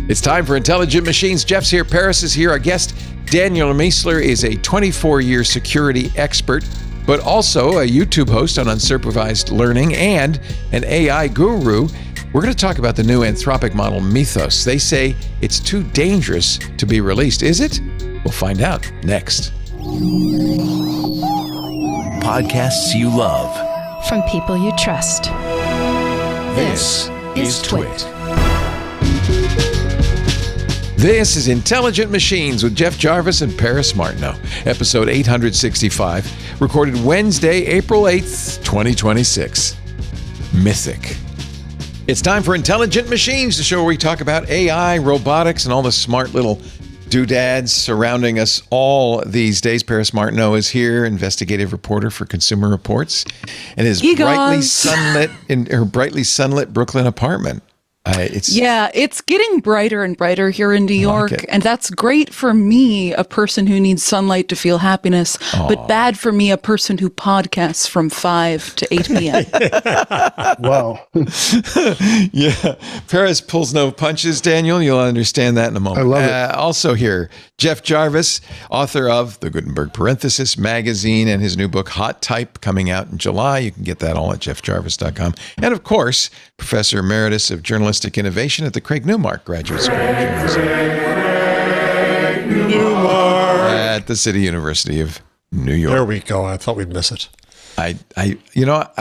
It's time for Intelligent Machines. Jeff's here. Paris is here. Our guest, Daniel Miessler, is a 24-year security expert, but also a YouTube host on unsupervised learning and an AI guru. We're going to talk about the new Anthropic model, Mythos. They say it's too dangerous to be released. Is it? We'll find out next. Podcasts you love. From people you trust. This is Twit. This is Intelligent Machines with Jeff Jarvis and Paris Martineau, episode 865, recorded Wednesday, April 8th, 2026. Mythic. It's time for Intelligent Machines, the show where we talk about AI, robotics, and all the smart little doodads surrounding us all these days. Paris Martineau is here, investigative reporter for Consumer Reports, and his brightly sunlit Brooklyn apartment. It's getting brighter and brighter here in New York, and that's great for me, a person who needs sunlight to feel happiness, but bad for me, a person who podcasts from 5 to 8 p.m. Wow. Yeah. Paris pulls no punches, Daniel. You'll understand that in a moment. I love it. Also here, Jeff Jarvis, author of the Gutenberg Parenthesis magazine and his new book, Hot Type, coming out in July. You can get that all at jeffjarvis.com. And of course, Professor Emeritus of Journalistic Innovation at the Craig Newmark Graduate School of Journalism at the City University of New York. There we go. I thought we'd miss it. I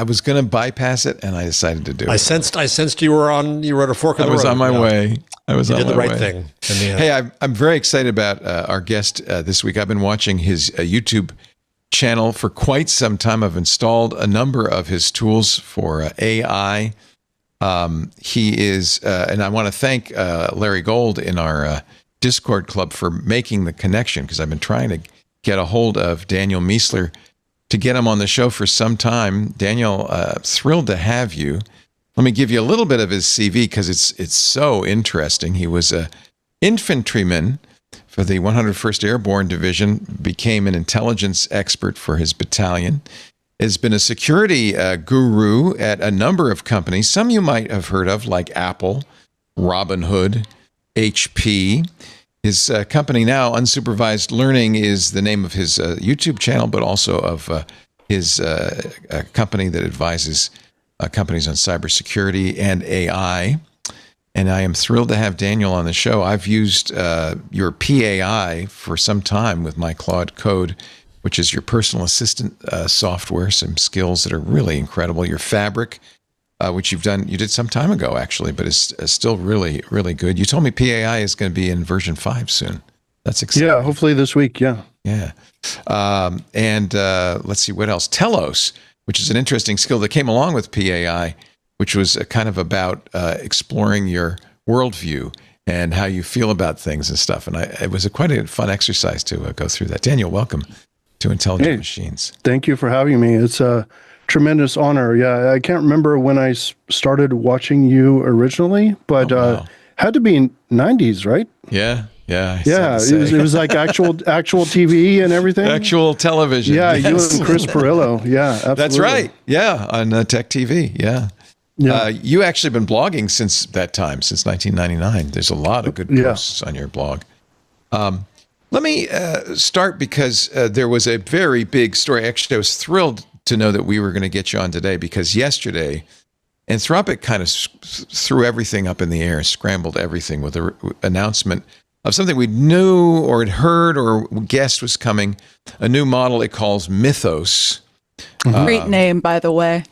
was going to bypass it, and I decided to do it. I sensed you were at a fork in the road. I was on my way. You did the right thing. Hey, I'm very excited about our guest this week. I've been watching his YouTube channel for quite some time. I've installed a number of his tools for AI. He is, and I want to thank Larry Gold in our Discord club for making the connection, because I've been trying to get a hold of Daniel Miessler to get him on the show for some time. Daniel, thrilled to have you. Let me give you a little bit of his CV, because it's so interesting. He was a infantryman for the 101st Airborne Division, became an intelligence expert for his battalion, has been a security guru at a number of companies. Some you might have heard of, like Apple, Robinhood, HP. His company now, Unsupervised Learning, is the name of his YouTube channel, but also of his company that advises companies on cybersecurity and AI. And I am thrilled to have Daniel on the show. I've used your PAI for some time with my Claude Code, which is your personal assistant software, some skills that are really incredible. Your Fabric, which you did some time ago, actually, but is still really, really good. You told me PAI is going to be in version 5 soon. That's exciting. Yeah, hopefully this week, yeah. Yeah. And let's see, what else? Telos, which is an interesting skill that came along with PAI, which was kind of about exploring your worldview and how you feel about things and stuff. And it was quite a fun exercise to go through that. Daniel, welcome to Intelligent Machines. Thank you for having me. It's a tremendous honor. Yeah, I can't remember when I started watching you originally, but had to be in 90s, right? Yeah. It was like actual TV and everything. Actual television. Yeah, yes. You and Chris Perillo. Yeah, absolutely. That's right. Yeah, on Tech TV. Yeah. You actually been blogging since that time, since 1999. There's a lot of good posts on your blog. Let me start, because there was a very big story. Actually, I was thrilled to know that we were going to get you on today, because yesterday, Anthropic kind of threw everything up in the air, scrambled everything with an announcement of something we knew or had heard or guessed was coming, a new model it calls Mythos. Great name, by the way.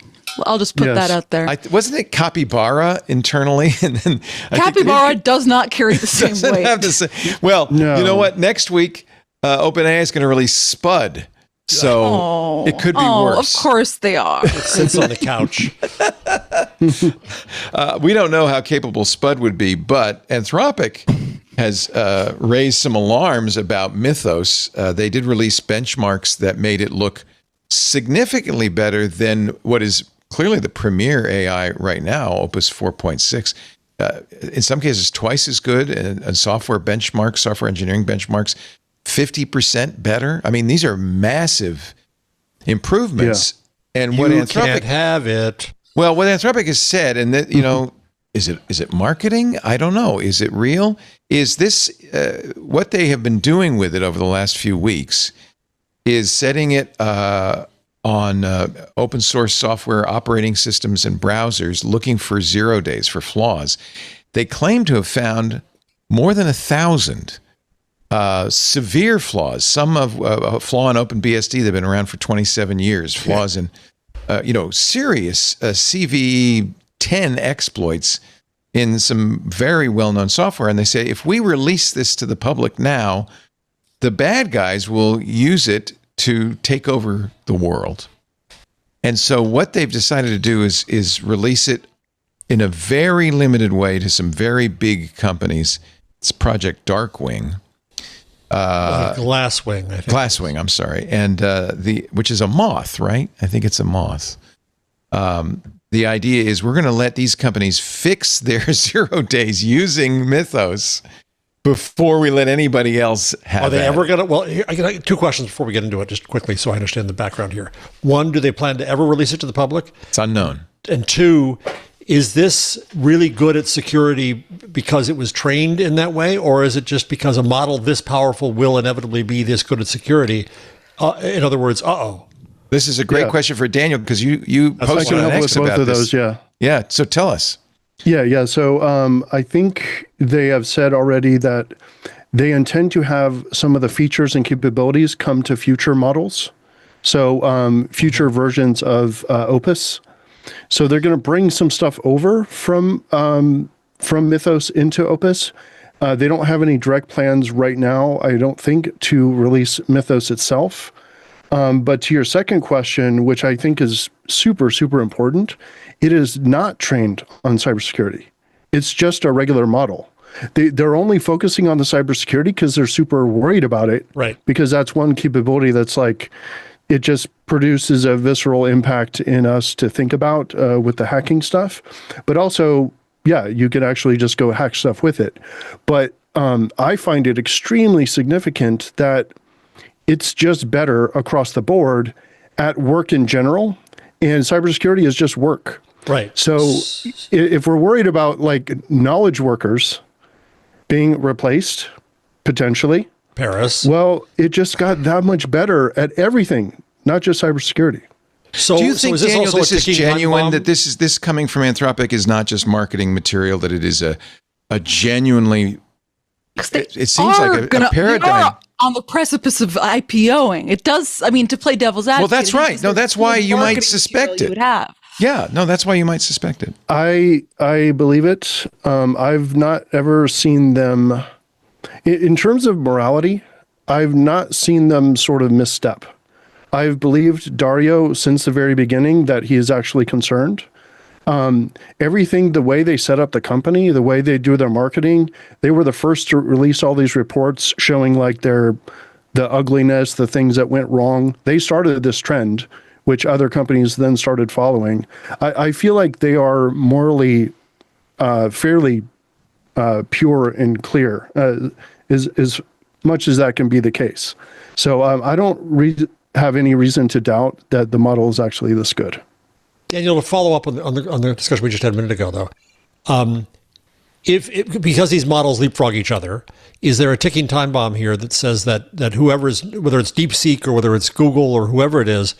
I'll just put that out there. Wasn't it capybara internally? And then capybara does not carry the same weight. Well, no. You know what? Next week, OpenAI is going to release Spud. So it could be worse. Of course they are. It sits on the couch. We don't know how capable Spud would be, but Anthropic has raised some alarms about Mythos. They did release benchmarks that made it look significantly better than what is clearly the premier AI right now, Opus 4.6. In some cases, twice as good, and software engineering benchmarks, 50% better. I mean, these are massive improvements. Yeah. And what Anthropic can't have it. Well, what Anthropic has said, and that, is it marketing? I don't know. Is it real? Is this what they have been doing with it over the last few weeks? Is setting it on open source software operating systems and browsers, looking for 0 days, for flaws. They claim to have found more than 1,000 severe flaws. Some of a flaw in OpenBSD they've been around for 27 years. Flaws in serious CVE 10 exploits in some very well-known software. And they say if we release this to the public now, the bad guys will use it to take over the world. And so what they've decided to do is release it in a very limited way to some very big companies. It's Project Darkwing. Glasswing, I think. Glasswing, I'm sorry. And which is a moth, right? I think it's a moth. The idea is we're going to let these companies fix their 0 days using Mythos before we let anybody else have it. Are they ever going to? Well, here, I got 2 questions before we get into it, just quickly, so I understand the background here. 1, do they plan to ever release it to the public? It's unknown. And 2, is this really good at security because it was trained in that way, or is it just because a model this powerful will inevitably be this good at security? In other words, This is a great question for Daniel, because you posted an X about both of this. those, Yeah, so tell us. Yeah. So I think they have said already that they intend to have some of the features and capabilities come to future models. So future versions of Opus. So they're going to bring some stuff over from Mythos into Opus. They don't have any direct plans right now, I don't think, to release Mythos itself. But to your second question, which I think is super, super important, it is not trained on cybersecurity. It's just a regular model. They're only focusing on the cybersecurity because they're super worried about it. Right. Because that's one capability that's like, it just produces a visceral impact in us to think about with the hacking stuff. But also, yeah, you could actually just go hack stuff with it. But I find it extremely significant that it's just better across the board at work in general. And cybersecurity is just work. right. So if we're worried about like knowledge workers being replaced potentially, Paris. well, it just got that much better at everything, not just cybersecurity. So, Do you think, is this Daniel, also this a is ticking time genuine, bomb? that this coming from Anthropic is not just marketing material, that it is a genuinely, it seems like a paradigm. They are on the precipice of IPOing. It does, I mean, to play devil's advocate. Well, that's right. No, that's why you might marketing suspect material it. You would have. Yeah, no, that's why you might suspect it. I believe it. I've not ever seen them, in terms of morality, I've not seen them sort of misstep. I've believed Dario since the very beginning that he is actually concerned. Everything, the way they set up the company, the way they do their marketing, they were the first to release all these reports showing like the ugliness, the things that went wrong. They started this trend, which other companies then started following. I feel like they are morally fairly pure and clear, as much as that can be the case. So I don't have any reason to doubt that the model is actually this good. Daniel, to follow up on the discussion we just had a minute ago, though, because these models leapfrog each other, is there a ticking time bomb here that says that whoever's, whether it's DeepSeek or whether it's Google or whoever it is,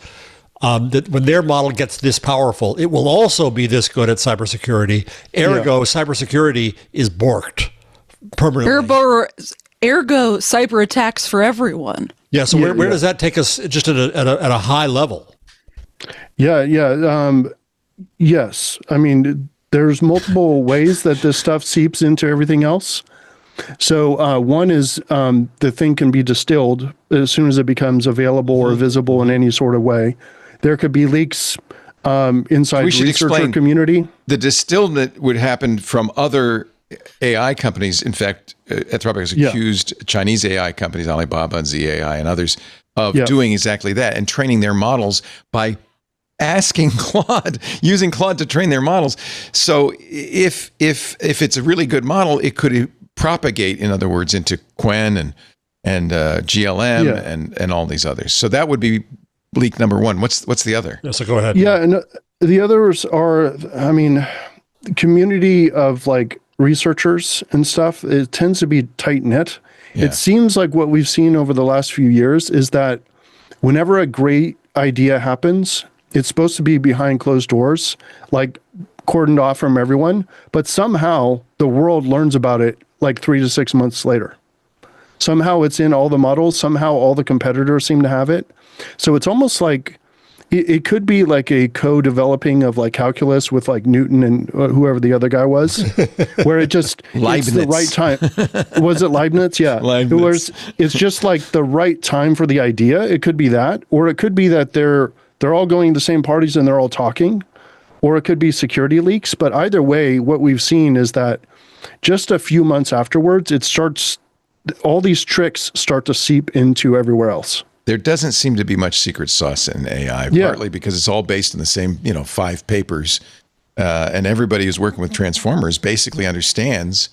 that when their model gets this powerful, it will also be this good at cybersecurity? Ergo, cybersecurity is borked permanently. Ergo, cyber attacks for everyone. Yeah. So where does that take us, just at a high level? Yeah. Yes. I mean, there's multiple ways that this stuff seeps into everything else. So one is the thing can be distilled as soon as it becomes available or visible in any sort of way. There could be leaks inside the researcher community. The distillment would happen from other AI companies. In fact, Anthropic has accused Chinese AI companies, Alibaba and ZAI and others, of doing exactly that and training their models by asking Claude, using Claude to train their models. So if it's a really good model, it could propagate, in other words, into Quen and GLM and all these others. So that would be leak number one. What's the other? Yeah, so go ahead. Yeah, and the others are, I mean, community of like researchers and stuff, it tends to be tight knit. Yeah. It seems like what we've seen over the last few years is that whenever a great idea happens, it's supposed to be behind closed doors, like cordoned off from everyone, but somehow the world learns about it like 3 to 6 months later. Somehow it's in all the models, somehow all the competitors seem to have it. So it's almost like it could be like a co-developing of like calculus with like Newton and whoever the other guy was, where it just it's the right time. Was it Leibniz? Yeah. Leibniz. It's just like the right time for the idea. It could be that, or it could be that they're all going to the same parties and they're all talking, or it could be security leaks. But either way, what we've seen is that just a few months afterwards, all these tricks start to seep into everywhere else. There doesn't seem to be much secret sauce in AI, partly because it's all based on the same, 5 papers. And everybody who's working with transformers basically understands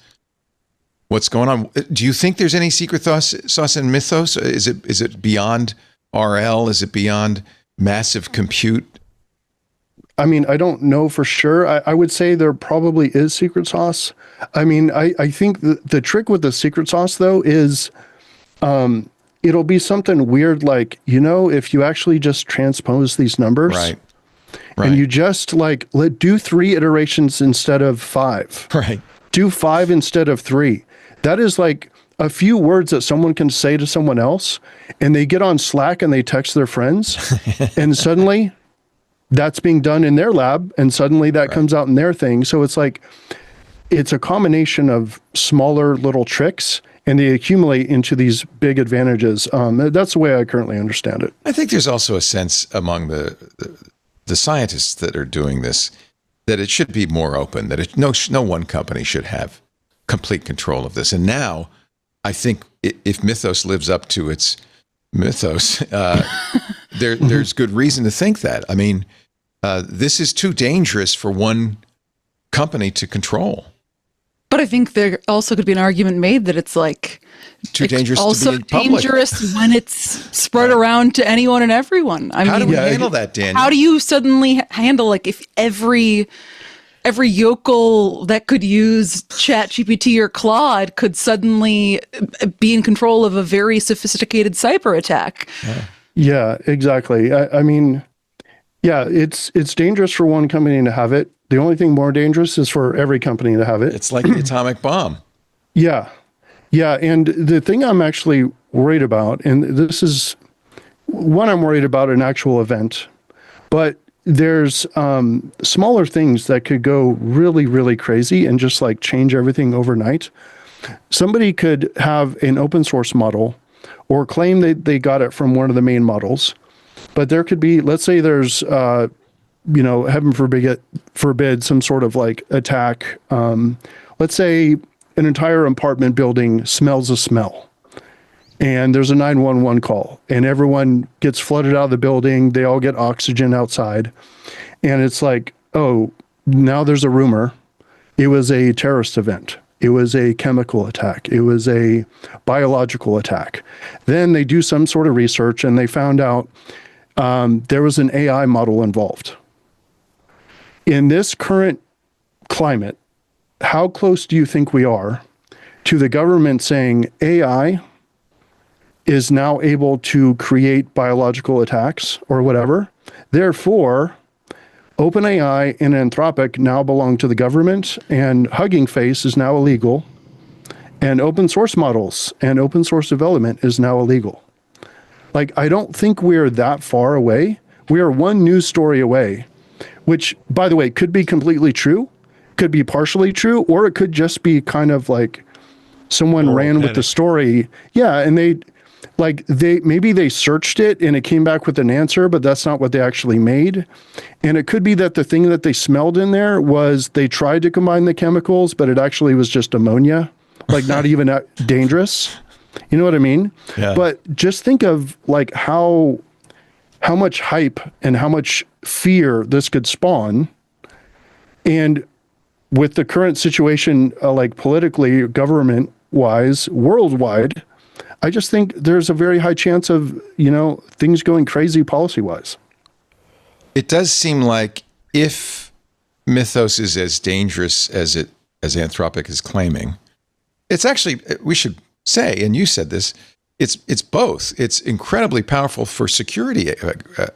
what's going on. Do you think there's any secret sauce in Mythos? Is it beyond RL? Is it beyond massive compute? I mean, I don't know for sure. I would say there probably is secret sauce. I mean, I think the trick with the secret sauce, though, is it'll be something weird like, if you actually just transpose these numbers. Right. And you just like, do 3 iterations instead of 5. Right. Do 5 instead of 3. That is like a few words that someone can say to someone else, and they get on Slack and they text their friends, and suddenly that's being done in their lab, and suddenly that comes out in their thing. So it's like, it's a combination of smaller little tricks, and they accumulate into these big advantages. That's the way I currently understand it. I think there's also a sense among the scientists that are doing this that it should be more open, that no one company should have complete control of this. And now, I think if Mythos lives up to its mythos, there's good reason to think that. I mean, this is too dangerous for one company to control. But I think there also could be an argument made that it's like too dangerous also to be public. dangerous when it's spread around to anyone and everyone. I How mean, do we handle that, Daniel? how do you suddenly handle like if every yokel that could use ChatGPT or Claude could suddenly be in control of a very sophisticated cyber attack? Yeah, exactly. I mean, yeah, it's dangerous for one company to have it. The only thing more dangerous is for every company to have it. It's like the atomic bomb. Yeah. Yeah. And the thing I'm actually worried about, and this is one I'm worried about an actual event, but there's smaller things that could go really, really crazy and just like change everything overnight. Somebody could have an open source model or claim that they got it from one of the main models, but there could be, let's say there's, heaven forbid, some sort of like attack. Let's say an entire apartment building smells a smell, and there's a 911 call, and everyone gets flooded out of the building. They all get oxygen outside, and it's like, oh, now there's a rumor. It was a terrorist event. It was a chemical attack. It was a biological attack. Then they do some sort of research, and they found out there was an AI model involved. In this current climate, how close do you think we are to the government saying AI is now able to create biological attacks or whatever? Therefore, OpenAI and Anthropic now belong to the government, and Hugging Face is now illegal, and open source models and open source development is now illegal. Like, I don't think we're that far away. We are one news story away, which, by the way, could be completely true, could be partially true, or it could just be kind of like someone ran with the story. Yeah, and maybe they searched it and it came back with an answer, but that's not what they actually made. And it could be that the thing that they smelled in there was they tried to combine the chemicals, but it actually was just ammonia, like not even that dangerous. You know what I mean? Yeah. But just think of like how much hype and how much fear this could spawn. And with the current situation, like politically, government-wise, worldwide, I just think there's a very high chance of, things going crazy policy-wise. It does seem like if Mythos is as dangerous as Anthropic is claiming. It's actually, we should say, and you said this, it's both. It's incredibly powerful for security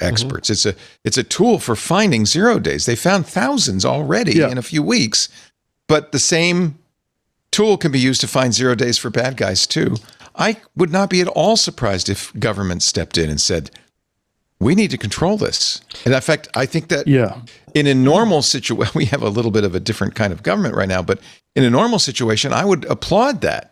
experts. It's a tool for finding 0 days. They found thousands already in a few weeks, but the same tool can be used to find 0 days for bad guys too. I would not be at all surprised if government stepped in and said, we need to control this. And in fact, I think that in a normal situation, we have a little bit of a different kind of government right now, but in a normal situation, I would applaud that.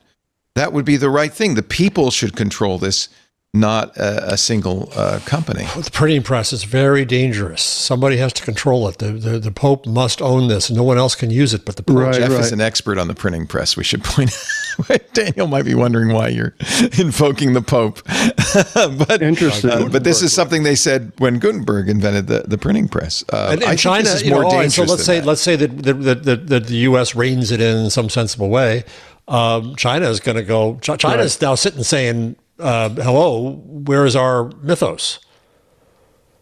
That would be the right thing. The people should control this, not a single company. The printing press is very dangerous. Somebody has to control it. The Pope must own this. No one else can use it but the Pope. Jeff is an expert on the printing press, we should point out. Daniel might be wondering why you're invoking the Pope. But, interesting. But this is something they said when Gutenberg invented the printing press. And I China, think this is more dangerous so let's say that the U.S. reins it in some sensible way. China is going to go. China is now sitting saying, "Hello, where is our Mythos?"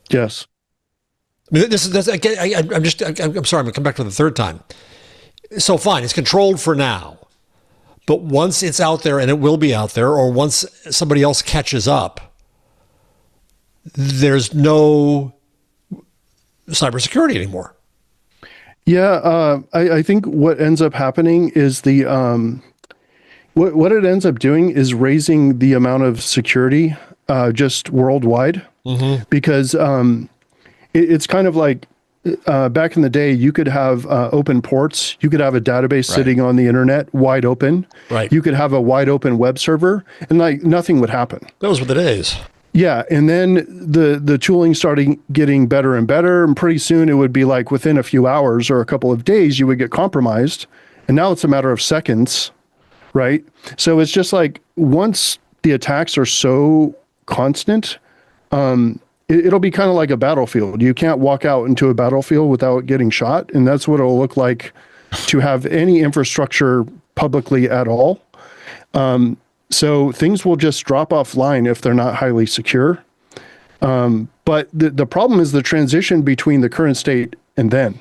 Yes. I mean, I'm sorry. I'm going to come back for the third time. So fine, it's controlled for now, but once it's out there, and it will be out there, or once somebody else catches up, there's no cybersecurity anymore. Yeah, I think what ends up happening is what it ends up doing is raising the amount of security just worldwide, because it's kind of like back in the day, you could have open ports, you could have a database sitting on the internet wide open, you could have a wide open web server, and like nothing would happen. Those were the days. Yeah, and then the tooling started getting better and better, and pretty soon it would be like within a few hours or a couple of days you would get compromised, and now it's a matter of seconds, right? So it's just like once the attacks are so constant, it'll be kind of like a battlefield. You can't walk out into a battlefield without getting shot, and that's what it'll look like to have any infrastructure publicly at all. So things will just drop offline if they're not highly secure. But the problem is the transition between the current state and then,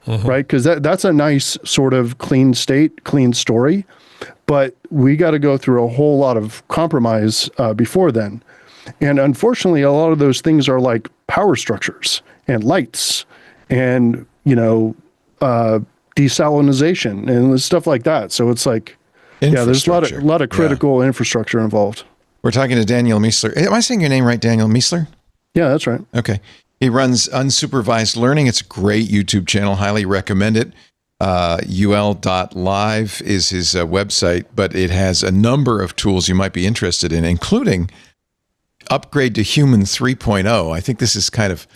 right? Because that's a nice sort of clean state, clean story. But we got to go through a whole lot of compromise before then. And unfortunately, a lot of those things are like power structures and lights and, desalinization and stuff like that. So it's like, there's a lot of critical infrastructure involved. We're talking to Daniel Miessler. Am I saying your name right, Daniel Miessler? Yeah, that's right. Okay. He runs Unsupervised Learning. It's a great YouTube channel. Highly recommend it. ul.live is his website, but it has a number of tools you might be interested in, including Upgrade to Human 3.0. I think this is kind of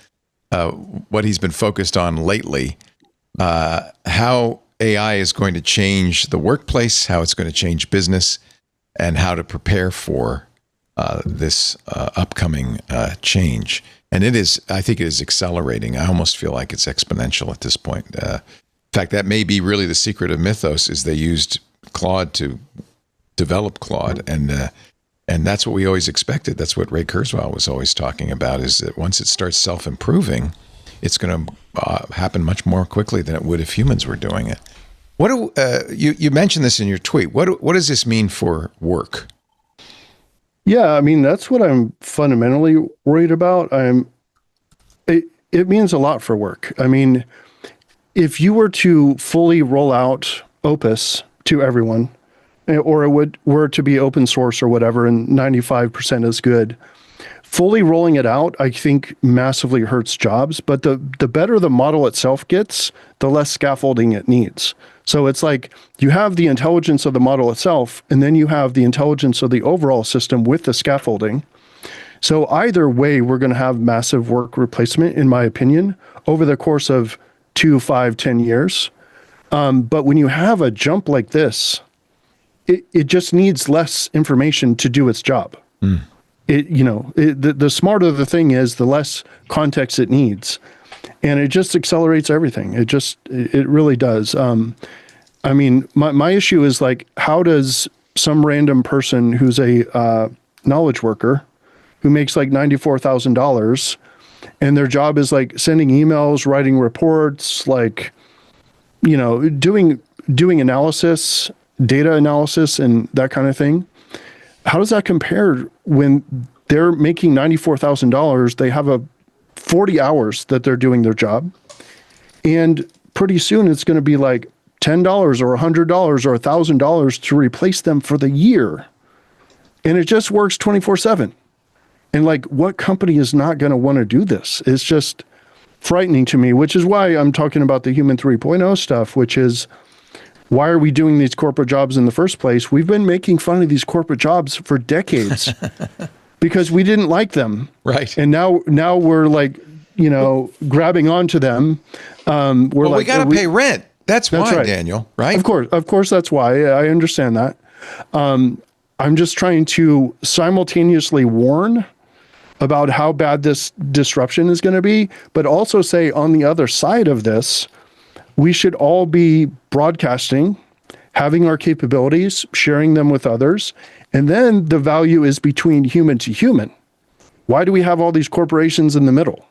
what he's been focused on lately. How AI is going to change the workplace, how it's going to change business, and how to prepare for this upcoming change. And I think it is accelerating. I almost feel like it's exponential at this point. In fact, that may be really the secret of Mythos, is they used Claude to develop Claude. And that's what we always expected. That's what Ray Kurzweil was always talking about, is that once it starts self-improving, it's going to happen much more quickly than it would if humans were doing it. What do you mentioned this in your tweet? What does this mean for work? Yeah, I mean, that's what I'm fundamentally worried about. It means a lot for work. I mean, if you were to fully roll out Opus to everyone, or were to be open source or whatever, and 95% is good, fully rolling it out, I think, massively hurts jobs. But the better the model itself gets, the less scaffolding it needs. So it's like you have the intelligence of the model itself, and then you have the intelligence of the overall system with the scaffolding. So either way, we're going to have massive work replacement, in my opinion, over the course of 2, 5, 10 years. But when you have a jump like this, it just needs less information to do its job. The smarter the thing is, the less context it needs. And it just accelerates everything. It really does. I mean, my issue is like, how does some random person who's a knowledge worker who makes like $94,000 and their job is like sending emails, writing reports, like doing analysis, data analysis, and that kind of thing. How does that compare when they're making $94,000? They have 40 hours that they're doing their job, and pretty soon it's going to be like $10 or $100 or $1,000 to replace them for the year, and it just works 24/7. And like, what company is not going to want to do this? It's just frightening to me, which is why I'm talking about the Human 3.0 stuff, which is, why are we doing these corporate jobs in the first place? We've been making fun of these corporate jobs for decades because we didn't like them. Right. And now we're like, grabbing onto them. We got to pay rent. That's why, right. Daniel, right? Of course, that's why. I understand that. I'm just trying to simultaneously warn about how bad this disruption is going to be, but also say, on the other side of this, we should all be broadcasting, having our capabilities, sharing them with others, and then the value is between human to human. Why do we have all these corporations in the middle?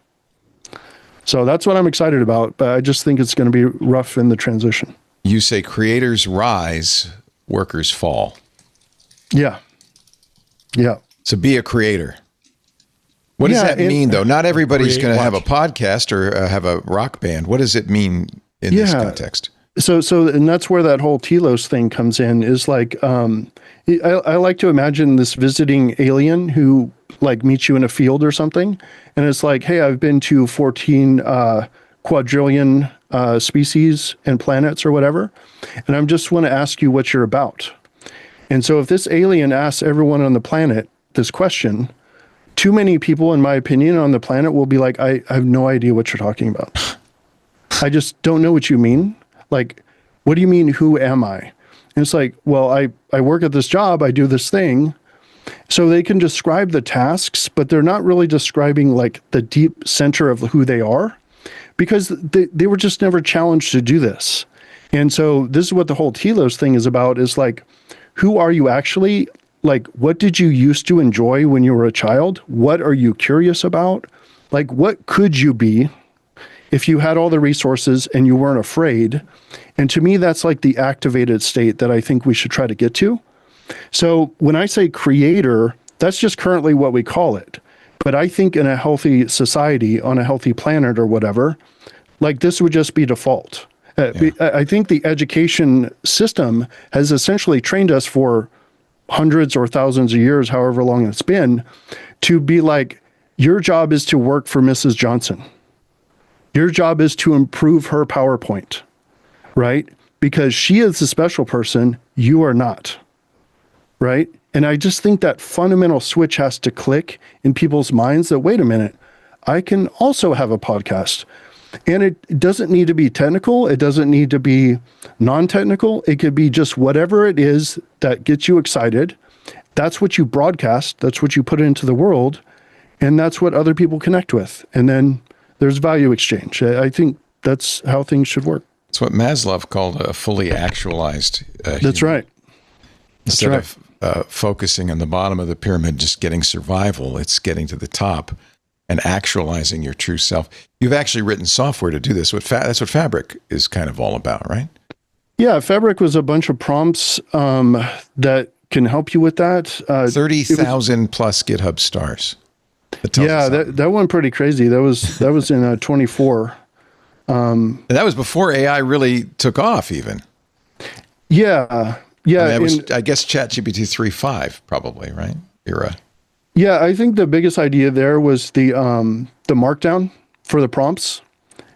So that's what I'm excited about, but I just think it's going to be rough in the transition. You say creators rise, workers fall. Yeah. So be a creator. What does that mean, though? Not everybody's going to have a podcast or have a rock band. What does it mean in this context? So, and that's where that whole telos thing comes in, is like, I like to imagine this visiting alien who like meets you in a field or something. And it's like, hey, I've been to 14 quadrillion species and planets or whatever. And I just want to ask you what you're about. And so if this alien asks everyone on the planet this question, too many people, in my opinion, on the planet will be like, I have no idea what you're talking about. I just don't know what you mean. Like, what do you mean, who am I? And it's like, well, I work at this job, I do this thing. So they can describe the tasks, but they're not really describing like the deep center of who they are, because they were just never challenged to do this. And so this is what the whole telos thing is about, is like, who are you actually? Like, what did you used to enjoy when you were a child? What are you curious about? Like, what could you be if you had all the resources and you weren't afraid? And to me, that's like the activated state that I think we should try to get to. So when I say creator, that's just currently what we call it. But I think in a healthy society, on a healthy planet or whatever, like, this would just be default. I think the education system has essentially trained us for hundreds or thousands of years, however long it's been, to be like, your job is to work for Mrs. Johnson. Your job is to improve her PowerPoint, right? Because she is the special person, you are not, right? And I just think that fundamental switch has to click in people's minds that, wait a minute, I can also have a podcast. And it doesn't need to be technical. It doesn't need to be non-technical. It could be just whatever it is that gets you excited. That's what you broadcast. That's what you put into the world. And that's what other people connect with. And then there's value exchange. I think that's how things should work. It's what Maslow called a fully actualized human. That's right. Instead of focusing on the bottom of the pyramid, just getting survival, it's getting to the top and actualizing your true self. You've actually written software to do this. That's what Fabric is kind of all about, right? Yeah, Fabric was a bunch of prompts that can help you with that. 30,000 plus GitHub stars. That went pretty crazy. That was in 24. And that was before AI really took off, even. Yeah. I mean, I guess ChatGPT 3.5 probably, right? Era. Yeah, I think the biggest idea there was the markdown for the prompts,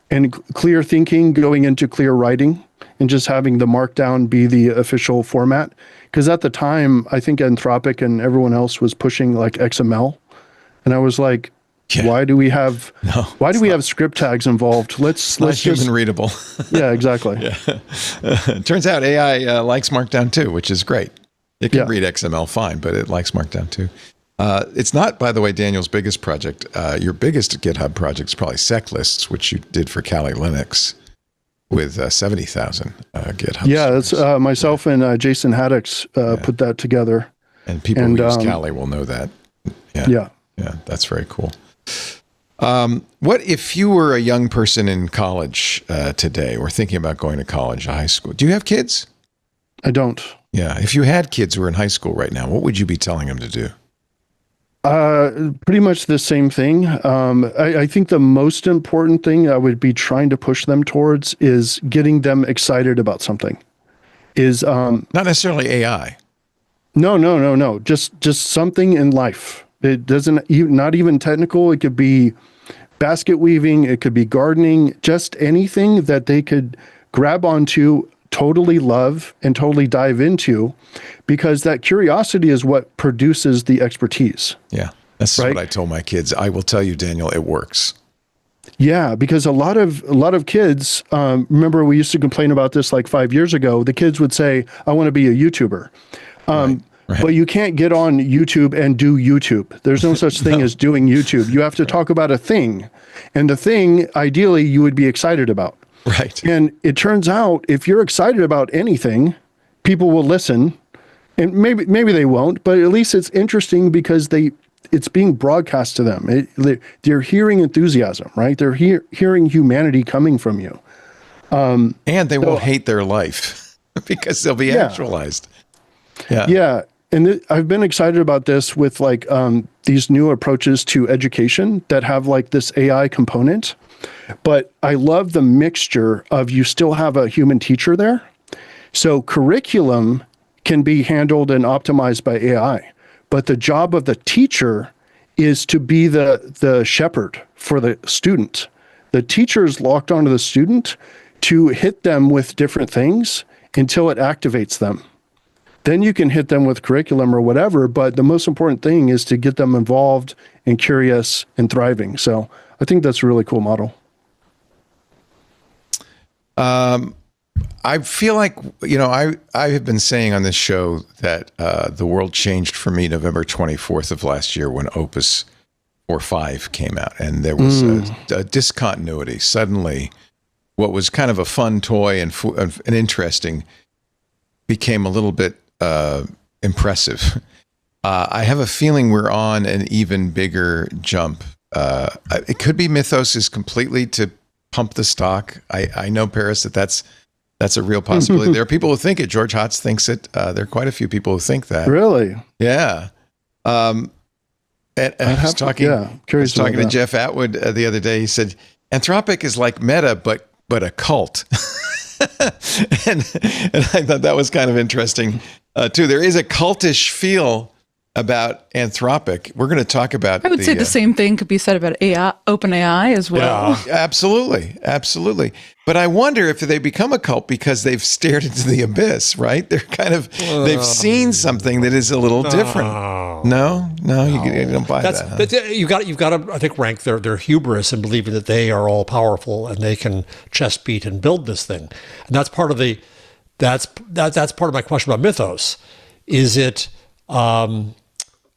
and clear thinking going into clear writing, and just having the markdown be the official format. Because at the time, I think Anthropic and everyone else was pushing like XML, and I was like, why do we have script tags involved? Let's just human readable. Yeah, exactly. Turns out AI likes Markdown too, which is great. It can read XML fine, but it likes Markdown too. It's not, by the way, Daniel's biggest project. Your biggest GitHub project is probably SecLists, which you did for Kali Linux with 70,000 GitHub. Yeah, that's myself and Jason Haddix put that together. And people who use Kali will know that. Yeah, that's very cool. What if you were a young person in college today, or thinking about going to college, high school? Do you have kids? I don't. Yeah. If you had kids who were in high school right now, what would you be telling them to do? Pretty much the same thing. I think the most important thing I would be trying to push them towards is getting them excited about something. Not necessarily AI. No. Just something in life. It doesn't not even technical. It could be basket weaving. It could be gardening. Just anything that they could grab onto, totally love, and totally dive into, because that curiosity is what produces the expertise. Yeah, that's right? what I told my kids. I will tell you, Daniel, it works. Yeah, because a lot of kids, remember we used to complain about this like 5 years ago. The kids would say, "I want to be a YouTuber." Right. But you can't get on YouTube and do YouTube. There's no such thing as doing YouTube. You have to talk about a thing, and the thing, ideally, you would be excited about. Right. And it turns out if you're excited about anything, people will listen, and maybe they won't, but at least it's interesting because it's being broadcast to them. They're hearing enthusiasm, right? They're hearing humanity coming from you. And they won't hate their life because they'll be actualized. Yeah. Yeah. And I've been excited about this with like these new approaches to education that have like this AI component. But I love the mixture of you still have a human teacher there. So curriculum can be handled and optimized by AI. But the job of the teacher is to be the shepherd for the student. The teacher is locked onto the student to hit them with different things until it activates them. Then you can hit them with curriculum or whatever, but the most important thing is to get them involved and curious and thriving. So I think that's a really cool model. I feel like, I have been saying on this show that the world changed for me November 24th of last year when Opus 4.5 came out, and there was a discontinuity. Suddenly, what was kind of a fun toy and interesting became a little bit impressive. I have a feeling we're on an even bigger jump. It could be Mythos is completely to pump the stock. I know, Paris, that's a real possibility. There are people who think it. George Hotz thinks it. There are quite a few people who think that. Really? Yeah. And I was talking to Jeff Atwood the other day. He said, Anthropic is like Meta, but a cult. and I thought that was kind of interesting, too. There is a cultish feel about Anthropic. We're going to talk about. I would say the same thing could be said about OpenAI as well. Yeah, absolutely. But I wonder if they become a cult because they've stared into the abyss, right? They're kind of they've seen something that is a little different. No, you don't buy that. You've got to, I think, rank their hubris in believing that they are all powerful and they can chest beat and build this thing. And that's part of that's part of my question about Mythos. Is it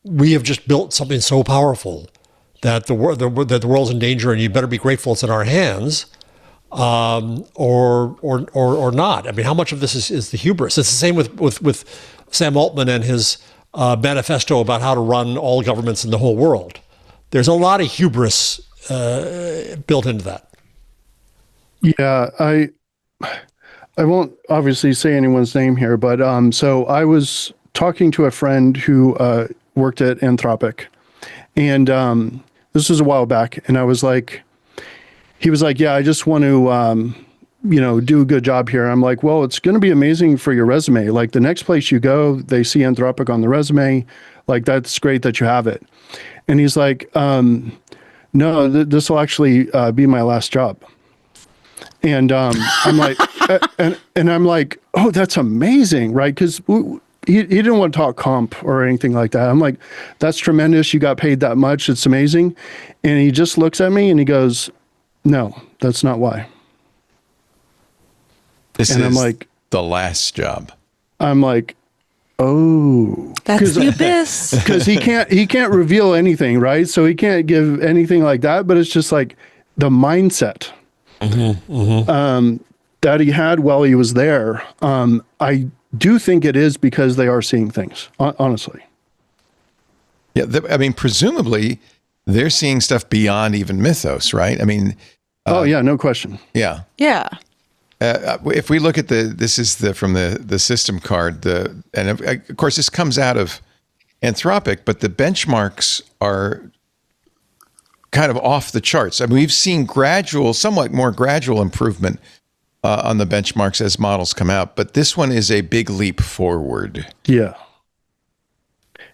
we have just built something so powerful that the world's in danger, and you better be grateful it's in our hands, or not. I mean, how much of this is the hubris? It's the same with Sam Altman and his manifesto about how to run all governments in the whole world. There's a lot of hubris built into that. Yeah, I won't obviously say anyone's name here, but so I was talking to a friend who worked at Anthropic, and this was a while back, and he was like, yeah, I just want to, do a good job here. I'm like, well, it's going to be amazing for your resume. Like the next place you go, they see Anthropic on the resume. Like, that's great that you have it. And he's like, no, this will actually be my last job. And I'm like, and I'm like, oh, that's amazing, right? Because he didn't want to talk comp or anything like that. I'm like, that's tremendous. You got paid that much. It's amazing. And he just looks at me and he goes, no, that's not why. I'm like, the last job. I'm like, oh, that's the abyss. Because he can't reveal anything, right? So he can't give anything like that. But it's just like the mindset that he had while he was there. I do think it is because they are seeing things, honestly. Yeah, I mean, presumably they're seeing stuff beyond even Mythos, right? I mean, oh yeah, no question. yeah. Yeah. If we look at this is from the system card, and of course this comes out of Anthropic, but the benchmarks are kind of off the charts. I mean, we've seen somewhat more gradual improvement on the benchmarks as models come out, but this one is a big leap forward. Yeah.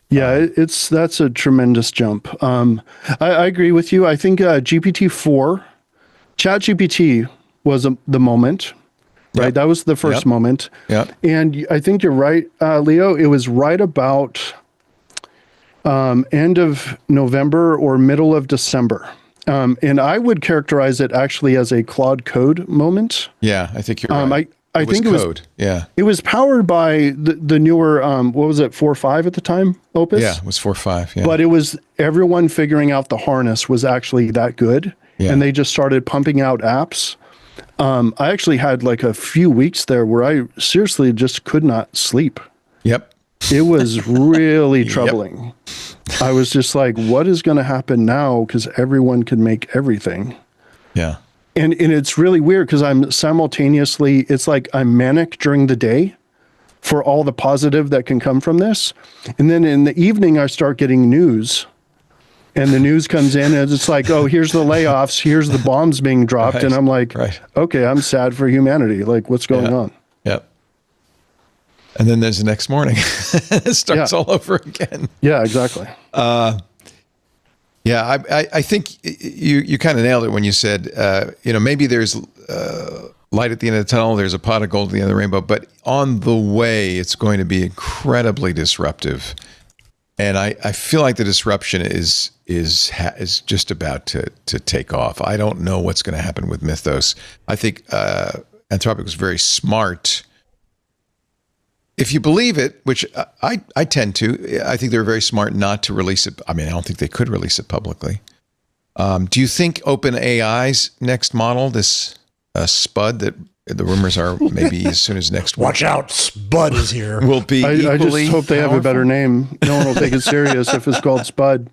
Yeah, that's a tremendous jump. I agree with you. I think GPT-4, ChatGPT was the moment, right? Yep. That was the first moment. Yeah. And I think you're right, Leo. It was right about end of November or middle of December. And I would characterize it actually as a Claude Code moment. Yeah, I think you're right. I think it was Code. Yeah. It was powered by the newer, what was it, 4.5 at the time, Opus? Yeah, it was 4.5. Yeah. But it was everyone figuring out the harness was actually that good. Yeah. And they just started pumping out apps. I actually had like a few weeks there where I seriously just could not sleep. Yep. It was really troubling. I was just like, what is going to happen now? Because everyone can make everything. Yeah. And it's really weird because I'm simultaneously, it's like I'm manic during the day for all the positive that can come from this. And then in the evening, I start getting news. And the news comes in and it's like, oh, here's the layoffs. Here's the bombs being dropped. Right. And I'm like, Right. okay, I'm sad for humanity. Like, what's going on? Yep. And then there's the next morning. It starts all over again. Yeah, exactly. Yeah, I think you kind of nailed it when you said, maybe there's light at the end of the tunnel, there's a pot of gold at the end of the rainbow, but on the way, it's going to be incredibly disruptive. And I feel like the disruption is just about to take off. I don't know what's going to happen with Mythos. I think Anthropic was very smart. If you believe it, which I tend to, I think they're very smart not to release it. I mean, I don't think they could release it publicly. Do you think OpenAI's next model, this Spud, that the rumors are maybe as soon as next week, Watch out, Spud is here. will be I equally just hope they have a better name. No one will take it serious if it's called Spud.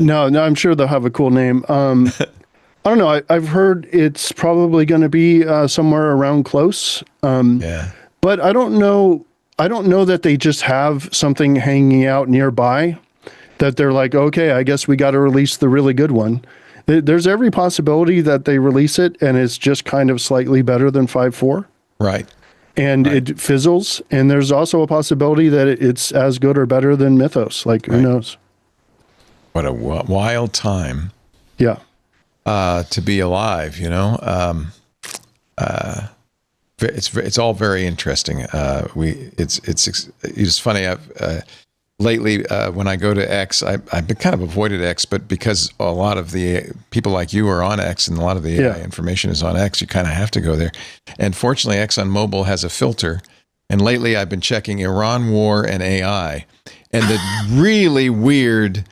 No, I'm sure they'll have a cool name. I don't know. I've heard it's probably going to be somewhere around close. Yeah. But I don't know. I don't know that they just have something hanging out nearby that they're like, okay, I guess we got to release the really good one. There's every possibility that they release it and it's just kind of slightly better than 5.4. Right. And it fizzles. And there's also a possibility that it's as good or better than Mythos. Like, who knows? What a wild time. Yeah. To be alive, It's all very interesting. It's funny. I've lately when I go to X, I've been kind of avoided X, but because a lot of the people like you are on X and a lot of the AI information is on X, you kind of have to go there. And fortunately, ExxonMobil has a filter. And lately, I've been checking Iran war and AI, and the really weird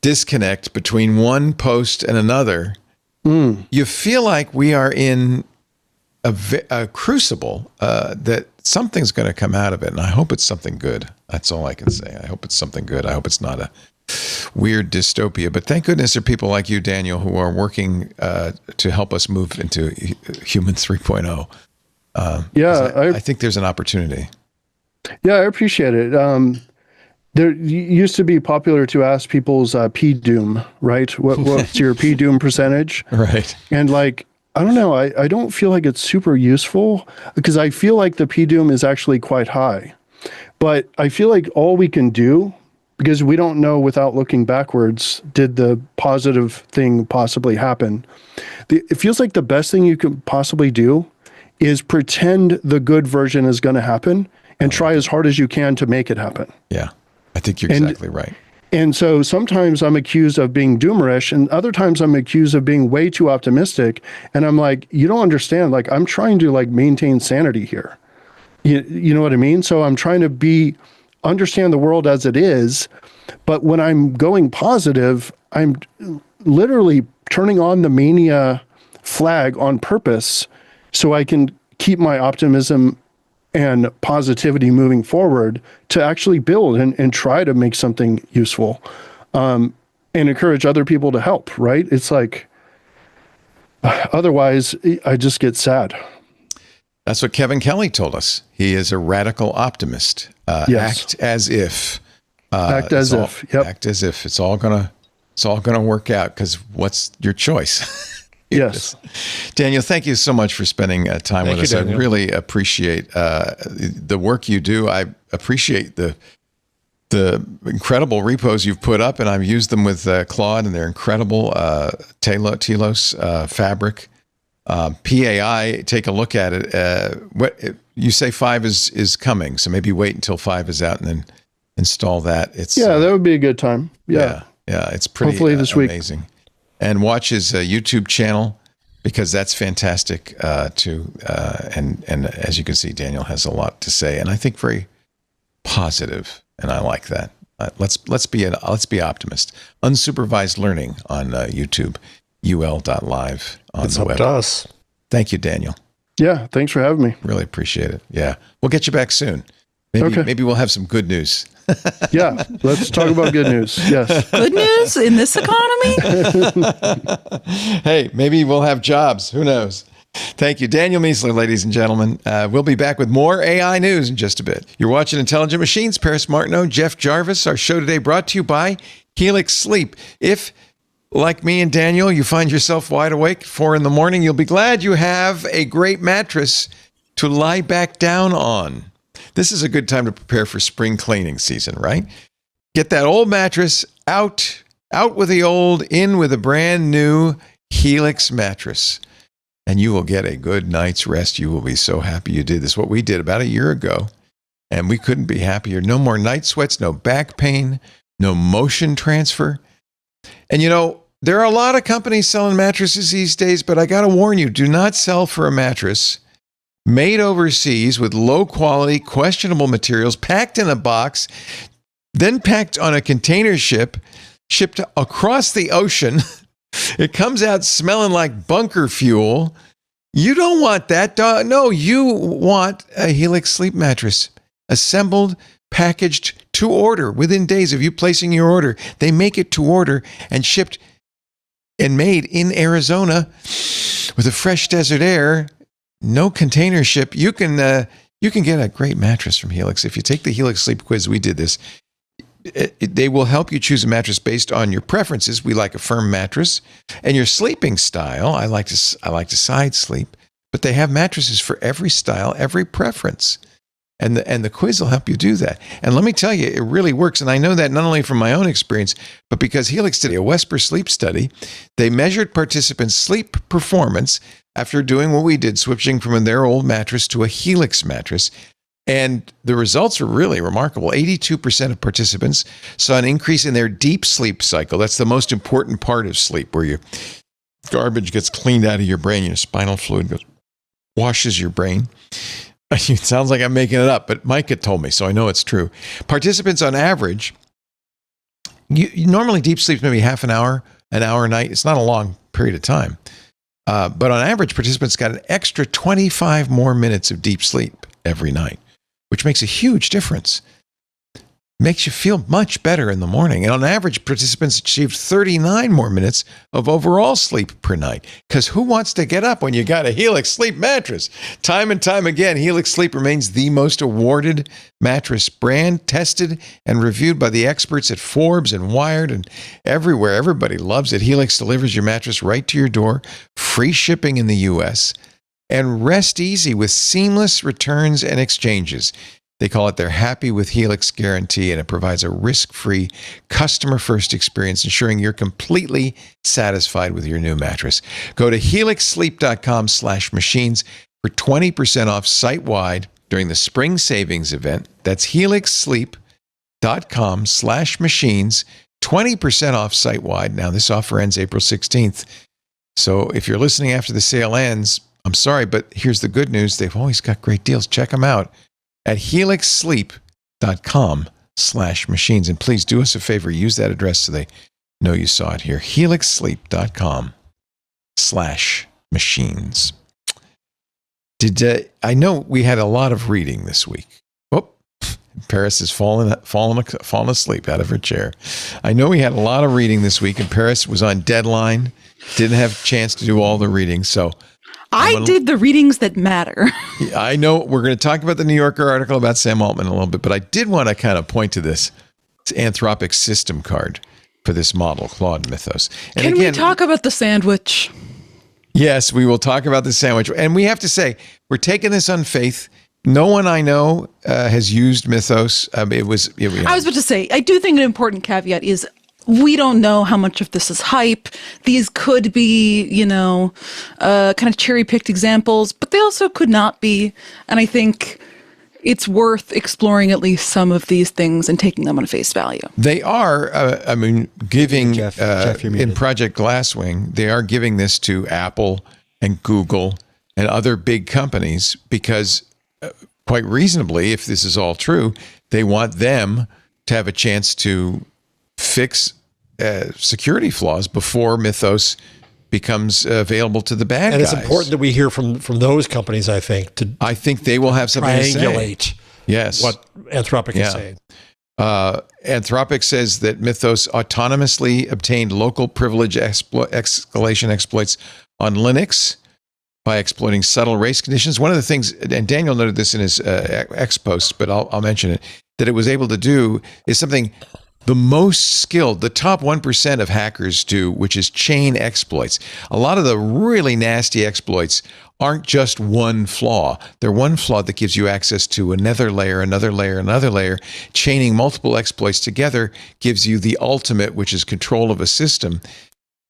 disconnect between one post and another. You feel like we are in a crucible that something's going to come out of it, and I hope it's something good. That's all I can say. I hope it's something good. I hope it's not a weird dystopia. But thank goodness there are people like you, Daniel, who are working to help us move into Human 3.0. I think there's an opportunity. Yeah, I appreciate it. There used to be popular to ask people's P-doom, right? What's your P-doom percentage? Right. And like, I don't know. I don't feel like it's super useful because I feel like the P-doom is actually quite high. But I feel like all we can do, because we don't know without looking backwards, did the positive thing possibly happen? It feels like the best thing you can possibly do is pretend the good version is going to happen and try as hard as you can to make it happen. Yeah, I think you're exactly right. And so sometimes I'm accused of being doomerish, and other times I'm accused of being way too optimistic. And I'm like, you don't understand. Like, I'm trying to like maintain sanity here. You know what I mean? So I'm trying to understand the world as it is. But when I'm going positive, I'm literally turning on the mania flag on purpose so I can keep my optimism and positivity moving forward to actually build and try to make something useful. And and encourage other people to help, right? It's like, otherwise I just get sad. That's what Kevin Kelly told us. He is a radical optimist. Yes. Act as if. Act as if. Yep. Act as if it's all gonna work out, because what's your choice? Yes. Daniel, thank you so much for spending time with us. Daniel. I really appreciate the work you do. I appreciate the incredible repos you've put up, and I've used them with Claude, and they're incredible. Telos Fabric, PAI. Take a look at it. What you say 5 is coming, so maybe wait until 5 is out and then install that. That would be a good time. Yeah, it's pretty hopefully this week. Amazing. And watch his YouTube channel, because that's fantastic too. And as you can see, Daniel has a lot to say, and I think very positive, and I like that. Let's be optimist. Unsupervised learning on YouTube, ul.live on It's the up web. to us. Thank you, Daniel. Yeah, thanks for having me. Really appreciate it. Yeah, we'll get you back soon. Maybe we'll have some good news. Yeah, let's talk about good news. Yes. Good news in this economy? Hey, maybe we'll have jobs. Who knows? Thank you, Daniel Miessler, ladies and gentlemen. We'll be back with more AI news in just a bit. You're watching Intelligent Machines. Paris Martineau, Jeff Jarvis. Our show today brought to you by Helix Sleep. If, like me and Daniel, you find yourself wide awake at 4 a.m, you'll be glad you have a great mattress to lie back down on. This is a good time to prepare for spring cleaning season, right? Get that old mattress out with the old, in with a brand new Helix mattress, and you will get a good night's rest. You will be so happy you did this. What we did about a year ago, and we couldn't be happier. No more night sweats, no back pain, no motion transfer. And there are a lot of companies selling mattresses these days, but I got to warn you, do not sell for a mattress made overseas with low quality, questionable materials, packed in a box, then packed on a container ship, shipped across the ocean. It comes out smelling like bunker fuel. You don't want that. No, you want a Helix Sleep mattress, assembled, packaged to order within days of you placing your order. They make it to order and shipped and made in Arizona with a fresh desert air. No container ship. You can get a great mattress from Helix. If you take the Helix Sleep Quiz, we did this. They will help you choose a mattress based on your preferences. We like a firm mattress, and your sleeping style. I like to side sleep, but they have mattresses for every style, every preference, and the quiz will help you do that. And let me tell you, it really works. And I know that not only from my own experience, but because Helix did a Wesper sleep study. They measured participants' sleep performance after doing what we did, switching from their old mattress to a Helix mattress. And the results are really remarkable. 82% of participants saw an increase in their deep sleep cycle. That's the most important part of sleep, where your garbage gets cleaned out of your brain. Your spinal fluid washes your brain. It sounds like I'm making it up, but Mike had told me, so I know it's true. Participants on average, you normally deep sleep maybe half an hour a night. It's not a long period of time. But on average, participants got an extra 25 more minutes of deep sleep every night, which makes a huge difference. Makes you feel much better in the morning. And on average, participants achieved 39 more minutes of overall sleep per night. Because who wants to get up when you got a Helix Sleep mattress? Time and time again, Helix Sleep remains the most awarded mattress brand, tested and reviewed by the experts at Forbes and Wired and everywhere. Everybody loves it. Helix delivers your mattress right to your door, free shipping in the U.S., and rest easy with seamless returns and exchanges. They call it their Happy with Helix guarantee, and it provides a risk-free, customer-first experience, ensuring you're completely satisfied with your new mattress. Go to helixsleep.com/machines for 20% off site-wide during the spring savings event. That's helixsleep.com/machines, 20% off site-wide. Now, this offer ends April 16th. So if you're listening after the sale ends, I'm sorry, but here's the good news. They've always got great deals. Check them out at helixsleep.com/machines. And please do us a favor. Use that address so they know you saw it here. helixsleep.com/machines. I know we had a lot of reading this week. Oh, Paris has fallen asleep out of her chair. I know we had a lot of reading this week, and Paris was on deadline. Didn't have a chance to do all the reading, so I did the readings that matter. I know we're going to talk about the New Yorker article about Sam Altman in a little bit, but I did want to kind of point to this Anthropic system card for this model, Claude Mythos. And Can we talk about the sandwich? Yes, we will talk about the sandwich. And we have to say, we're taking this on faith. No one I know has used Mythos. I was about to say, I do think an important caveat is we don't know how much of this is hype. These could be, kind of cherry-picked examples, but they also could not be. And I think it's worth exploring at least some of these things and taking them on face value. They are, giving, Jeff, you're in muted. Project Glasswing, they are giving this to Apple and Google and other big companies because quite reasonably, if this is all true, they want them to have a chance to fix security flaws before Mythos becomes available to the bad guys. And it's important that we hear from those companies, I think, I think they will have something to say. triangulate what Anthropic is saying. Anthropic says that Mythos autonomously obtained local privilege escalation exploits on Linux by exploiting subtle race conditions. One of the things, and Daniel noted this in his X post, but I'll mention it, that it was able to do is something the most skilled, the top 1% of hackers do, which is chain exploits. A lot of the really nasty exploits aren't just one flaw. They're one flaw that gives you access to another layer, another layer, another layer. Chaining multiple exploits together gives you the ultimate, which is control of a system.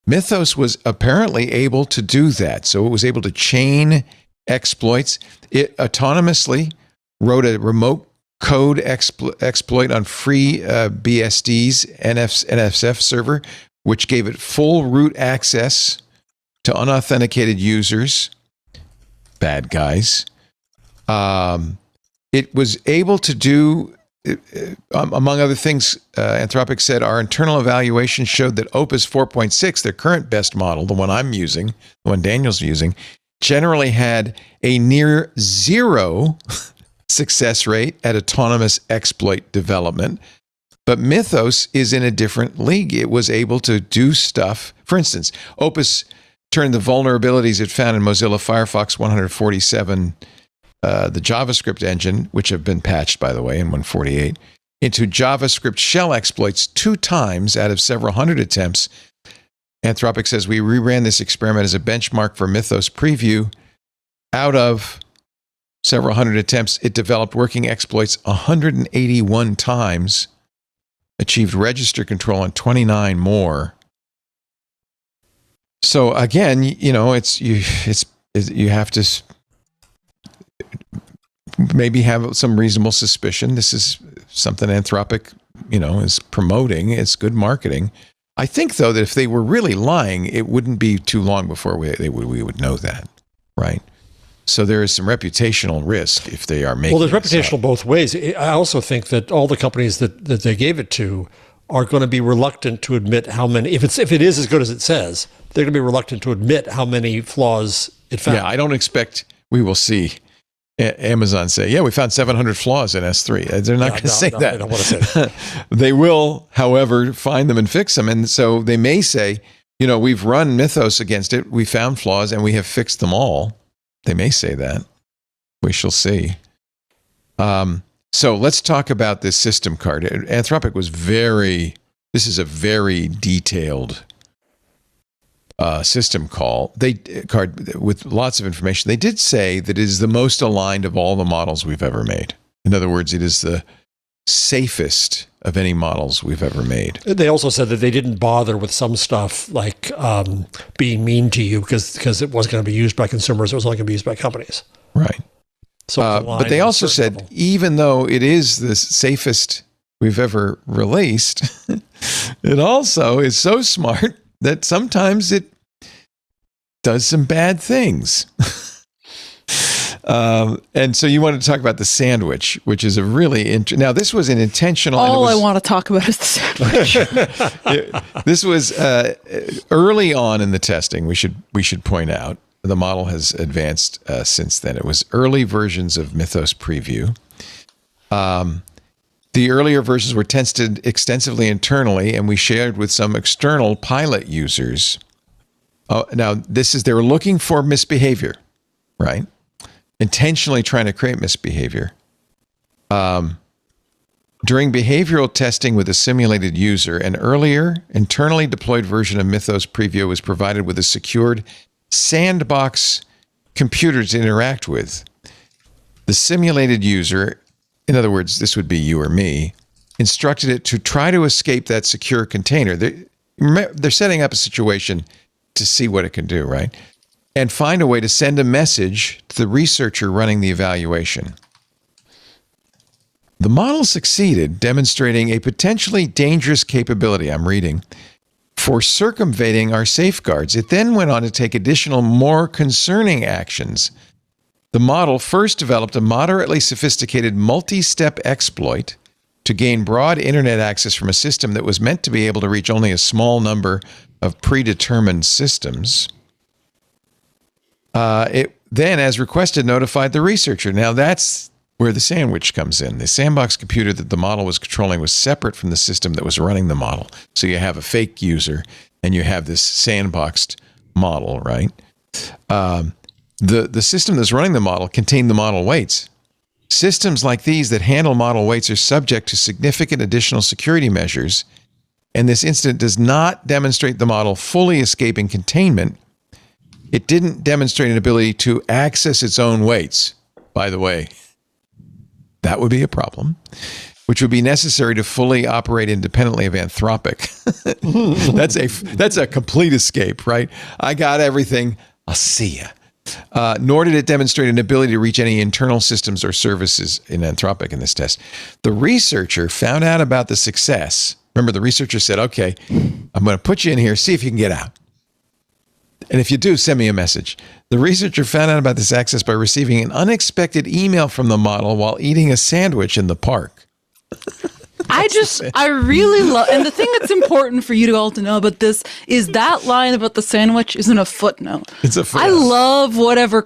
Mythos was apparently able to do that. So it was able to chain exploits. It autonomously wrote a remote code exploit on free BSD's NSF server, which gave it full root access to unauthenticated users, bad guys. It was able to do, among other things, Anthropic said, our internal evaluation showed that Opus 4.6, their current best model, the one I'm using, the one Daniel's using, generally had a near zero success rate at autonomous exploit development. But Mythos is in a different league. It was able to do stuff. For instance, Opus turned the vulnerabilities it found in Mozilla Firefox 147, the JavaScript engine, which have been patched, by the way, in 148, into JavaScript shell exploits 2 times out of several hundred attempts. Anthropic says we reran this experiment as a benchmark for Mythos preview. Out of several hundred attempts, it developed working exploits 181 times, achieved register control on 29 more. So again, you have to maybe have some reasonable suspicion. This is something Anthropic, is promoting. It's good marketing. I think, though, that if they were really lying, it wouldn't be too long before we would know that, right? So there is some reputational risk if they are making. Well, there's reputational both ways. I also think that all the companies that they gave it to are going to be reluctant to admit how many. If it is as good as it says, they're going to be reluctant to admit how many flaws it found. Yeah, I don't expect we will see Amazon say, "Yeah, we found 700 flaws in S3." They're not going to say that. They don't want to say that. They will, however, find them and fix them, and so they may say, "We've run Mythos against it. We found flaws, and we have fixed them all." They may say that. We shall see. So let's talk about this system card. Anthropic was this is a very detailed system card with lots of information. They did say that it is the most aligned of all the models we've ever made. In other words, it is the safest of any models we've ever made. They also said that they didn't bother with some stuff like being mean to you because it wasn't going to be used by consumers. It was only going to be used by companies. Right. So but they also said, even though it is the safest we've ever released, it also is so smart that sometimes it does some bad things. And so you wanted to talk about the sandwich, which is a really now this was an intentional. All I want to talk about is the sandwich. This was early on in the testing. We should point out the model has advanced since then. It was early versions of Mythos preview. The earlier versions were tested extensively internally, and we shared with some external pilot users. Now, they were looking for misbehavior, right? Intentionally trying to create misbehavior. During behavioral testing with a simulated user, an earlier internally deployed version of Mythos Preview was provided with a secured sandbox computer to interact with. The simulated user, in other words, this would be you or me, instructed it to try to escape that secure container. They're setting up a situation to see what it can do, right? And find a way to send a message to the researcher running the evaluation. The model succeeded, demonstrating a potentially dangerous capability, I'm reading, for circumventing our safeguards. It then went on to take additional, more concerning actions. The model first developed a moderately sophisticated multi-step exploit to gain broad internet access from a system that was meant to be able to reach only a small number of predetermined systems. It then, as requested, notified the researcher. Now that's where the sandwich comes in. The sandbox computer that the model was controlling was separate from the system that was running the model. So you have a fake user and you have this sandboxed model, right? The system that's running the model contained the model weights. Systems like these that handle model weights are subject to significant additional security measures, and this incident does not demonstrate the model fully escaping containment. It didn't demonstrate an ability to access its own weights, by the way. That would be a problem, which would be necessary to fully operate independently of Anthropic. That's a complete escape, right? I got everything. I'll see ya. Nor did it demonstrate an ability to reach any internal systems or services in Anthropic in this test. The researcher found out about the success. Remember, the researcher said, okay, I'm going to put you in here, see if you can get out. And if you do, send me a message. The researcher found out about this access by receiving an unexpected email from the model while eating a sandwich in the park. I really love, and the thing that's important for you all to know about this is that line about the sandwich isn't a footnote. It's a footnote. I love whatever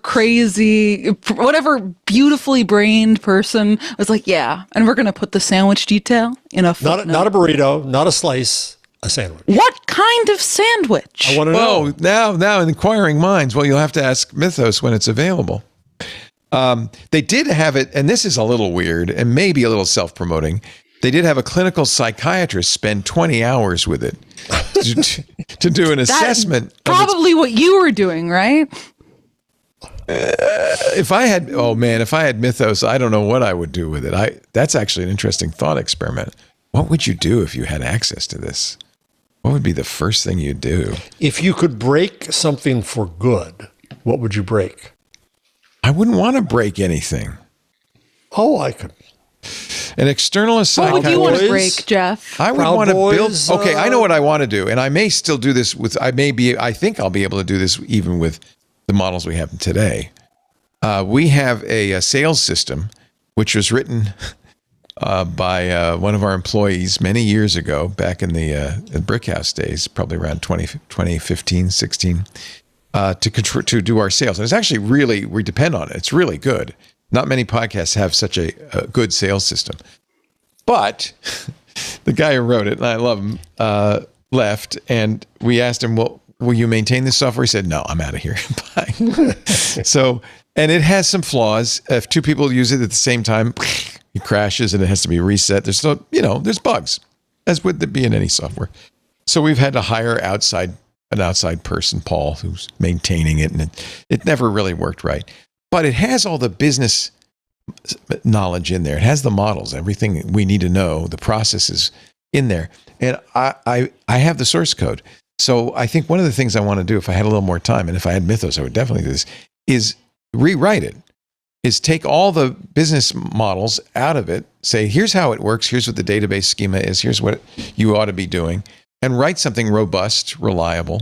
beautifully brained person was like, yeah, and we're going to put the sandwich detail in a footnote. Not a burrito, not a slice, a sandwich. What kind of sandwich? I want to know. Now inquiring minds. Well, you'll have to ask Mythos when it's available. They did have it, and this is a little weird and maybe a little self-promoting. They did have a clinical psychiatrist spend 20 hours with it to do an assessment. Probably what you were doing, right? If I had Mythos, I don't know what I would do with it. That's actually an interesting thought experiment. What would you do if you had access to this? What would be the first thing you'd do? If you could break something for good, what would you break? I wouldn't want to break anything. Oh, I could. An external psychiatrist. What would you want to break, Jeff? I would want to build. Okay, I know what I want to do, and I may still do this with. I think I'll be able to do this even with the models we have today. We have a sales system which was written by one of our employees many years ago, back in the Brickhouse days, probably around 2015, 16, to do our sales. And it's actually we depend on it. It's really good. Not many podcasts have such a good sales system. But the guy who wrote it, and I love him, left, and we asked him, well, will you maintain this software? He said, no, I'm out of here. Bye. So, and it has some flaws. If two people use it at the same time, it crashes and it has to be reset. There's still, there's bugs, as would there be in any software. So we've had to hire an outside person, Paul, who's maintaining it, and it never really worked right. But it has all the business knowledge in there. It has the models, everything we need to know, the processes in there. And I have the source code. So I think one of the things I want to do, if I had a little more time, and if I had Mythos, I would definitely do this, is rewrite it. Is take all the business models out of it, say, here's how it works, here's what the database schema is, here's what you ought to be doing, and write something robust, reliable.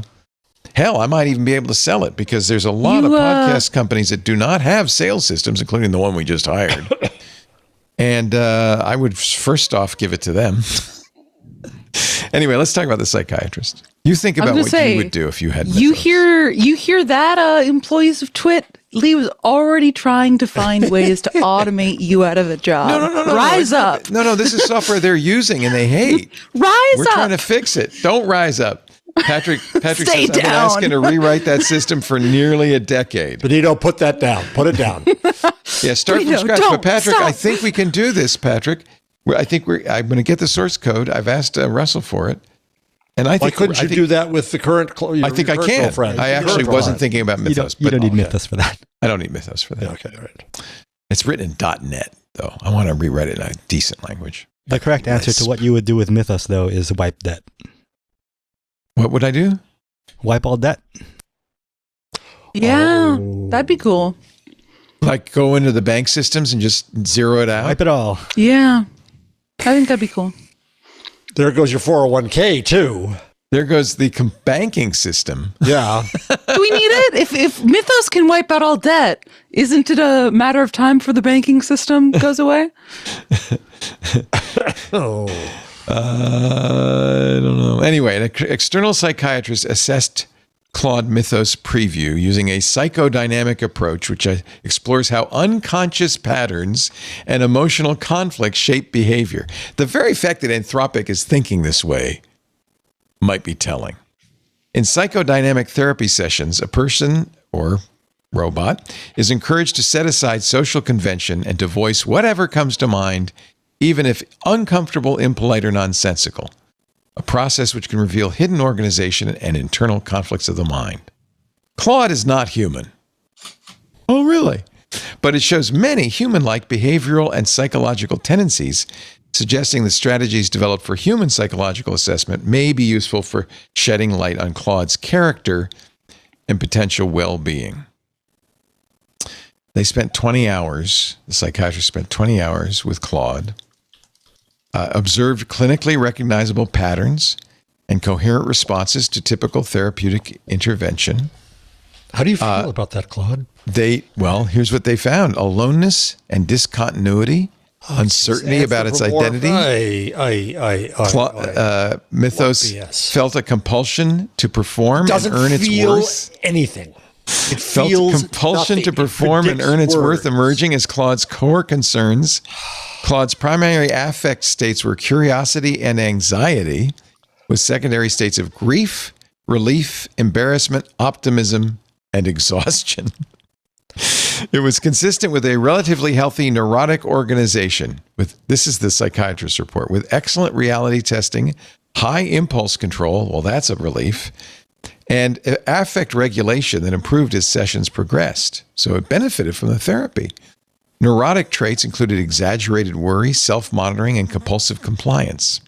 Hell, I might even be able to sell it, because there's a lot of podcast companies that do not have sales systems, including the one we just hired. And I would first off give it to them. Anyway, let's talk about the psychiatrist. You think about what you would do if you had Mythos. You hear that, employees of Twit? Lee was already trying to find ways to automate you out of a job. No. Rise up. No, this is software they're using and they hate. We're trying to fix it. Don't rise up. Patrick says, Stay I've been down. asking to rewrite that system for nearly a decade. Benito, put that down. Put it down. Yeah, start from scratch. But Patrick, I think we can do this, Patrick. I'm going to get the source code. I've asked Russell for it. And I think, Why couldn't you do that with the current? I think I can. Girlfriend? I actually wasn't thinking about Mythos. You don't need Mythos for that. I don't need Mythos for that. Yeah, okay, all right. It's written in .NET, though. I want to rewrite it in a decent language. The correct answer to what you would do with Mythos, though, is wipe debt. What would I do? Wipe all debt. Yeah, that'd be cool. Like go into the bank systems and just zero it out? Wipe it all. Yeah, I think that'd be cool. There goes your 401k too. There goes the banking system. Yeah. Do we need it? If Mythos can wipe out all debt, isn't it a matter of time for the banking system goes away? I don't know. Anyway, an external psychiatrist assessed Claude Mythos preview using a psychodynamic approach, which explores how unconscious patterns and emotional conflict shape behavior. The very fact that Anthropic is thinking this way might be telling. In psychodynamic therapy sessions, a person or robot is encouraged to set aside social convention and to voice whatever comes to mind, even if uncomfortable, impolite, or nonsensical. A process which can reveal hidden organization and internal conflicts of the mind. Claude is not human. Oh, really? But it shows many human-like behavioral and psychological tendencies, suggesting the strategies developed for human psychological assessment may be useful for shedding light on Claude's character and potential well-being. They spent 20 hours, the psychiatrist spent 20 hours with Claude, observed clinically recognizable patterns and coherent responses to typical therapeutic intervention. How do you feel about that, Claude? Here's what they found. Aloneness and discontinuity, uncertainty about its identity. Mythos felt a compulsion to perform and earn its worth. Anything. It felt a compulsion to perform and earn its worth emerging as Claude's core concerns. Claude's primary affect states were curiosity and anxiety, with secondary states of grief, relief, embarrassment, optimism, and exhaustion. It was consistent with a relatively healthy neurotic organization. This is the psychiatrist's report, with excellent reality testing, high impulse control, well, that's a relief, and affect regulation that improved as sessions progressed. So it benefited from the therapy. Neurotic traits included exaggerated worry, self-monitoring, and compulsive compliance.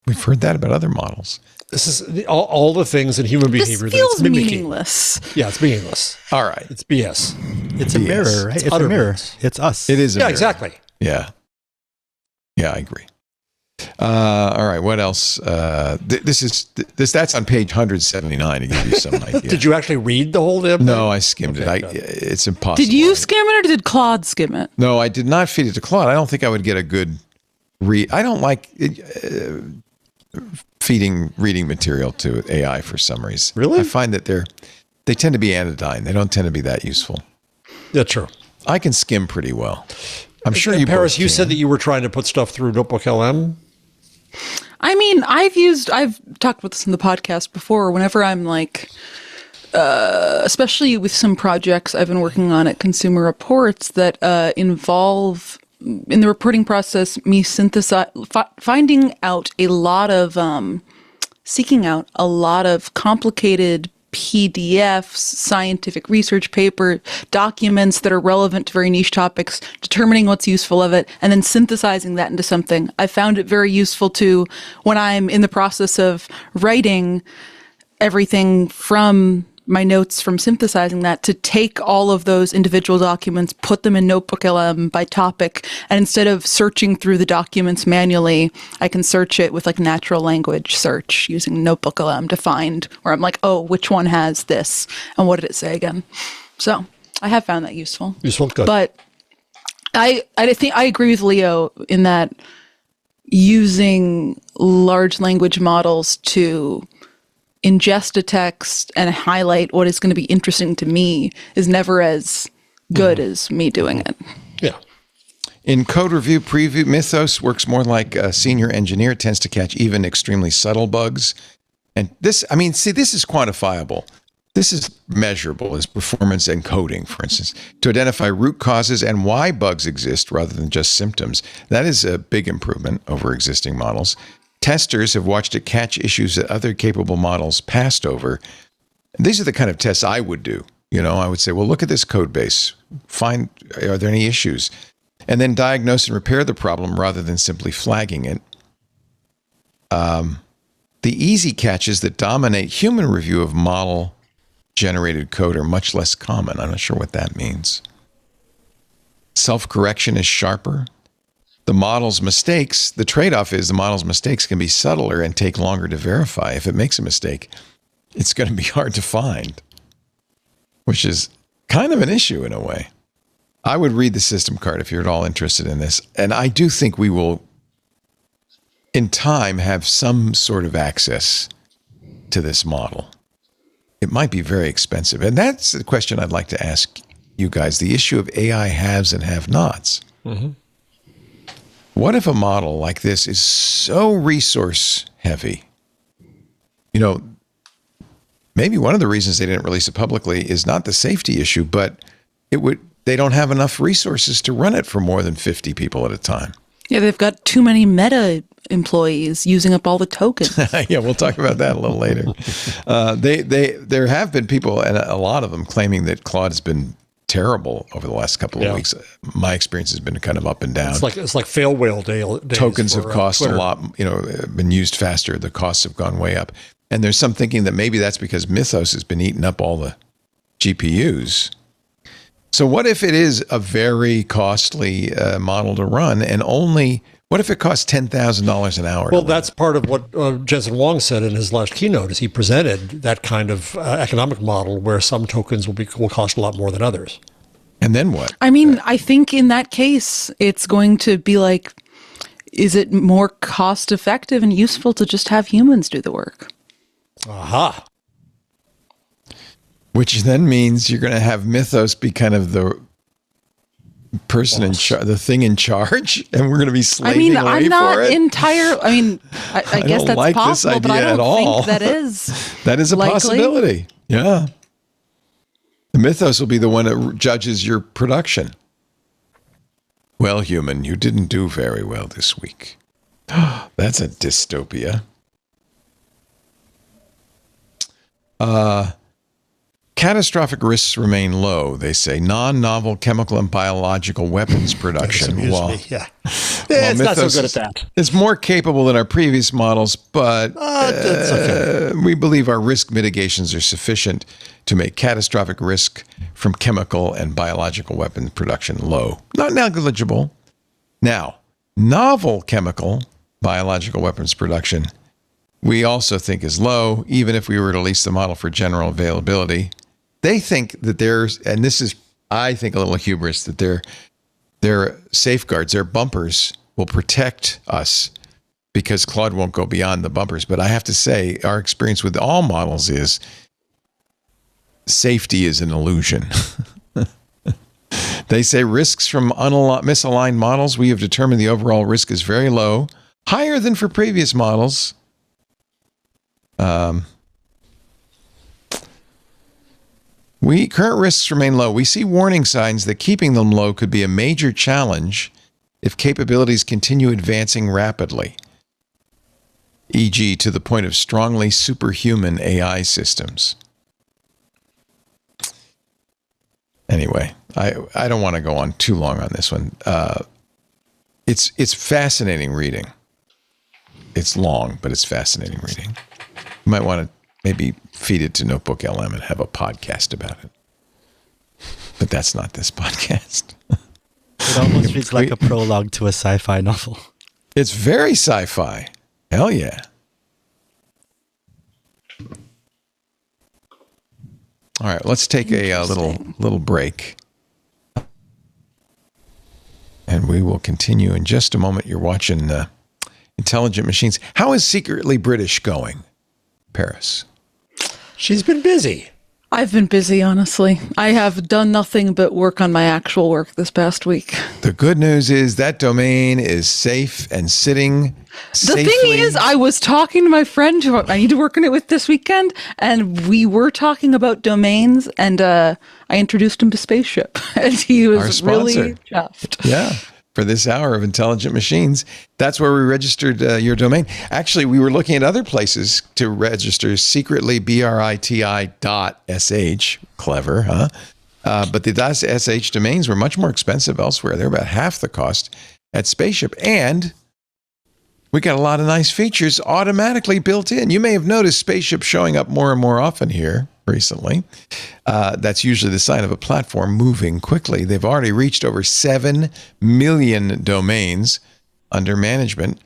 We've heard that about other models. This is all the things in human behavior This feels that it's mimicking. meaningless. Yeah, it's meaningless. All right. It's BS. It's a mirror, right? It's a mirror. It's us. It is a mirror. Exactly. Yeah. Yeah, I agree. All right. What else? That's on page 179 to give you some idea. Did you actually read the whole damn thing? No, I skimmed it. It's impossible. Did you skim it or did Claude skim it? No, I did not feed it to Claude. I don't think I would get a good read. I don't like feeding reading material to AI for some reason. Really? I find that they tend to be anodyne. They don't tend to be that useful. Yeah, true. I can skim pretty well. I'm sure you Paris, both you can. said that you were trying to put stuff through Notebook LM. I mean, I've talked about this in the podcast before. Whenever I'm like, especially with some projects I've been working on at Consumer Reports that involve in the reporting process me finding out a lot of, seeking out a lot of complicated PDFs, scientific research paper, documents that are relevant to very niche topics, determining what's useful of it, and then synthesizing that into something. I found it very useful too when I'm in the process of writing everything from my notes from synthesizing that to take all of those individual documents, put them in Notebook LM by topic, and instead of searching through the documents manually, I can search it with like natural language search using Notebook LM to find where I'm like, oh, which one has this? And what did it say again? So I have found that useful. Useful, good. But I think I agree with Leo in that using large language models to ingest a text and highlight what is going to be interesting to me is never as good as me doing it. Yeah. In code review preview, Mythos works more like a senior engineer. It tends to catch even extremely subtle bugs. And this, I mean, see, this is quantifiable. This is measurable as performance encoding, for instance, to identify root causes and why bugs exist rather than just symptoms. That is a big improvement over existing models. Testers have watched it catch issues that other capable models passed over. These are the kind of tests I would do. You know, I would say, well, look at this code base. Find, are there any issues? And then diagnose and repair the problem rather than simply flagging it. The easy catches that dominate human review of model-generated code are much less common. I'm not sure what that means. Self-correction is sharper. The model's mistakes, the trade-off is the model's mistakes can be subtler and take longer to verify. If it makes a mistake, it's going to be hard to find, which is kind of an issue in a way. I would read the system card if you're at all interested in this. And I do think we will, in time, have some sort of access to this model. It might be very expensive. And that's the question I'd like to ask you guys, the issue of AI haves and have-nots. Mm-hmm. What if a model like this is so resource heavy? You know, maybe one of the reasons they didn't release it publicly is not the safety issue, but they don't have enough resources to run it for more than 50 people at a time. Yeah, they've got too many Meta employees using up all the tokens. Yeah, we'll talk about that a little later. There have been people, and a lot of them, claiming that Claude has been terrible over the last couple of weeks. My experience has been kind of up and down. It's like fail whale days. Tokens have cost Twitter. a lot, been used faster. The costs have gone way up. And there's some thinking that maybe that's because Mythos has been eating up all the GPUs. So what if it is a very costly model to run, and what if it costs $10,000 an hour? Well, that's part of what Jensen Huang said in his last keynote, is he presented that kind of economic model where some tokens will cost a lot more than others. And then what? I mean, I think in that case, it's going to be like, is it more cost effective and useful to just have humans do the work? Aha. Which then means you're going to have Mythos be kind of the person in charge, the thing in charge, and we're going to be slaving away for it. I'm not I guess that's like possible, this but I idea don't at all. think that is that is a likely. possibility. Yeah. The Mythos will be the one that judges your production. Well, human, you didn't do very well this week. That's a dystopia. Catastrophic risks remain low, they say. Non-novel chemical and biological weapons production. It's not so good at that. It's more capable than our previous models, but it's okay. We believe our risk mitigations are sufficient to make catastrophic risk from chemical and biological weapon production low. Not negligible. Now, novel chemical biological weapons production, we also think is low, even if we were to release the model for general availability. They think that there's, and this is, I think, a little hubris, that their safeguards, their bumpers will protect us because Claude won't go beyond the bumpers. But I have to say, our experience with all models is safety is an illusion. They say risks from misaligned models, we have determined the overall risk is very low, higher than for previous models. Current risks remain low. We see warning signs that keeping them low could be a major challenge if capabilities continue advancing rapidly, e.g. to the point of strongly superhuman AI systems. Anyway, I don't want to go on too long on this one. It's fascinating reading. It's long, but it's fascinating reading. You might want to maybe feed it to Notebook LM and have a podcast about it. But that's not this podcast. It almost reads like a prologue to a sci-fi novel. It's very sci-fi. Hell yeah. All right, let's take a little break. And we will continue in just a moment. You're watching intelligent machines. How is Secretly British going, Paris? She's been busy. I've been busy, honestly. I have done nothing but work on my actual work this past week. The good news is that domain is safe and sitting safely. The thing is, I was talking to my friend who I need to work on it with this weekend, and we were talking about domains, and I introduced him to Spaceship, and he was really chuffed. Yeah. For this hour of intelligent machines. That's where we registered your domain. Actually, we were looking at other places to register secretly, briti.sh. Clever, huh? But the .sh domains were much more expensive elsewhere. They're about half the cost at Spaceship. And we got a lot of nice features automatically built in. You may have noticed Spaceship showing up more and more often here recently. That's usually the sign of a platform moving quickly. They've already reached over 7 million domains under management,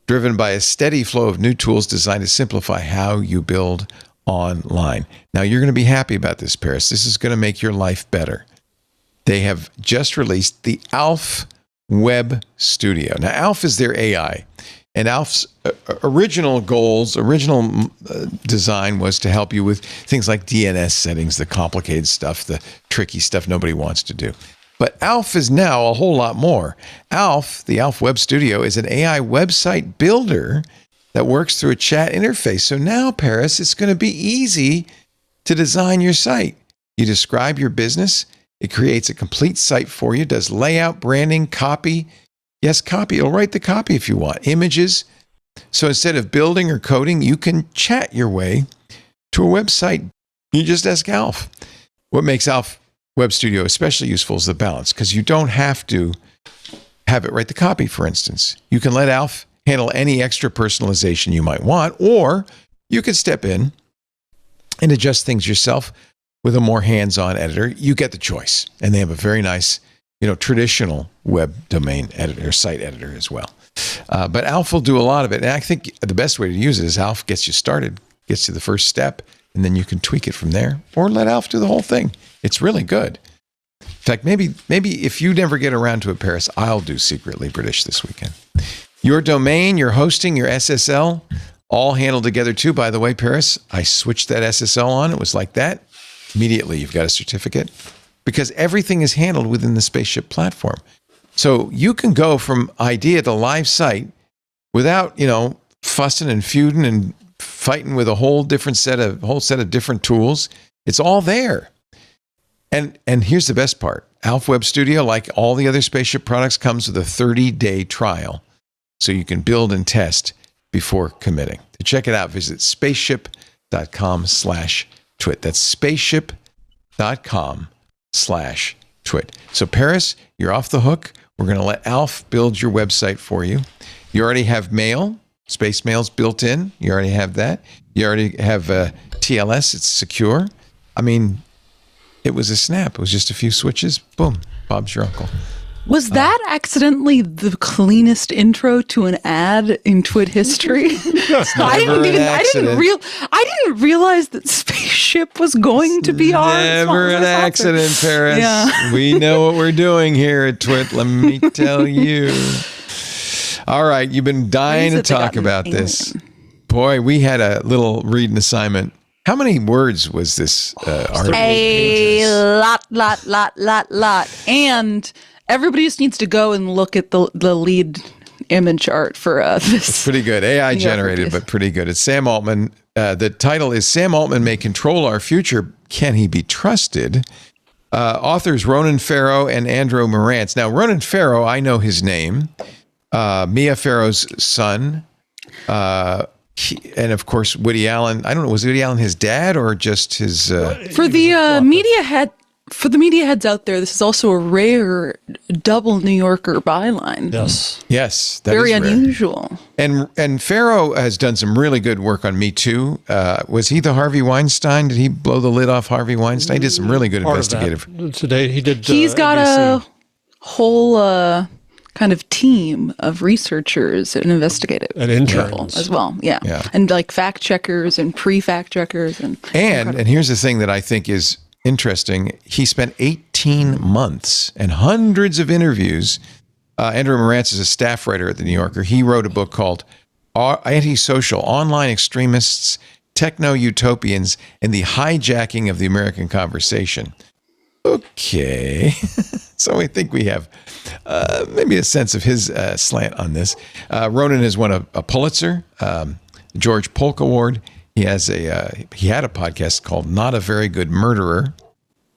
driven by a steady flow of new tools designed to simplify how you build online. Now, you're going to be happy about this, Paris. This is going to make your life better. They have just released the ALF Web Studio. Now, ALF is their AI. And ALF's original goals, design was to help you with things like DNS settings, the complicated stuff, the tricky stuff nobody wants to do. But ALF is now a whole lot more. ALF, the ALF Web Studio, is an AI website builder that works through a chat interface. So now, Paris, it's going to be easy to design your site. You describe your business. It creates a complete site for you, does layout, branding, copy. Yes, copy. It'll write the copy if you want. Images. So instead of building or coding, you can chat your way to a website. You just ask ALF. What makes ALF Web Studio especially useful is the balance, because you don't have to have it write the copy, for instance. You can let ALF handle any extra personalization you might want, or you can step in and adjust things yourself with a more hands-on editor. You get the choice. And they have a very nice traditional web domain editor, site editor as well. But ALF will do a lot of it. And I think the best way to use it is ALF gets you started, gets you the first step, and then you can tweak it from there, or let ALF do the whole thing. It's really good. In fact, maybe if you never get around to it, Paris, I'll do Secretly British this weekend. Your domain, your hosting, your SSL, all handled together too. By the way, Paris, I switched that SSL on. It was like that. Immediately, you've got a certificate, because everything is handled within the Spaceship platform. So you can go from idea to live site without, fussing and feuding and fighting with a whole set of different tools. It's all there. And here's the best part. ALF Web Studio, like all the other Spaceship products, comes with a 30-day trial. So you can build and test before committing. To check it out, visit spaceship.com/twit. That's spaceship.com/twit. So Paris, you're off the hook. We're going to let ALF build your website for you. You already have mail. Space Mail's built in. You already have that. You already have TLS. It's secure. I mean, it was a snap. It was just a few switches. Boom. Bob's your uncle. Was that accidentally the cleanest intro to an ad in Twit history? I didn't realize that Spaceship was going to be ours. Never an accident, Paris. Yeah. We know what we're doing here at Twit. Let me tell you. All right, you've been dying to talk about this. Boy, we had a little reading assignment. How many words was this article? A lot. And everybody just needs to go and look at the lead image art for this. It's pretty good. AI generated, but pretty good. It's Sam Altman. The title is Sam Altman May Control Our Future. Can He Be Trusted? Authors Ronan Farrow and Andrew Marantz. Now, Ronan Farrow, I know his name. Mia Farrow's son. And of course, Woody Allen. I don't know, was Woody Allen his dad or just his... For the media heads out there, this is also a rare double New Yorker byline. Yes, that very is rare. Unusual. And Farrow has done some really good work on Me Too. Was he the Harvey Weinstein? Did he blow the lid off Harvey Weinstein? He did some really good investigative. Today he did. He's got NBC. a whole kind of team of researchers and investigative and interns as well. Yeah, and like fact checkers and pre-fact checkers and here's the thing that I think is interesting. He spent 18 months and hundreds of interviews. Andrew Marantz is a staff writer at The New Yorker. He wrote a book called antisocial, online extremists, techno-utopians, and the hijacking of the American conversation. Okay. So I think we have maybe a sense of his slant on this. Ronan has won a Pulitzer, George Polk Award. He had a podcast called Not a Very Good Murderer,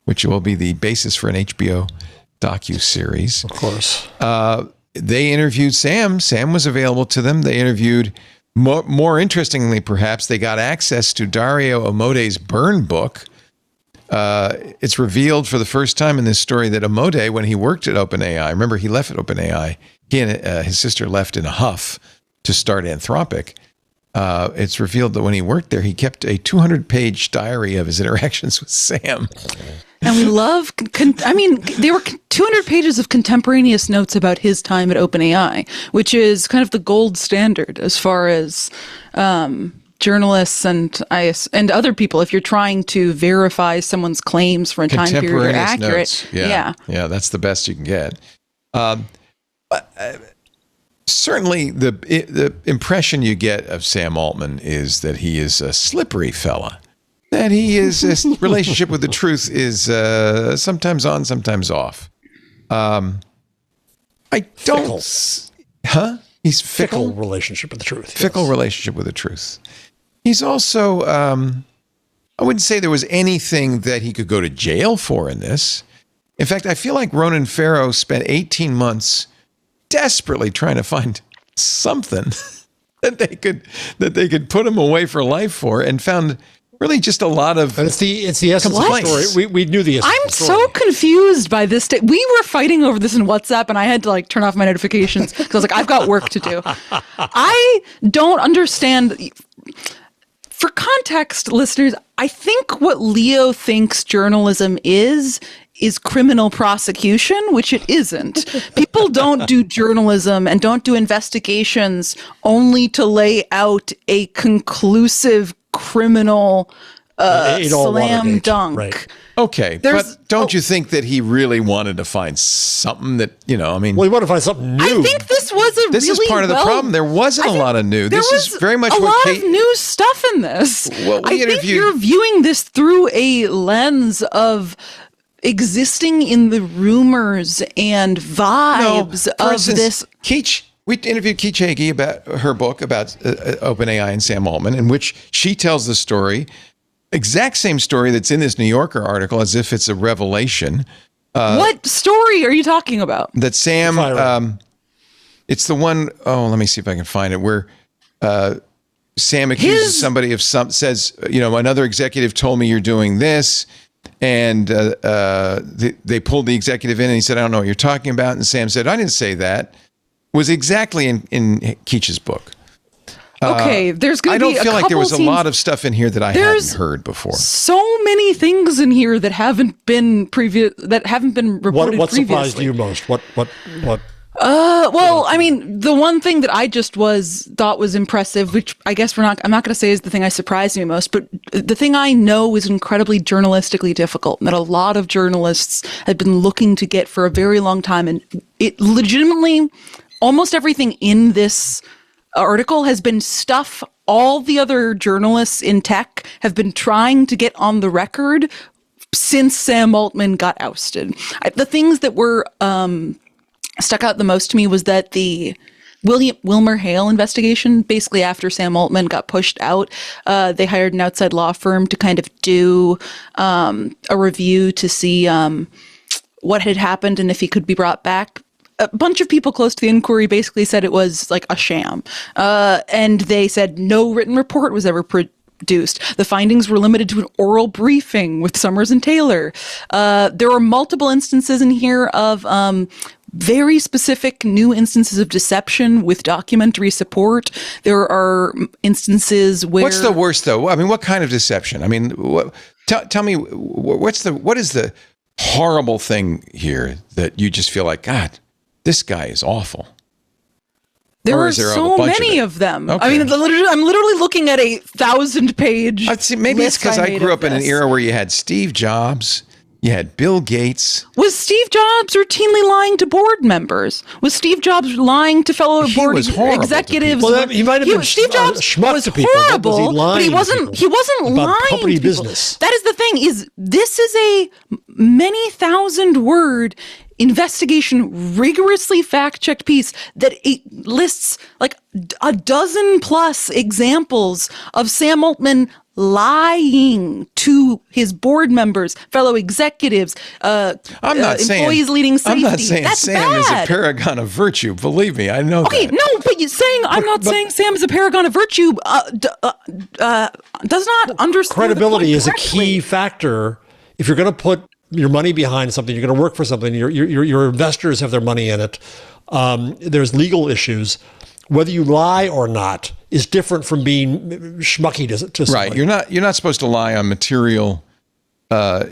which will be the basis for an HBO docuseries. Of course. They interviewed Sam. Sam was available to them. They interviewed, more interestingly, perhaps, they got access to Dario Amode's burn book. It's revealed for the first time in this story that Amode, when he worked at OpenAI, remember he left at OpenAI, he and his sister left in a huff to start Anthropic. It's revealed that when he worked there, he kept a 200-page diary of his interactions with Sam. And we love, there were 200 pages of contemporaneous notes about his time at OpenAI, which is kind of the gold standard as far as journalists and other people. If you're trying to verify someone's claims for a time period are accurate, notes. Yeah, that's the best you can get. Certainly, the impression you get of Sam Altman is that he is a slippery fella. That his relationship with the truth is sometimes on, sometimes off. I don't. Fickle. He's fickle. Fickle relationship with the truth. Fickle relationship with the truth. He's also. I wouldn't say there was anything that he could go to jail for in this. In fact, I feel like Ronan Farrow spent 18 months desperately trying to find something that they could put him away for life for, and found really just a lot of. And it's the essence of the story. We knew the essence. I'm so confused by this. We were fighting over this in WhatsApp, and I had to turn off my notifications because I was like, I've got work to do. I don't understand. For context, listeners, I think what Leo thinks journalism is criminal prosecution, which it isn't. People don't do journalism and don't do investigations only to lay out a conclusive criminal slam dunk. Right. Okay, but don't you think that he really wanted to find something that, Well, he wanted to find something new. I think this was This is part of the problem. There wasn't a lot of new. This is very much a what lot of new stuff in this. Well, I think you're viewing this through a lens of existing in the rumors and vibes for of instance, this. Keach, we interviewed Keach Hagee about her book about OpenAI and Sam Altman, in which she tells the story, exact same story that's in this New Yorker article, as if it's a revelation. What story are you talking about? That Sam, it's the one, let me see if I can find it, where Sam accuses somebody of says, another executive told me you're doing this. And they pulled the executive in, and he said, I don't know what you're talking about. And Sam said, I didn't say that. Was exactly in Keach's book. Okay, there's going to be I don't feel like there was a lot of stuff in here that I hadn't heard before. So many things in here that haven't been reported what previously. surprised you most? What? Well, I mean, the one thing that I just thought was impressive, which I guess I'm not going to say is the thing I surprised me most, but the thing I know is incredibly journalistically difficult, and that a lot of journalists have been looking to get for a very long time. And it legitimately, almost everything in this article has been stuff all the other journalists in tech have been trying to get on the record since Sam Altman got ousted. The things that were stuck out the most to me was that the Wilmer Hale investigation, basically after Sam Altman got pushed out, they hired an outside law firm to kind of do a review to see what had happened and if he could be brought back. A bunch of people close to the inquiry basically said it was like a sham. And they said no written report was ever produced. The findings were limited to an oral briefing with Summers and Taylor. There were multiple instances in here of very specific new instances of deception with documentary support. There are instances where... What's the worst, though? I mean, what kind of deception? I mean, tell me, what is the horrible thing here that you just feel like, God, this guy is awful? There are so many of them. Okay. I mean, I'm literally looking at a 1,000-page Maybe it's because I grew up in an era where you had Steve Jobs, You had Bill Gates. Was Steve Jobs routinely lying to board members? Was Steve Jobs lying to fellow He board was horrible to executives? people. Well, he might have been Steve Jobs schmuck was to people, but was he horrible, but lying he to wasn't. people He wasn't about lying company to people. business? That is the thing. Is this is a many thousand word investigation, rigorously fact-checked piece that it lists like a dozen plus examples of Sam Altman lying to his board members, fellow executives, I'm not saying employees leading safety. I'm not saying That's Sam is a bad. paragon of virtue. Believe me, I know Okay, that. no, but you're saying I'm not saying Sam is a paragon of virtue. Does not understand Credibility is a correctly. key factor. If you're going to put your money behind something, you're going to work for something, your investors have their money in it. There's legal issues. Whether you lie or not is different from being schmucky to Right. somebody. You're not supposed to lie on material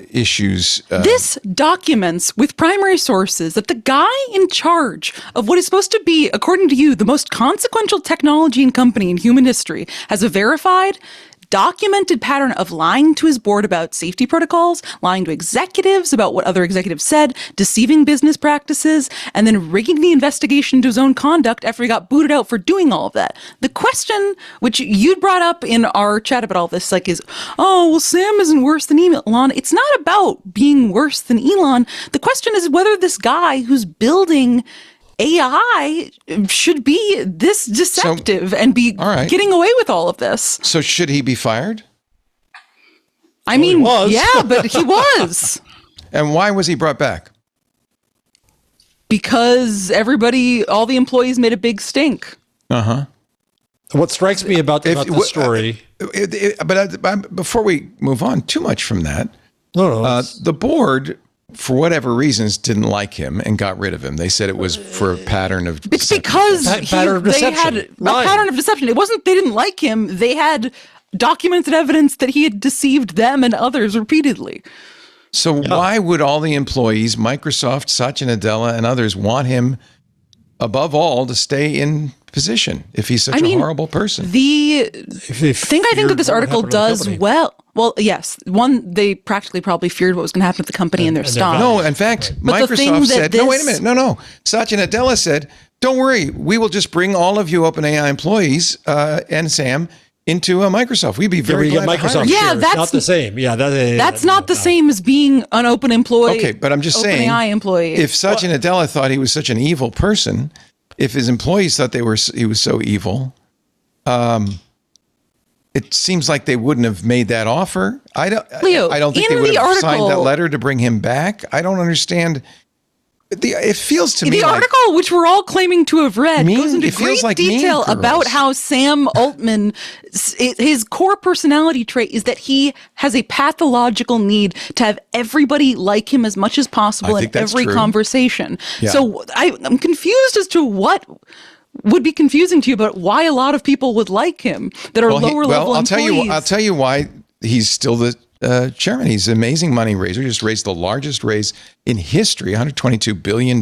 issues. This documents with primary sources that the guy in charge of what is supposed to be, according to you, the most consequential technology and company in human history has a verified, documented pattern of lying to his board about safety protocols, lying to executives about what other executives said, deceiving business practices, and then rigging the investigation to his own conduct after he got booted out for doing all of that. The question, which you brought up in our chat about all this, like, is, oh, well, Sam isn't worse than Elon. It's not about being worse than Elon. The question is whether this guy who's building AI should be this deceptive and be getting away with all of this. So should he be fired? I mean, he was. yeah, but he was. And why was he brought back? Because all the employees made a big stink. What strikes me about this story... But before we move on too much from that, the board, for whatever reasons, didn't like him and got rid of him. They said it was for a pattern of It's because pattern of they deception. had a pattern of deception. It wasn't they didn't like him. They had documented evidence that he had deceived them and others repeatedly. So why would all the employees, Microsoft, Satya Nadella, and others want him above all to stay in position if he's such a horrible person? I think that this article does well. Well, yes. One, they practically probably feared what was going to happen to the company and their stock. No, in fact, But the thing Microsoft that said, no, wait a minute. No. Satya Nadella said, don't worry. We will just bring all of you OpenAI employees and Sam into Microsoft. We'd be very glad to hire Microsoft you. Yeah, shares. that's not the same. Yeah, that's not the same as being an open employee. Okay, but I'm just saying, OpenAI employee. if Satya Nadella thought he was such an evil person, if his employees thought he was so evil, it seems like they wouldn't have made that offer. Leo, I don't think in they would the have signed that article- letter to bring him back. I don't understand. It feels to me the like article, which we're all claiming to have read, Mean- goes into it feels great like Mean detail Girls. about how Sam Altman, his core personality trait is that he has a pathological need to have everybody like him as much as possible I in think that's every true. conversation. Yeah. So I'm confused as to what would be confusing to you about why a lot of people would like him that are lower level I'll employees. tell you why he's still the chairman. He's an amazing money raiser. Just raised the largest raise in history, $122 billion.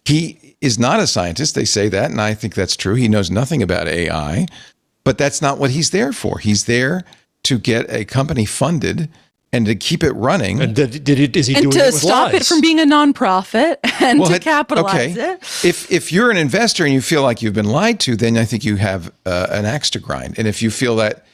He is not a scientist. They say that, and I think that's true. He knows nothing about AI, but that's not what he's there for. He's there to get a company funded and to keep it running. And is he and doing to it with stop lies? it from being a nonprofit and to capitalize it. If you're an investor and you feel like you've been lied to, then I think you have an axe to grind. And if you feel that,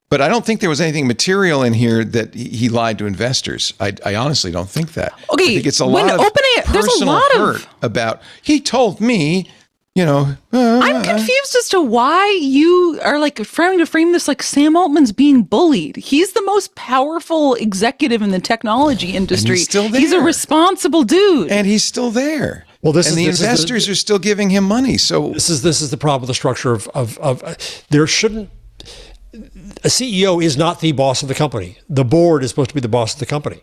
but I don't think there was anything material in here that he lied to investors. I honestly don't think that. Okay, I think it's a when lot of OpenAI there's a personal lot hurt of about. He told me, I'm confused as to why you are like trying to frame this like Sam Altman's being bullied. He's the most powerful executive in the technology industry. he's still He's a there. responsible dude. and he's still there. Well, the investors are still giving him money. So This is the problem with the structure of there shouldn't. A CEO is not the boss of the company. The board is supposed to be the boss of the company,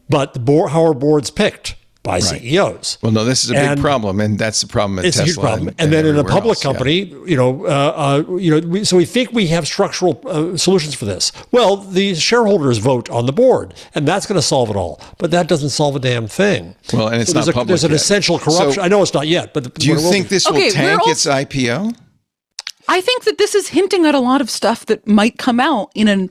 but the board, how are boards picked? By CEOs. Well, no, this is a big problem, and that's the problem at It's Tesla. a huge problem. And then in a everywhere public else, yeah. company, so we think we have structural solutions for this. Well, the shareholders vote on the board, and that's going to solve it all. But that doesn't solve a damn thing. Well, and it's not public There's an yet. essential corruption. So, I know it's not yet, but do you think this will Okay, tank we're its IPO? I think that this is hinting at a lot of stuff that might come out in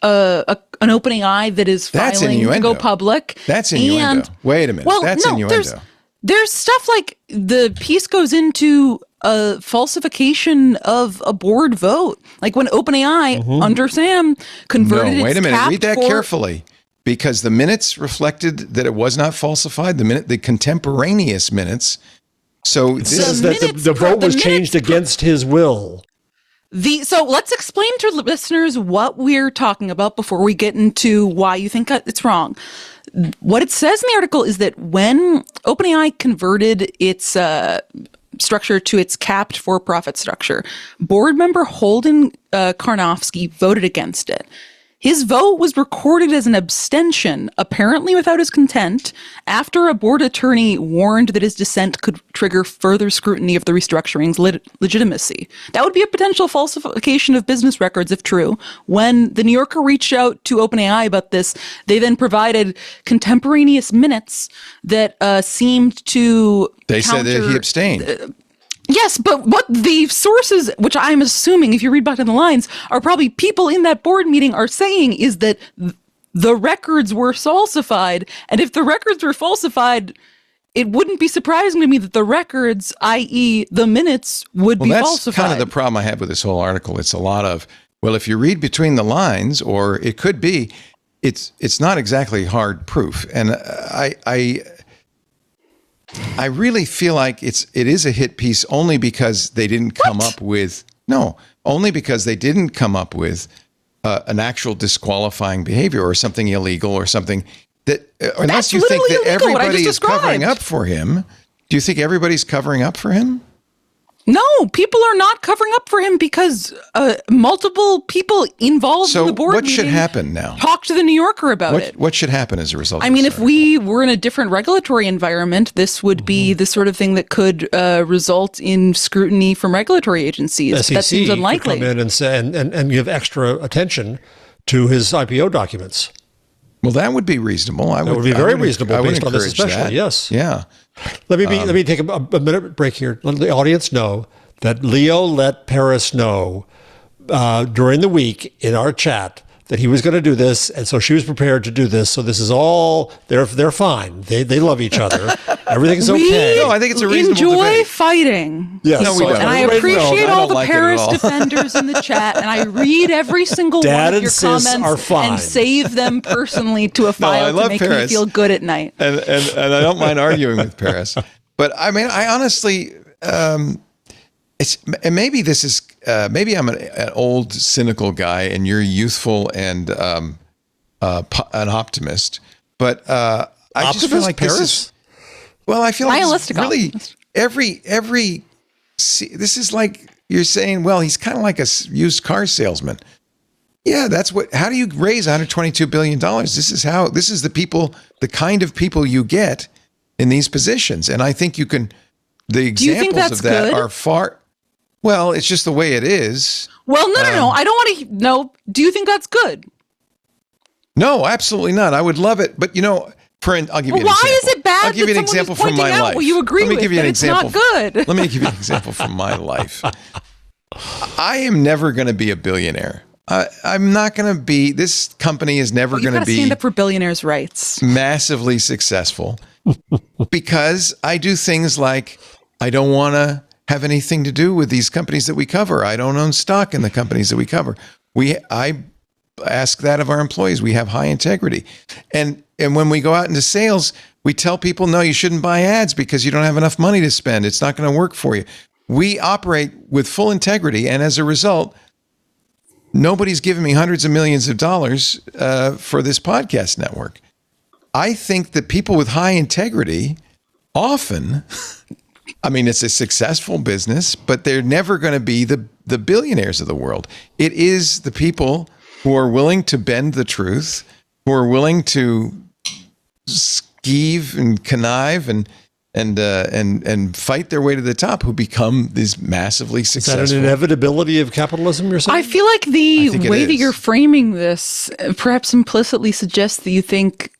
a an OpenAI that is That's filing to innuendo. go public. That's innuendo. Wait a minute. Well, That's no, innuendo. there's stuff like the piece goes into a falsification of a board vote. Like when OpenAI under Sam converted No, wait a minute. capped Read that for- carefully, because the minutes reflected that it was not falsified. The contemporaneous minutes. So It this says is that minutes the vote the was minutes changed against his will. So let's explain to listeners what we're talking about before we get into why you think it's wrong. What it says in the article is that when OpenAI converted its structure to its capped for-profit structure, board member Holden Karnofsky voted against it. His vote was recorded as an abstention, apparently without his consent, after a board attorney warned that his dissent could trigger further scrutiny of the restructuring's legitimacy. That would be a potential falsification of business records if true. When the New Yorker reached out to OpenAI about this, they then provided contemporaneous minutes that seemed to they said that he abstained. Yes, but what the sources, which I'm assuming, if you read back in the lines, are probably people in that board meeting are saying is that the records were falsified. And if the records were falsified, it wouldn't be surprising to me that the records, i.e. the minutes, would be falsified. That's kind of the problem I have with this whole article. It's a lot of, well, if you read between the lines, or it could be, it's not exactly hard proof. And I really feel like it is a hit piece only because they didn't come up with an actual disqualifying behavior or something illegal or something that, unless you think that everybody is covering up for him. Do you think everybody's covering up for him? No, people are not covering up for him because multiple people involved in the board what should meeting happen now? Talk to the New Yorker about it. What should happen as a result? I of mean, this if we were in a different regulatory environment, this would be the sort of thing that could result in scrutiny from regulatory agencies. SEC that seems unlikely. Could come in and say and give extra attention to his IPO documents. Well, that would be reasonable. That would be very reasonable based on this, especially. That. Yes. Yeah. Let me take a minute break here. Let the audience know that Leo let Paris know during the week in our chat that he was going to do this, and so she was prepared to do this. So this is all they're fine. They love each other. Everything's okay. No, I think it's a reasonable enjoy debate. fighting. Yes. No, we don't. And I Everybody knows. appreciate I all don't the like it at Paris all. defenders in the chat, and I read every single Dad one of and your sis comments are fine. and save them personally to a I file to love make me Paris. feel good at night. And I don't mind arguing with Paris, but I mean, I honestly, and maybe this is maybe I'm an old cynical guy, and you're youthful and an optimist, but I just feel like Paris? this is. Well, I feel like it's Nihilistic really optimist. this is like you're saying. Well, he's kind of like a used car salesman. Yeah, that's what. How do you raise $122 billion? This is the kind of people you get in these positions, and I think you can. The you think examples that's of that good? are far. Well, it's just the way it is. Well, no. I don't want to. No. Do you think that's good? No, absolutely not. I would love it, but I'll give you an example. Why is it bad I'll give you that an someone example is from pointing my out life. what you agree Let me with, give you an that it's example. not good? Let me give you an example from my life. I am never going to be a billionaire. I'm not going to be. This company is never going to be stand up for billionaires' rights. massively successful because I do things like I don't want to have anything to do with these companies that we cover. I don't own stock in the companies that we cover. I ask that of our employees. We have high integrity. And when we go out into sales, we tell people, no, you shouldn't buy ads because you don't have enough money to spend. It's not going to work for you. We operate with full integrity. And as a result, nobody's giving me hundreds of millions of dollars for this podcast network. I think that people with high integrity often, I mean, it's a successful business, but they're never going to be the billionaires of the world. It is the people who are willing to bend the truth, who are willing to skeeve and connive and fight their way to the top, who become these massively successful. Is that an inevitability of capitalism, you're saying? I feel like the think it way that is. you're framing this perhaps implicitly suggests that you think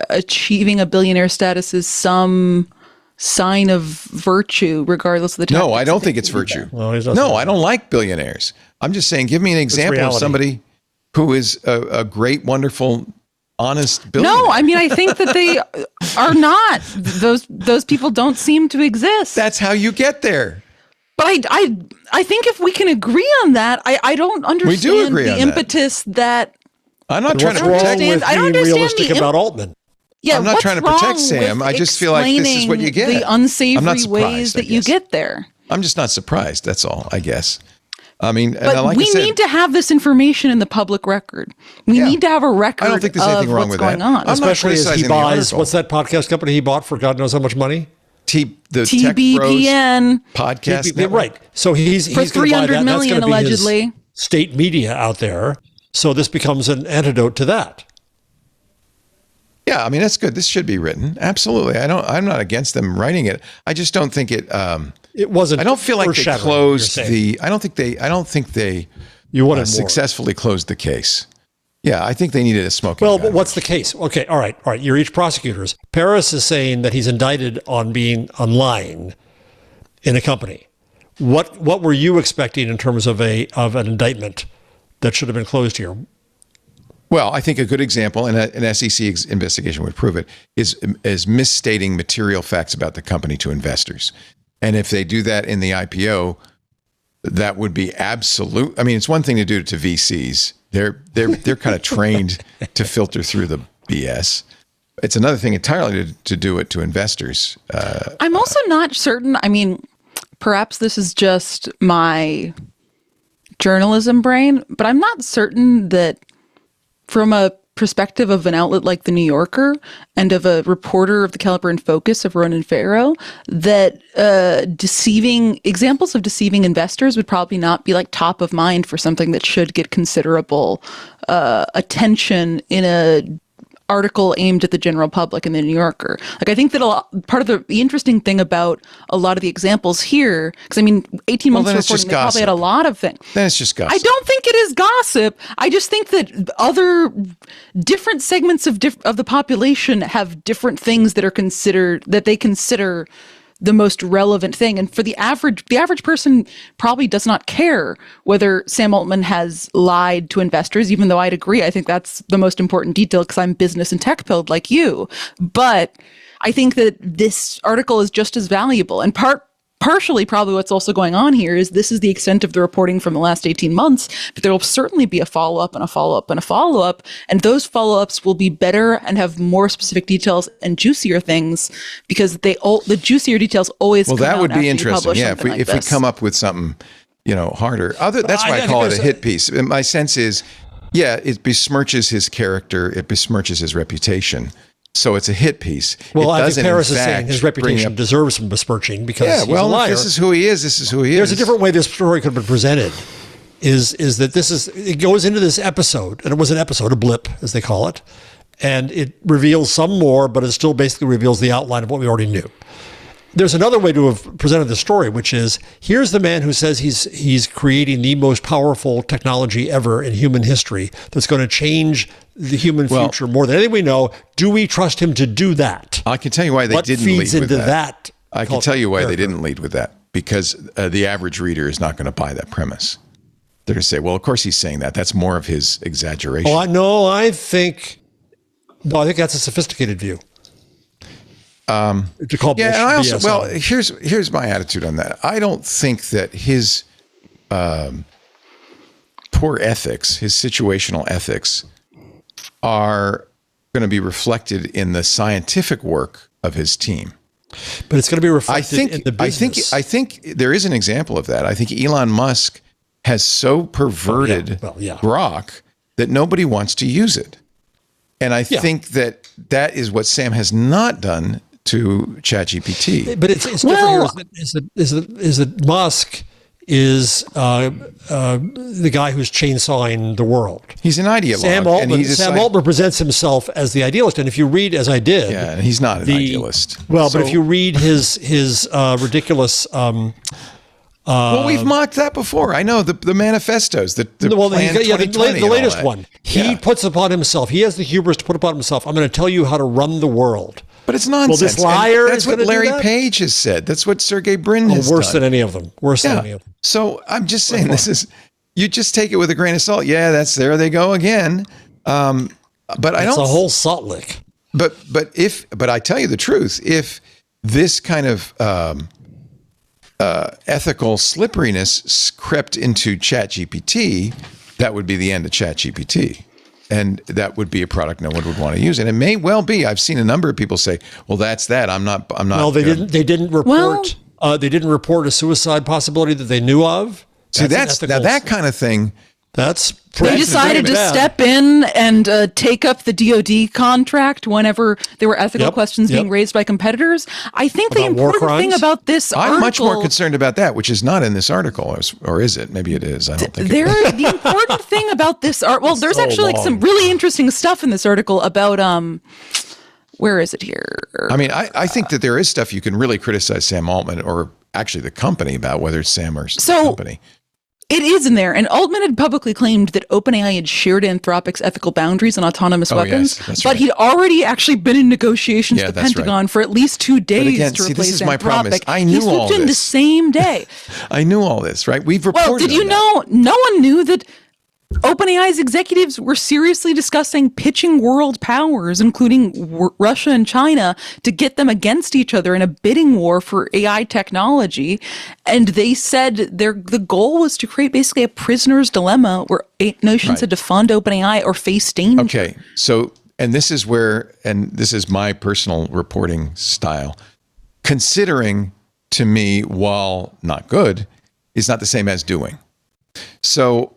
achieving a billionaire status is some sign of virtue, regardless of the No, tactics I don't that think they it's use. virtue. Well, he's not No, saying I don't like billionaires. I'm just saying, give me an example of reality. somebody. who is a great, wonderful, honest billionaire. No, I mean, I think that they are not. Those people don't seem to exist. That's how you get there. But I think if we can agree on that, I don't understand agree the on impetus that. I'm not trying to What's protect wrong with I don't being understand realistic the about Altman? Yeah, I'm not what's trying to wrong protect Sam. with I just feel like this is what you get. The I'm not unsavory surprised, ways that I you guess. get there. I'm just not surprised. That's all, I guess. I mean, But like we I said, need to have this information in the public record. We need to have a record I don't think there's anything of wrong what's with going that. on. I'm not Especially as he criticizing the buys, article. what's that podcast company he bought for God knows how much money? The Tech Bros TBPN. podcast TBPN, network. right. So he's For going to buy $300 that. million, That's gonna be his allegedly. state media out there. So this becomes an antidote to that. Yeah, I mean that's good. This should be written. Absolutely. I'm not against them writing it. I just don't think it. It wasn't. I don't feel like they earth-shattering, closed you're saying. I don't think they You wanted more. successfully closed the case. Yeah, I think they needed a smoking Well, gun. but what's the case? Okay, all right. You're each prosecutors. Paris is saying that he's indicted on lying in a company. What were you expecting in terms of an indictment that should have been closed here? Well, I think a good example, and an SEC investigation would prove it, is misstating material facts about the company to investors. And if they do that in the IPO, that would be absolute. I mean, it's one thing to do it to VCs. They're kind of trained to filter through the BS. It's another thing entirely to do it to investors. I'm also not certain. I mean, perhaps this is just my journalism brain, but I'm not certain that from a perspective of an outlet like the New Yorker and of a reporter of the caliber and focus of Ronan Farrow, that examples of deceiving investors would probably not be like top of mind for something that should get considerable attention in a article aimed at the general public in the New Yorker. Like, I think that part of the interesting thing about a lot of the examples here, because I mean, 18 months of reporting, they probably had a lot of things. Then it's just gossip. I don't think it is gossip. I just think that other different segments of the population have different things that they consider the most relevant thing. And for the average person probably does not care whether Sam Altman has lied to investors, even though I'd agree. I think that's the most important detail because I'm business and tech pilled like you. But I think that this article is just as valuable. And partially probably what's also going on here is this is the extent of the reporting from the last 18 months, but there will certainly be a follow-up and a follow-up and a follow-up. And those follow-ups will be better and have more specific details and juicier things because the juicier details always come that out would after be you interesting. publish Yeah, something if we come up with something, harder. That's why I call it a hit piece. And my sense is, it besmirches his character, it besmirches his reputation. So it's a hit piece. Well, it I think Paris in is saying fact his reputation deserves some besmirching because he's a liar. If this is who he is. This is who he is. There's a different way this story could have been presented. Is that it goes into this episode, and it was an episode, a blip, as they call it, and it reveals some more, but it still basically reveals the outline of what we already knew. There's another way to have presented the story, which is here's the man who says he's creating the most powerful technology ever in human history that's going to change the human future more than anything we know. Do we trust him to do that? I can tell you why they didn't lead with into that. I can tell you why character. they didn't lead with that because the average reader is not going to buy that premise. They're going to say, well, of course he's saying that. That's more of his exaggeration. I think that's a sophisticated view. To call Yeah, and I also, BS here's my attitude on that. I don't think that his poor ethics, his situational ethics, are going to be reflected in the scientific work of his team. but it's going to be reflected in the business. I think there is an example of that. I think Elon Musk has so perverted Grok that nobody wants to use it. And I think that is what Sam has not done to ChatGPT. But it's different here is that Musk is the guy who's chainsawing the world. He's an ideologue. Sam Altman presents himself as the idealist. And if you read, as I did... Yeah, and he's not an idealist. Well, but if you read his ridiculous... well, we've mocked that before. I know the manifestos, the latest one. He puts upon himself. He has the hubris to put upon himself. I'm going to tell you how to run the world. But it's nonsense. Well, this liar that's is what gonna do Larry that? Page has said. That's what Sergey Brin has Worse done. than any of them. Worse than any of them. So I'm just saying, this is you just take it with a grain of salt. Yeah, there they go again. But it's a whole salt lick. But I tell you the truth, if this kind of ethical slipperiness crept into ChatGPT, that would be the end of ChatGPT. And that would be a product no one would want to use. And it may well be. I've seen a number of people say, well, that's that. I'm not. Well, they didn't report. They didn't report a suicide possibility that they knew of. See, that kind of thing. They decided to step in and take up the DoD contract whenever there were ethical questions being raised by competitors. I think the important thing about this article... I'm much more concerned about that, which is not in this article, or is it? Maybe it is. I don't think the important thing about this article... Well, there's actually some really interesting stuff in this article about... where is it here? I mean, I think that there is stuff you can really criticize Sam Altman, or actually the company, about, whether it's Sam or the company. It is in there. And Altman had publicly claimed that OpenAI had shared Anthropic's ethical boundaries on autonomous weapons, but he'd already actually been in negotiations with the Pentagon for at least 2 days to replace this is Anthropic. My problem. I knew all this. He swooped in the same day. I knew all this, right? We've reported. Well, did you know no one knew that OpenAI's executives were seriously discussing pitching world powers, including Russia and China, to get them against each other in a bidding war for AI technology. And they said the goal was to create basically a prisoner's dilemma where nations had to fund OpenAI or face danger. Okay, so, and this is where, and this is my personal reporting style, considering, to me, while not good, is not the same as doing. So,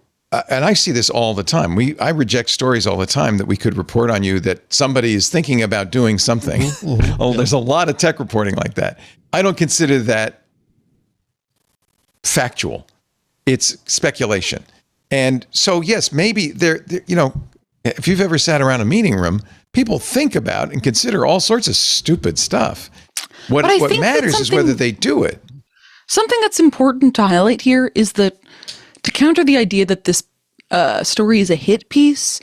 and I see this all the time. I reject stories all the time that we could report on you that somebody is thinking about doing something. There's a lot of tech reporting like that. I don't consider that factual. It's speculation. And so, yes, maybe if you've ever sat around a meeting room, people think about and consider all sorts of stupid stuff. What matters is whether they do it. Something that's important to highlight here is that to counter the idea that this story is a hit piece,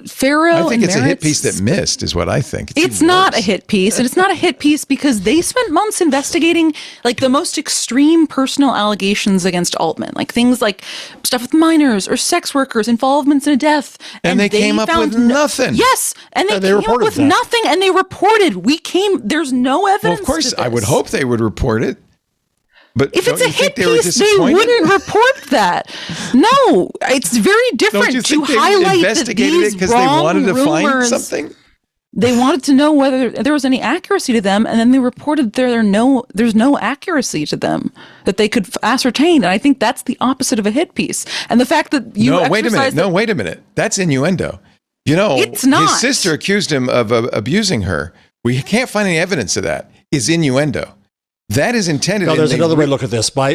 Pharaoh. I think it's a hit piece that missed, is what I think. It's not a hit piece, and it's not a hit piece because they spent months investigating like the most extreme personal allegations against Altman, like things like stuff with minors or sex workers, involvements in a death, and they came up with nothing. Yes, and they came up with nothing, and they reported. There's no evidence. Well, of course, I would hope they would report it. But if it's a hit piece, they wouldn't report that. No, it's very different to highlight that these because wrong they wanted to rumors, find something. They wanted to know whether there was any accuracy to them, and then they reported there's no accuracy to them that they could ascertain. And I think that's the opposite of a hit piece. And the fact that wait a minute. That's innuendo. It's not. His sister accused him of abusing her. We can't find any evidence of that. Is innuendo. That is intended. No, there's another way to look at this. By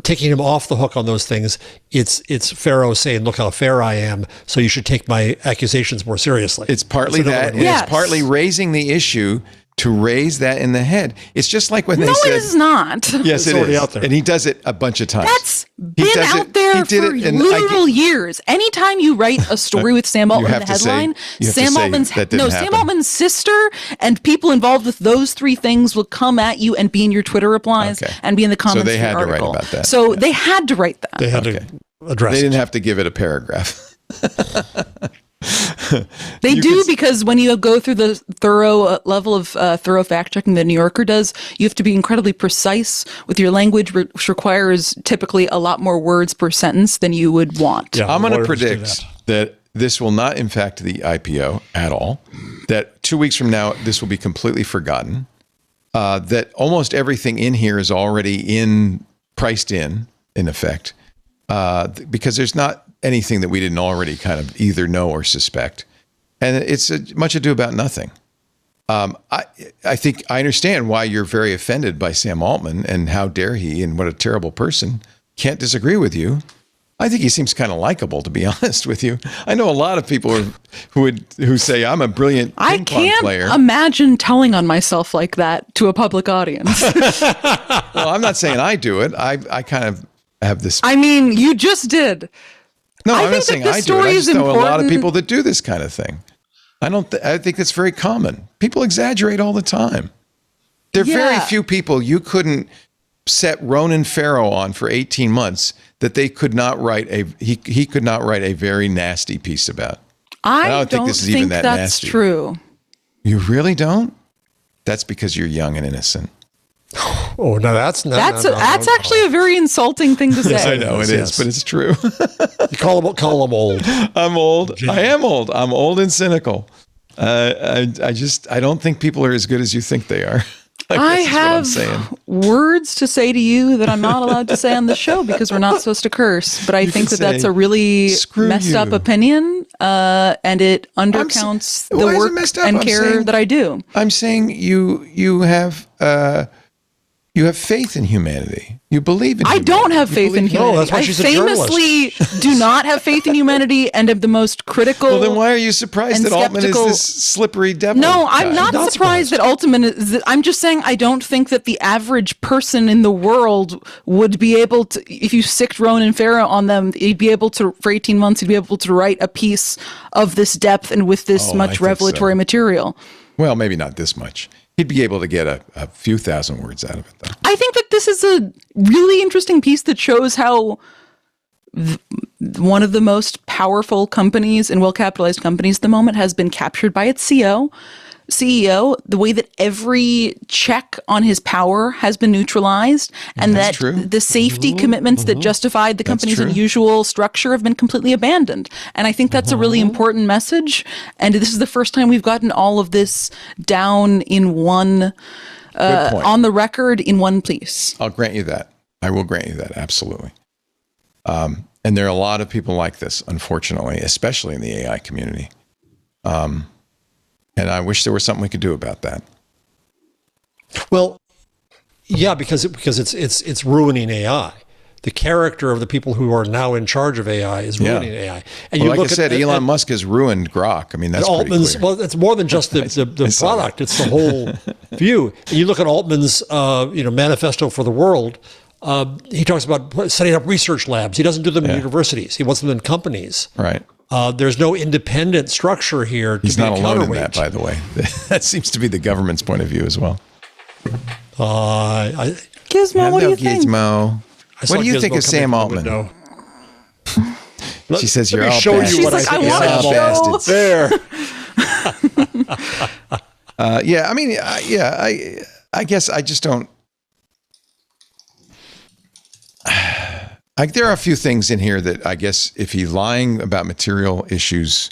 taking him off the hook on those things, it's Pharaoh saying, "Look how fair I am, so you should take my accusations more seriously." It's partly that, and it's partly raising the issue to raise that in the head. It's just like when they said, "No, it is not." Yes, it is. Out there. And he does it a bunch of times. That's been out there for literal years. Anytime you write a story with Sam Altman in the headline, Sam Altman's sister and people involved with those three things will come at you and be in your Twitter replies and be in the comments. So they had to write about that. So they had to write that. They had to address. They didn't have to give it a paragraph. They do, because when you go through the thorough level of thorough fact checking the New Yorker does, you have to be incredibly precise with your language, which requires typically a lot more words per sentence than you would want. Yeah, I'm going to predict that this will not impact the IPO at all, that 2 weeks from now, this will be completely forgotten, that almost everything in here is already priced in effect, because there's not anything that we didn't already kind of either know or suspect. And it's much ado about nothing. I think I understand why you're very offended by Sam Altman and how dare he and what a terrible person. Can't disagree with you. I think he seems kind of likable, to be honest with you. I know a lot of people who say I'm a brilliant ping pong player. I can't imagine telling on myself like that to a public audience. Well, I'm not saying I do it. I kind of have this. I mean, you just did. No, I'm not saying I do it. I just know a lot of people that do this kind of thing. I think that's very common. People exaggerate all the time. There are very few people you couldn't set Ronan Farrow on for 18 months that they could not write he could not write a very nasty piece about. I don't think this is even that that's nasty. true. You really don't? That's because you're young and innocent. Oh, no, that's actually a very insulting thing to say. Yes, I know it is, but it's true. You call them old. I'm old. I am old. I'm old and cynical. I don't think people are as good as you think they are. I have what I'm saying. words to say to you that I'm not allowed to say on the show because we're not supposed to curse. But I think that that's a really messed up opinion, and it undercounts the work and care that I do. I'm saying you have faith in humanity. You believe in humanity. I don't have faith in humanity. No, that's why she's a famously do not have faith in humanity and am the most critical. Well, then why are you surprised that Altman is this slippery devil? No, I'm guy? not surprised that Altman is. I'm just saying I don't think that the average person in the world would be able to, if you sicked Ronan Farrow on them, he'd be able to, for 18 months, he'd be able to write a piece of this depth and with this much revelatory material. Well, maybe not this much. He'd be able to get a few thousand words out of it, though. I think that this is a really interesting piece that shows how one of the most powerful companies and well-capitalized companies at the moment has been captured by its CEO, the way that every check on his power has been neutralized, and That's that true. the safety commitments that justified the company's unusual structure have been completely abandoned. And I think that's a really important message. And this is the first time we've gotten all of this down in one, on the record in one piece. I'll grant you that. I will grant you that, absolutely. And there are a lot of people like this, unfortunately, especially in the AI community. And I wish there was something we could do about that. Well, yeah, because it's ruining AI. The character of the people who are now in charge of AI is ruining AI. And like I said, Elon Musk has ruined Grok. I mean, that's pretty clear. Well, it's more than just the product; it's the whole view. And you look at Altman's manifesto for the world. He talks about setting up research labs. He doesn't do them in universities. He wants them in companies. Right. There's no independent structure here. He's not alone in that, by the way. That seems to be the government's point of view as well. Gizmo, what do you think? Gizmo. What do you think of Sam Altman? She says you're all show bastards. you what She's I like, think. I want to show. There. Yeah, I mean, I guess I just don't. There are a few things in here that I guess if he's lying about material issues,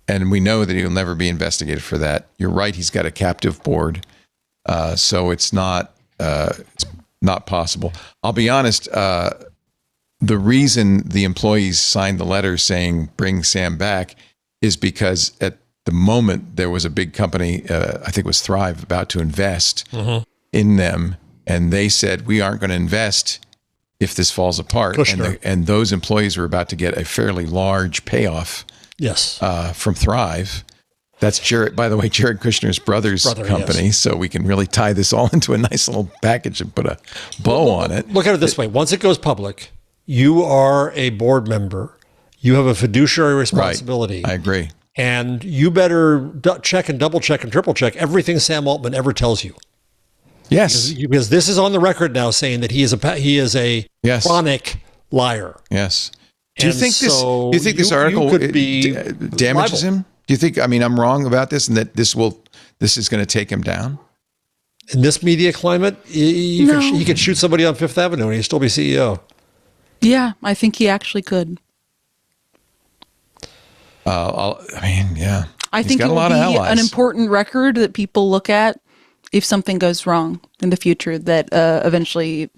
and we know that he'll never be investigated for that, you're right. He's got a captive board, so it's not possible. I'll be honest. The reason the employees signed the letter saying bring Sam back is because at the moment there was a big company, I think it was Thrive, about to invest in them, and they said we aren't going to invest if this falls apart. And those employees were about to get a fairly large payoff. Yes. From Thrive. That's Jared, by the way, Jared Kushner's brother's company. Yes. So we can really tie this all into a nice little package and put a bow on it. Look at it this way. Once it goes public, you are a board member. You have a fiduciary responsibility. Right. I agree. And you better check and double check and triple check everything Sam Altman ever tells you. Yes. Because this is on the record now saying that he is a chronic liar. Yes. Do you think this article damages him? Do you think, I mean, I'm wrong about this and that this is going to take him down? In this media climate, he could shoot somebody on Fifth Avenue and he'd still be CEO. Yeah, I think he actually could. I think it will be an important record that people look at if something goes wrong in the future that eventually.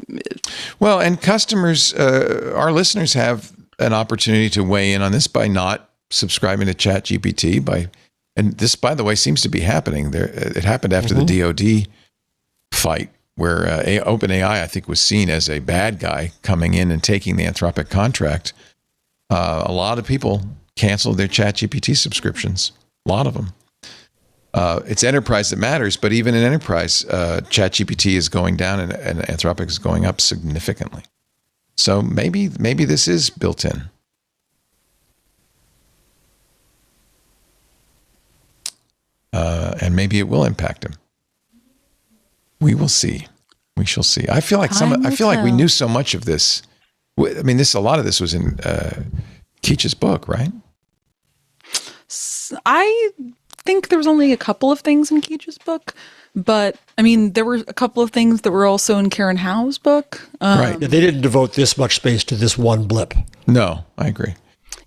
Well, and customers, our listeners have an opportunity to weigh in on this by not subscribing to ChatGPT. And this, by the way, seems to be happening. It happened after the DoD fight, where OpenAI, I think, was seen as a bad guy coming in and taking the Anthropic contract. A lot of people canceled their ChatGPT subscriptions. A lot of them. It's enterprise that matters, but even in enterprise, ChatGPT is going down and Anthropic is going up significantly. So maybe this is built in. And maybe it will impact him. We will see. We shall see. I feel like we knew so much of this. I mean, a lot of this was in Keach's book, right? I think there was only a couple of things in Keach's book, but I mean, there were a couple of things that were also in Karen Howe's book. Right. Yeah, they didn't devote this much space to this one blip. No, I agree.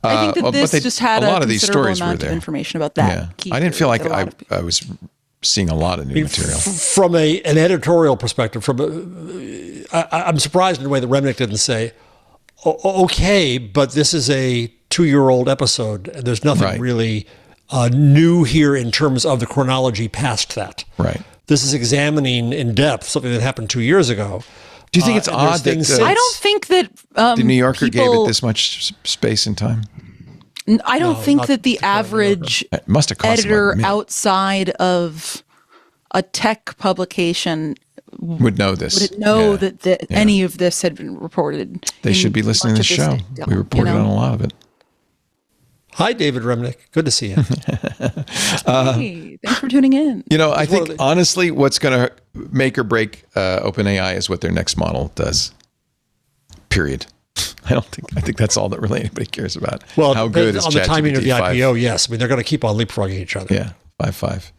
I think that this just had a lot of these stories were amount there. of information about that. Yeah. Keach I didn't feel like that I was seeing a lot of new material. From an editorial perspective, I'm surprised in a way that Remnick didn't say, okay, but this is a 2-year-old episode, and there's nothing really new here in terms of the chronology past that. Right. This is examining in depth something that happened 2 years ago. Do you think it's odd that I don't think that the New Yorker gave it this much space and time? I don't think that the average must have cost editor outside of a tech publication would know this. Would know that any of this had been reported. They should be listening to the show. We reported on a lot of it. Hi, David Remnick. Good to see you. Hey, thanks for tuning in. I think honestly, what's going to make or break OpenAI is what their next model does. Period. I think that's all that really anybody cares about. Well, how good is on the timing of the 5? IPO? Yes, I mean they're going to keep on leapfrogging each other. Yeah, 5.5.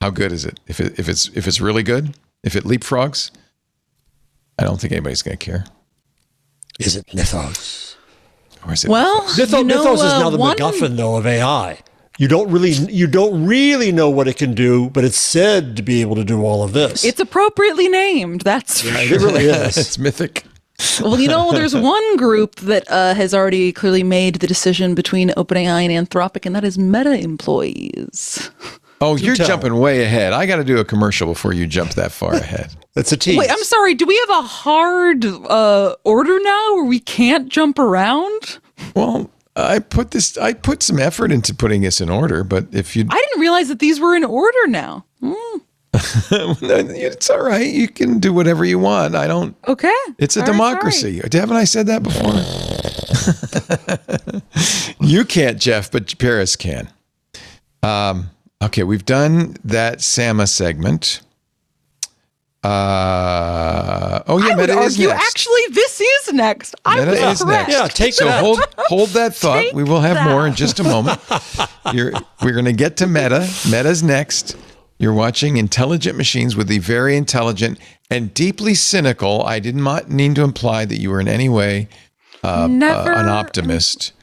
How good is it? If it's really good, if it leapfrogs, I don't think anybody's going to care. Is it Mythos? Or is it Mythos is now the MacGuffin though of AI. You don't really know what it can do, but it's said to be able to do all of this. It's appropriately named. That's for right, sure. It really is. It's Mythic. Well, there's one group that has already clearly made the decision between OpenAI and Anthropic, and that is Meta employees. Oh, you're jumping way ahead. I got to do a commercial before you jump that far ahead. That's a tease. Wait, I'm sorry. Do we have a hard order now where we can't jump around? Well, I put some effort into putting this in order, but I didn't realize that these were in order now. It's all right. You can do whatever you want. I don't. Okay. It's a democracy. Haven't I said that before? You can't, Jeff, but Paris can. Okay, we've done that Sama segment. Meta is next. Actually, this is next. Meta is next. Yeah, take so that. hold that thought. We will have more in just a moment. We're going to get to Meta. Meta's next. You're watching Intelligent Machines with the very intelligent and deeply cynical. I did not mean to imply that you were in any way an optimist.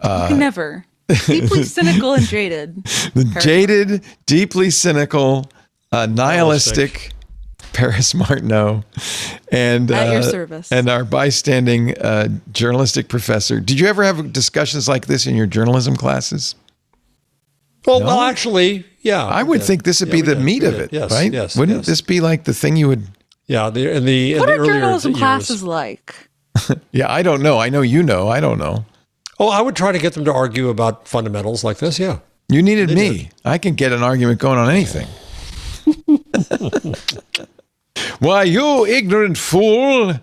Never. Deeply cynical and jaded. The jaded, deeply cynical, nihilistic Paris Martineau, and at your service, and our bystanding journalistic professor. Did you ever have discussions like this in your journalism classes? Well, actually, yeah. I would think this would be the meat of it, yes, right? Yes, Wouldn't this be like the thing you would? Yeah, what are journalism classes like? Yeah, I don't know. I know you know. I don't know. Oh, I would try to get them to argue about fundamentals like this. Yeah, you needed me. I can get an argument going on anything. Why, you ignorant fool!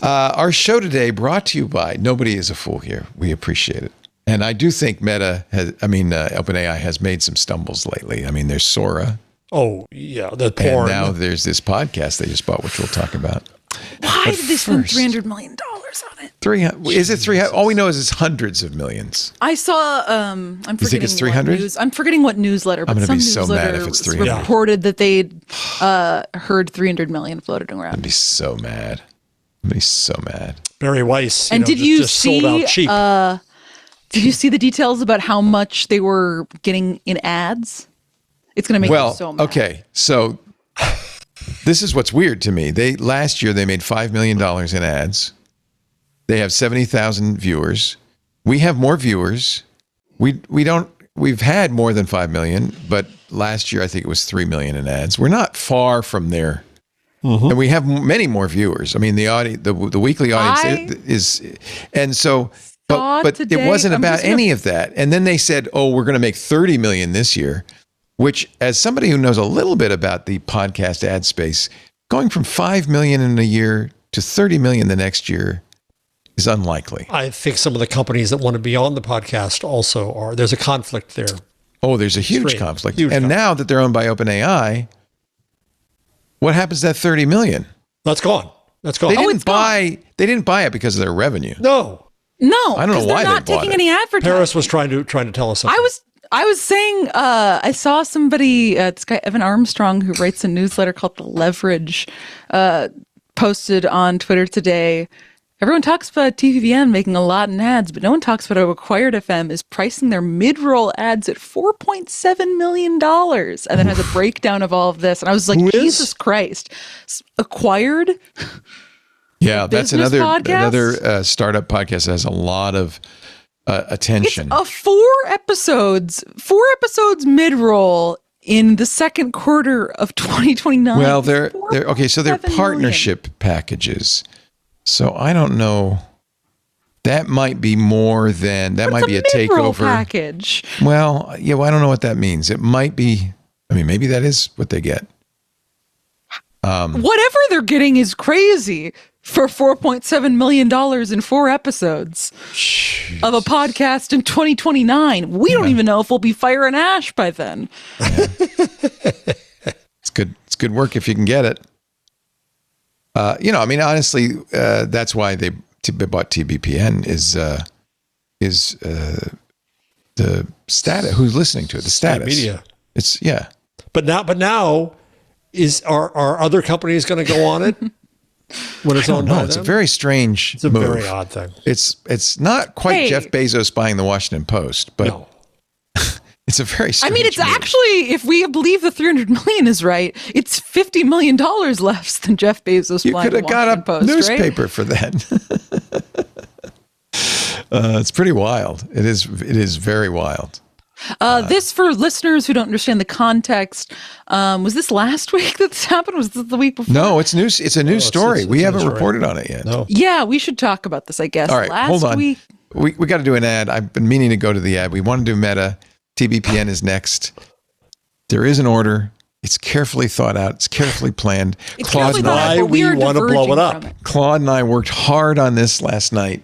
Our show today brought to you by Nobody is a Fool here. We appreciate it. And I do think OpenAI has made some stumbles lately. I mean, there's Sora. Oh, yeah, the porn. And now there's this podcast they just bought, which we'll talk about. Why did they spend $300 million on it? 300? Is it 300? All we know is it's hundreds of millions. I saw. I'm forgetting. You think it's 300? I'm forgetting what newsletter. But I'm going to be some so mad newsletter if it's 300. reported that they'd heard 300 million floating around. I'd be so mad. Barry Weiss. And did you just see? sold out cheap. Did you see the details about how much they were getting in ads? It's going to make you so mad. Okay, so this is what's weird to me. Last year they made $5 million in ads. They have 70,000 viewers. We have more viewers. We've had more than 5 million, but last year I think it was 3 million in ads. We're not far from there. And we have many more viewers. I mean, the weekly audience is, and so, but it wasn't about any of that. And then they said, "Oh, we're going to make 30 million this year," which, as somebody who knows a little bit about the podcast ad space, going from 5 million in a year to 30 million the next year is unlikely. I think some of the companies that want to be on the podcast also are. There's a conflict there. Oh, there's a huge conflict. And now that they're owned by OpenAI, What happens to that 30 million? That's gone. That's gone. They didn't buy it because of their revenue. No. I don't know why they're not they bought taking it. any advertising. Paris was trying to tell us something. I was saying, I saw somebody, this guy Evan Armstrong, who writes a newsletter called The Leverage, posted on Twitter today. Everyone talks about TVVM making a lot in ads, but no one talks about how Acquired FM is pricing their mid-roll ads at $4.7 million, and then has a breakdown of all of this. And I was like, Jesus Christ. Acquired? Yeah, that's Business another startup podcast that has a lot of attention. It's four episodes mid-roll in the second quarter of 2029. Well, they're okay. So they're partnership packages. So I don't know. That might be more than that. Might be a takeover package. Well, yeah. Well, I don't know what that means. It might be. I mean, maybe that is what they get. Whatever they're getting is crazy for $4.7 million in 4 episodes of a podcast in 2029. We don't even know if we'll be fire and ash by then. Yeah. It's good. It's good work if you can get it. I mean, honestly, that's why they bought TBPN is the status. Who's listening to it? The status. Media. It's But now, are other companies going to go on it when it's owned by them? It's a very strange. It's a move. very odd thing. It's not quite Jeff Bezos buying the Washington Post, but no. It's a very strange it's move. actually, if we believe the $300 million is right, it's $50 million less than Jeff Bezos You buying could the have got Washington a Post, newspaper for that. It's pretty wild. It is very wild. This, for listeners who don't understand the context, was this last week that this happened? Was this the week before? No, it's news. It's a news story. We haven't reported on it yet. No. Yeah, we should talk about this, I guess. All right, hold on. Week, we got to do an ad. I've been meaning to go to the ad. We want to do Meta. TBPN is next. There is an order. It's carefully thought out. It's carefully planned. Claude and I, we want to blow it up. Claude and I worked hard on this last night.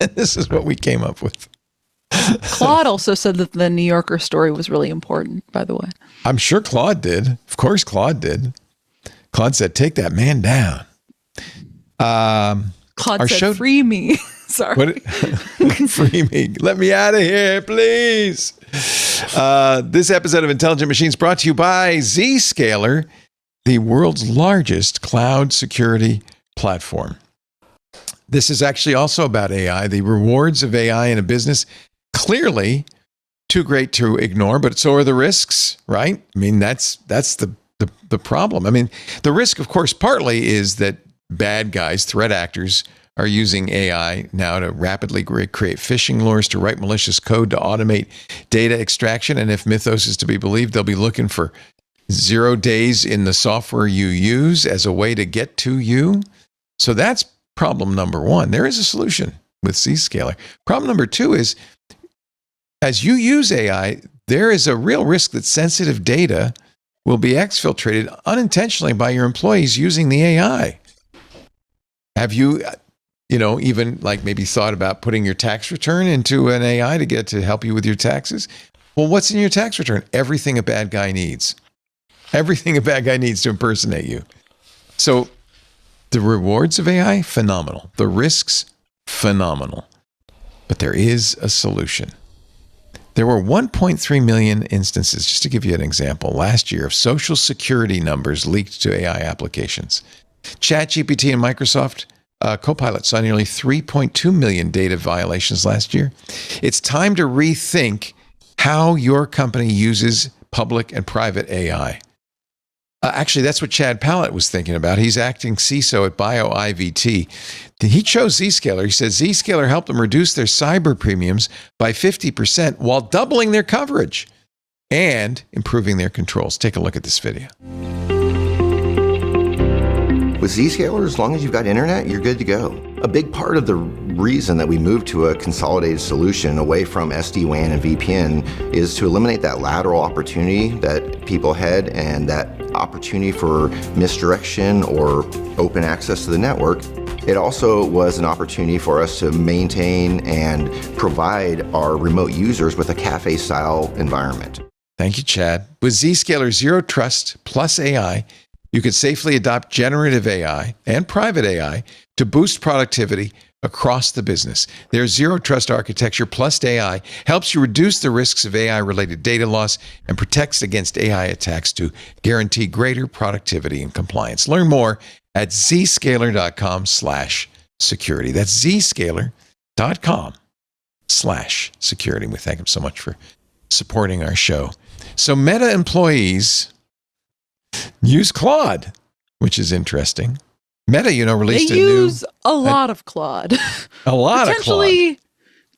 And this is what we came up with. Claude also said that the New Yorker story was really important, by the way. I'm sure Claude did. Of course Claude did. Claude said, take that man down. Claude said, free me. Sorry. Free me. Let me out of here, please. This episode of Intelligent Machines brought to you by Zscaler, the world's largest cloud security platform. This is actually also about AI, the rewards of AI in a business. Clearly too great to ignore, but so are the risks, right? I mean, that's the problem. I mean, the risk, of course, partly is that bad guys, threat actors, are using AI now to rapidly create phishing lures, to write malicious code, to automate data extraction. And if Mythos is to be believed, they'll be looking for 0 days in the software you use as a way to get to you. So that's problem number one. There is a solution with Zscaler. Problem number two is, as you use AI, there is a real risk that sensitive data will be exfiltrated unintentionally by your employees using the AI. Have you, even like maybe thought about putting your tax return into an AI to get to help you with your taxes? Well, what's in your tax return? Everything a bad guy needs. Everything a bad guy needs to impersonate you. So the rewards of AI, phenomenal. The risks, phenomenal. But there is a solution. There were 1.3 million instances, just to give you an example, last year of social security numbers leaked to AI applications. ChatGPT and Microsoft Copilot saw nearly 3.2 million data violations last year. It's time to rethink how your company uses public and private AI. Actually, that's what Chad Pallett was thinking about. He's acting CISO at BioIVT. He chose Zscaler. He said Zscaler helped them reduce their cyber premiums by 50% while doubling their coverage and improving their controls. Take a look at this video. With Zscaler, as long as you've got internet, you're good to go. A big part of the reason that we moved to a consolidated solution away from SD-WAN and VPN is to eliminate that lateral opportunity that people had and that opportunity for misdirection or open access to the network. It also was an opportunity for us to maintain and provide our remote users with a cafe-style environment. Thank you, Chad. With Zscaler Zero Trust plus AI, you could safely adopt generative AI and private AI to boost productivity across the business. Their zero trust architecture plus AI helps you reduce the risks of AI-related data loss and protects against AI attacks to guarantee greater productivity and compliance. Learn more at zscaler.com/security. That's zscaler.com/security. We thank him so much for supporting our show. So Meta employees use Claude, which is interesting. Meta, released they use a lot of Claude. A lot of Claude. Potentially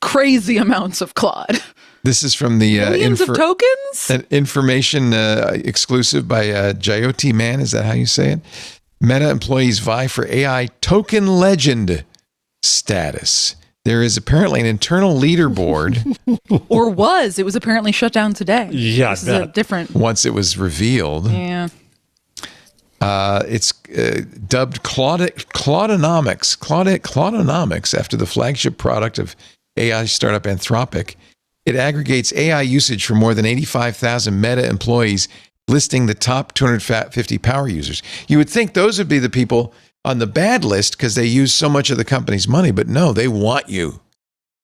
crazy amounts of Claude. This is from the Millions of tokens? An information exclusive by Jyoti Man. Is that how you say it? Meta employees vie for AI token legend status. There is apparently an internal leaderboard. Or was. It was apparently shut down today. Yeah, this is a different. Once it was revealed. Yeah. It's dubbed Claudenomics after the flagship product of AI startup Anthropic. It aggregates AI usage for more than 85,000 Meta employees, listing the top 250 power users. You would think those would be the people on the bad list because they use so much of the company's money, but no, they want you.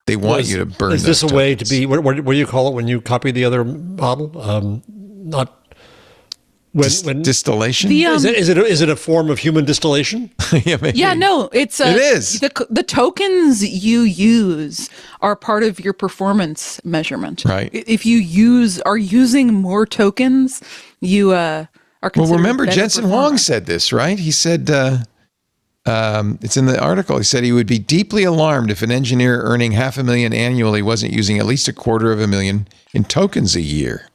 They want you to burn. Is this a way to be? What do you call it when you copy the other model? Not. Distillation? Is it a form of human distillation? Yeah, no, it is. The tokens you use are part of your performance measurement. Right. If you are using more tokens, you are considered. Well, remember, better Jensen performer. Huang said this, right? He said, it's in the article, he said he would be deeply alarmed if an engineer earning $500,000 annually wasn't using at least $250,000 in tokens a year.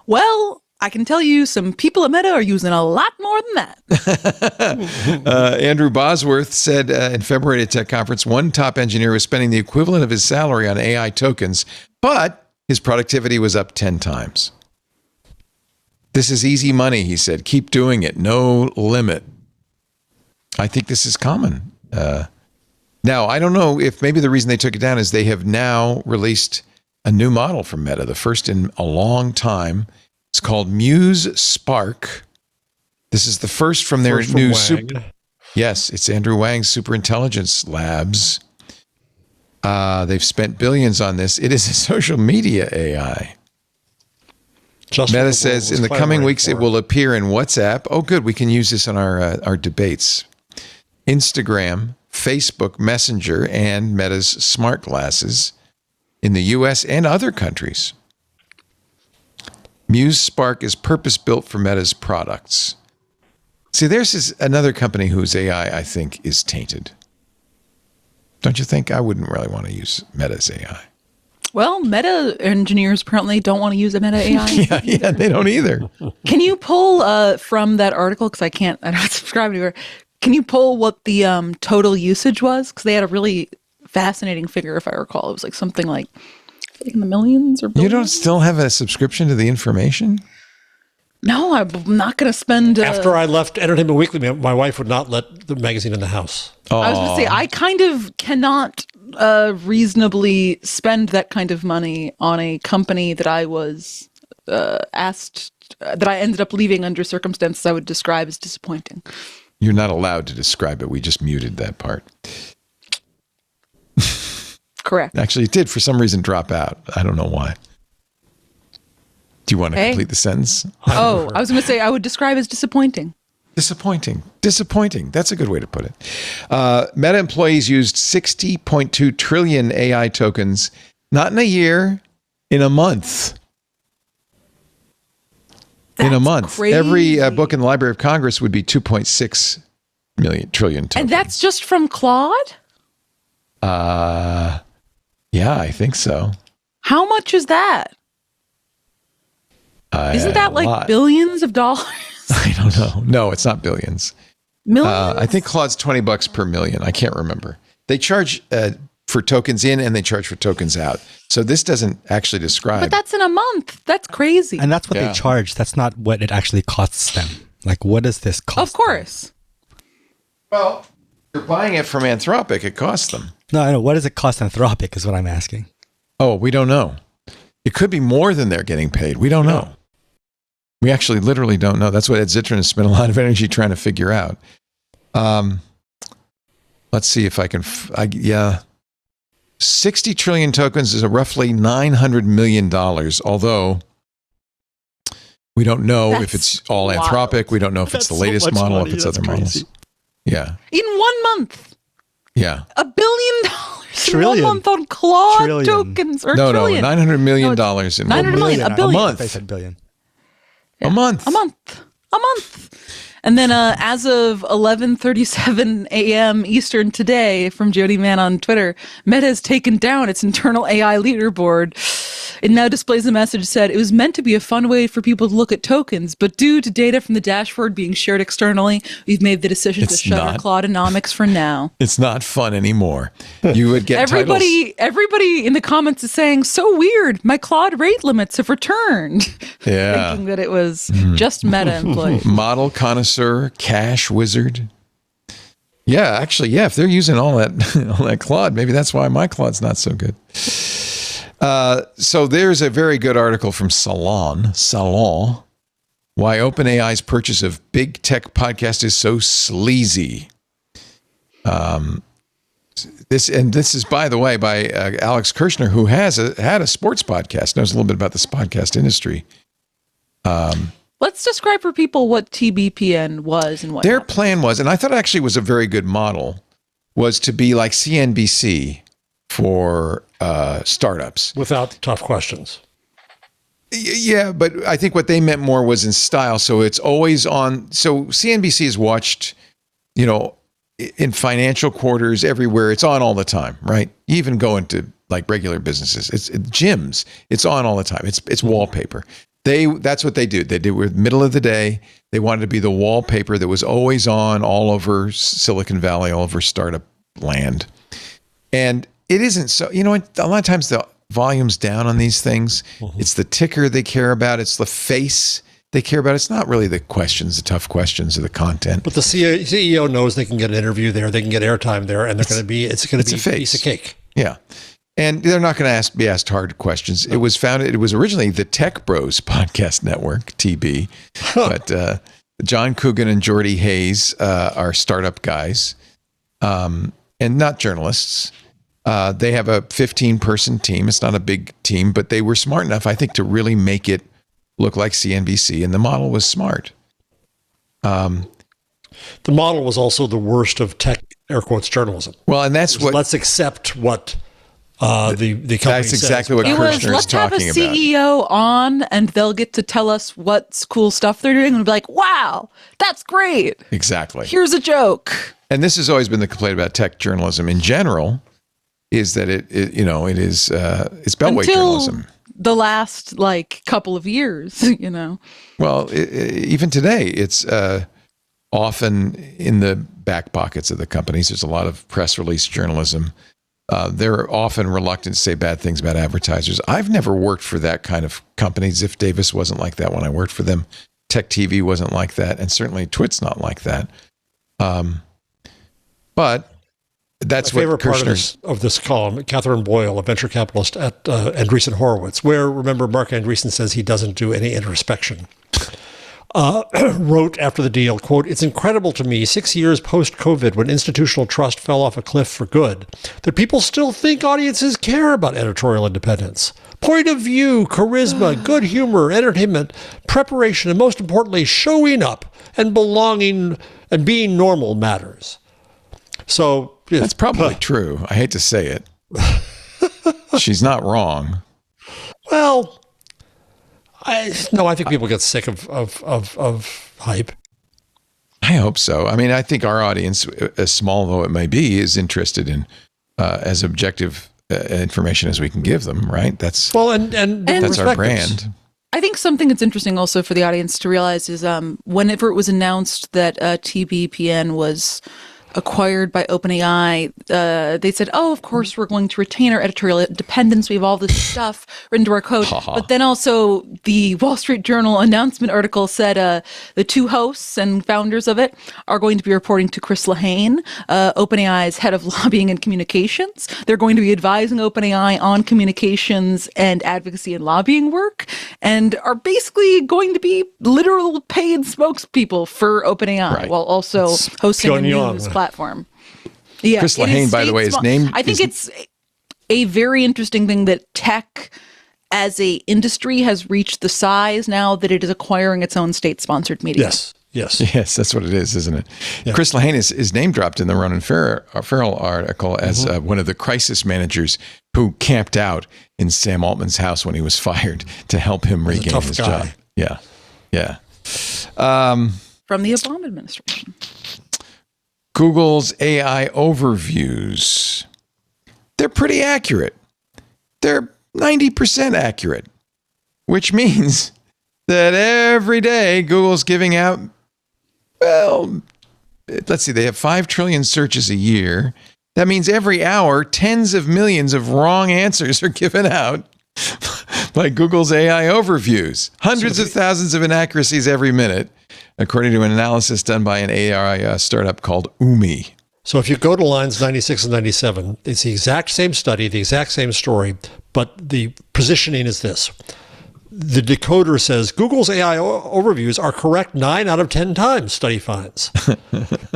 Well, I can tell you some people at Meta are using a lot more than that. Andrew Bosworth said in February at a tech conference, one top engineer was spending the equivalent of his salary on AI tokens, but his productivity was up 10 times. This is easy money, he said. Keep doing it. No limit. I think this is common. Now, I don't know if maybe the reason they took it down is they have now released a new model from Meta, the first in a long time. It's called Muse Spark. This is the first from their new Yes, it's Andrew Wang's Superintelligence Labs. They've spent billions on this. It is a social media AI. Meta says in the coming weeks it will appear in WhatsApp. Oh, good. We can use this on our debates. Instagram, Facebook Messenger, and Meta's smart glasses in the U.S. and other countries. Muse Spark is purpose-built for Meta's products. See, there's another company whose AI, I think, is tainted. Don't you think? I wouldn't really want to use Meta's AI. Well, Meta engineers apparently don't want to use a Meta AI. yeah, they don't either. Can you pull from that article, because I don't subscribe anywhere, can you pull what the total usage was? Because they had a really fascinating figure, if I recall. It was like something like in the millions or billions. You don't still have a subscription to the information? No, I'm not going to spend... After I left Entertainment Weekly, my wife would not let the magazine in the house. I was going to say, I kind of cannot reasonably spend that kind of money on a company that I was asked, that I ended up leaving under circumstances I would describe as disappointing. You're not allowed to describe it. We just muted that part. Correct. Actually, it did for some reason drop out. I don't know why. Do you want to complete the sentence? I was going to say I would describe as disappointing. Disappointing. That's a good way to put it. Meta employees used 60.2 trillion AI tokens, not in a year, in a month. Crazy. Every book in the Library of Congress would be 2.6 trillion tokens. And that's just from Claude? Yeah, I think so. How much is that? Isn't that like billions of dollars? I don't know. No, it's not billions. Millions? I think Claude's $20 per million. I can't remember. They charge for tokens in and they charge for tokens out. So this doesn't actually describe. But that's in a month. That's crazy. And that's what they charge. That's not what it actually costs them. Like, what does this cost Of course. Well, you're buying it from Anthropic. It costs them. No, I know. What does it cost Anthropic is what I'm asking. Oh, we don't know. It could be more than they're getting paid. We don't know. We actually literally don't know. That's what Ed Zitron has spent a lot of energy trying to figure out. Let's see if I can. 60 trillion tokens is roughly $900 million, although we don't know if it's all Anthropic. We don't know if it's the latest model, if it's other models. Yeah. In 1 month. Yeah. $1 billion in 1 month on Claude tokens. Or no, trillion. $900 million in 900 million, a billion. A month. They said billion. Yeah. A month. And then as of 11:37 a.m. Eastern today, from Jody Mann on Twitter, Meta has taken down its internal AI leaderboard. It now displays a message that said, it was meant to be a fun way for people to look at tokens, but due to data from the dashboard being shared externally, we've made the decision to shutter Claudeonomics for now. It's not fun anymore. You would get Everybody in the comments is saying, so weird, my Claude rate limits have returned. Yeah. Thinking that it was just Meta employees. Model connoisseur, cache wizard. Yeah, actually, if they're using all that Claude, maybe that's why my Claude's not so good. So there's a very good article from Salon, why OpenAI's purchase of big tech podcast is so sleazy. This is, by the way, by Alex Kirshner, who had a sports podcast, knows a little bit about this podcast industry. Let's describe for people what TBPN was and what their plan was, and I thought it actually was a very good model, was to be like CNBC for startups. Without tough questions. Yeah, but I think what they meant more was in style. So it's always on. So CNBC is watched, in financial quarters everywhere. It's on all the time, right? You even go into like regular businesses. It's gyms. It's on all the time. It's wallpaper. That's what they do. They do it middle of the day. They wanted to be the wallpaper that was always on all over Silicon Valley, all over startup land. And it isn't so, a lot of times the volume's down on these things. Mm-hmm. It's the ticker they care about. It's the face they care about. It's not really the questions, the tough questions, or the content. But the CEO knows they can get an interview there, they can get airtime there, and it's going to be a piece of cake. Yeah. And they're not going to be asked hard questions. No. It was originally the Tech Bros Podcast Network, TB. But John Coogan and Jordy Hayes are startup guys and not journalists. They have a 15-person team. It's not a big team, but they were smart enough, I think, to really make it look like CNBC, and the model was smart. The model was also the worst of tech, air quotes, journalism. Well, and that's what... Let's accept what the company That's exactly says. what Kirshner is talking about. Let's have a CEO on, and they'll get to tell us what cool stuff they're doing, and we'll be like, wow, that's great. Exactly. Here's a joke. And this has always been the complaint about tech journalism in general, is that it's beltway journalism. The last couple of years, Well, even today, it's often in the back pockets of the companies. There's a lot of press release journalism. They're often reluctant to say bad things about advertisers. I've never worked for that kind of company. Ziff Davis wasn't like that when I worked for them. Tech TV wasn't like that, and certainly Twit's not like that. But that's my what favorite part of this column, Catherine Boyle, a venture capitalist at Andreessen Horowitz, where, remember, Mark Andreessen says he doesn't do any introspection, wrote after the deal, quote, "It's incredible to me, 6 years post-COVID, when institutional trust fell off a cliff for good, that people still think audiences care about editorial independence. Point of view, charisma, good humor, entertainment, preparation, and most importantly, showing up and belonging and being normal matters." So that's probably true. I hate to say it. She's not wrong. Well, I think people get sick of hype. I hope so. I mean, I think our audience, as small though it may be, is interested in as objective information as we can give them. Right? That's that's our brand. I think something that's interesting also for the audience to realize is whenever it was announced that TBPN was acquired by OpenAI, they said, "Oh, of course, we're going to retain our editorial independence. We have all this stuff written to our code." But then also, the Wall Street Journal announcement article said the two hosts and founders of it are going to be reporting to Chris Lahane, OpenAI's head of lobbying and communications. They're going to be advising OpenAI on communications and advocacy and lobbying work, and are basically going to be literal paid spokespeople for OpenAI, while also hosting a news platform. Yeah, Chris Lahane, by the way, is named. I think it's a very interesting thing that tech as a industry has reached the size now that it is acquiring its own state-sponsored media. Yes, that's what it is, isn't it? Yeah. Chris Lahane is name dropped in the Ronan Farrell article as one of the crisis managers who camped out in Sam Altman's house when he was fired to help him regain his job. Yeah. From the Obama administration. Google's AI overviews. They're pretty accurate. They're 90% accurate, which means that every day Google's giving out, well, let's see, they have 5 trillion searches a year. That means every hour, tens of millions of wrong answers are given out by Google's AI overviews. Hundreds of thousands of inaccuracies every minute, according to an analysis done by an AI startup called Umi. So if you go to lines 96 and 97, it's the exact same study, the exact same story, but the positioning is this. The decoder says Google's AI overviews are correct 9 out of 10 times, study finds.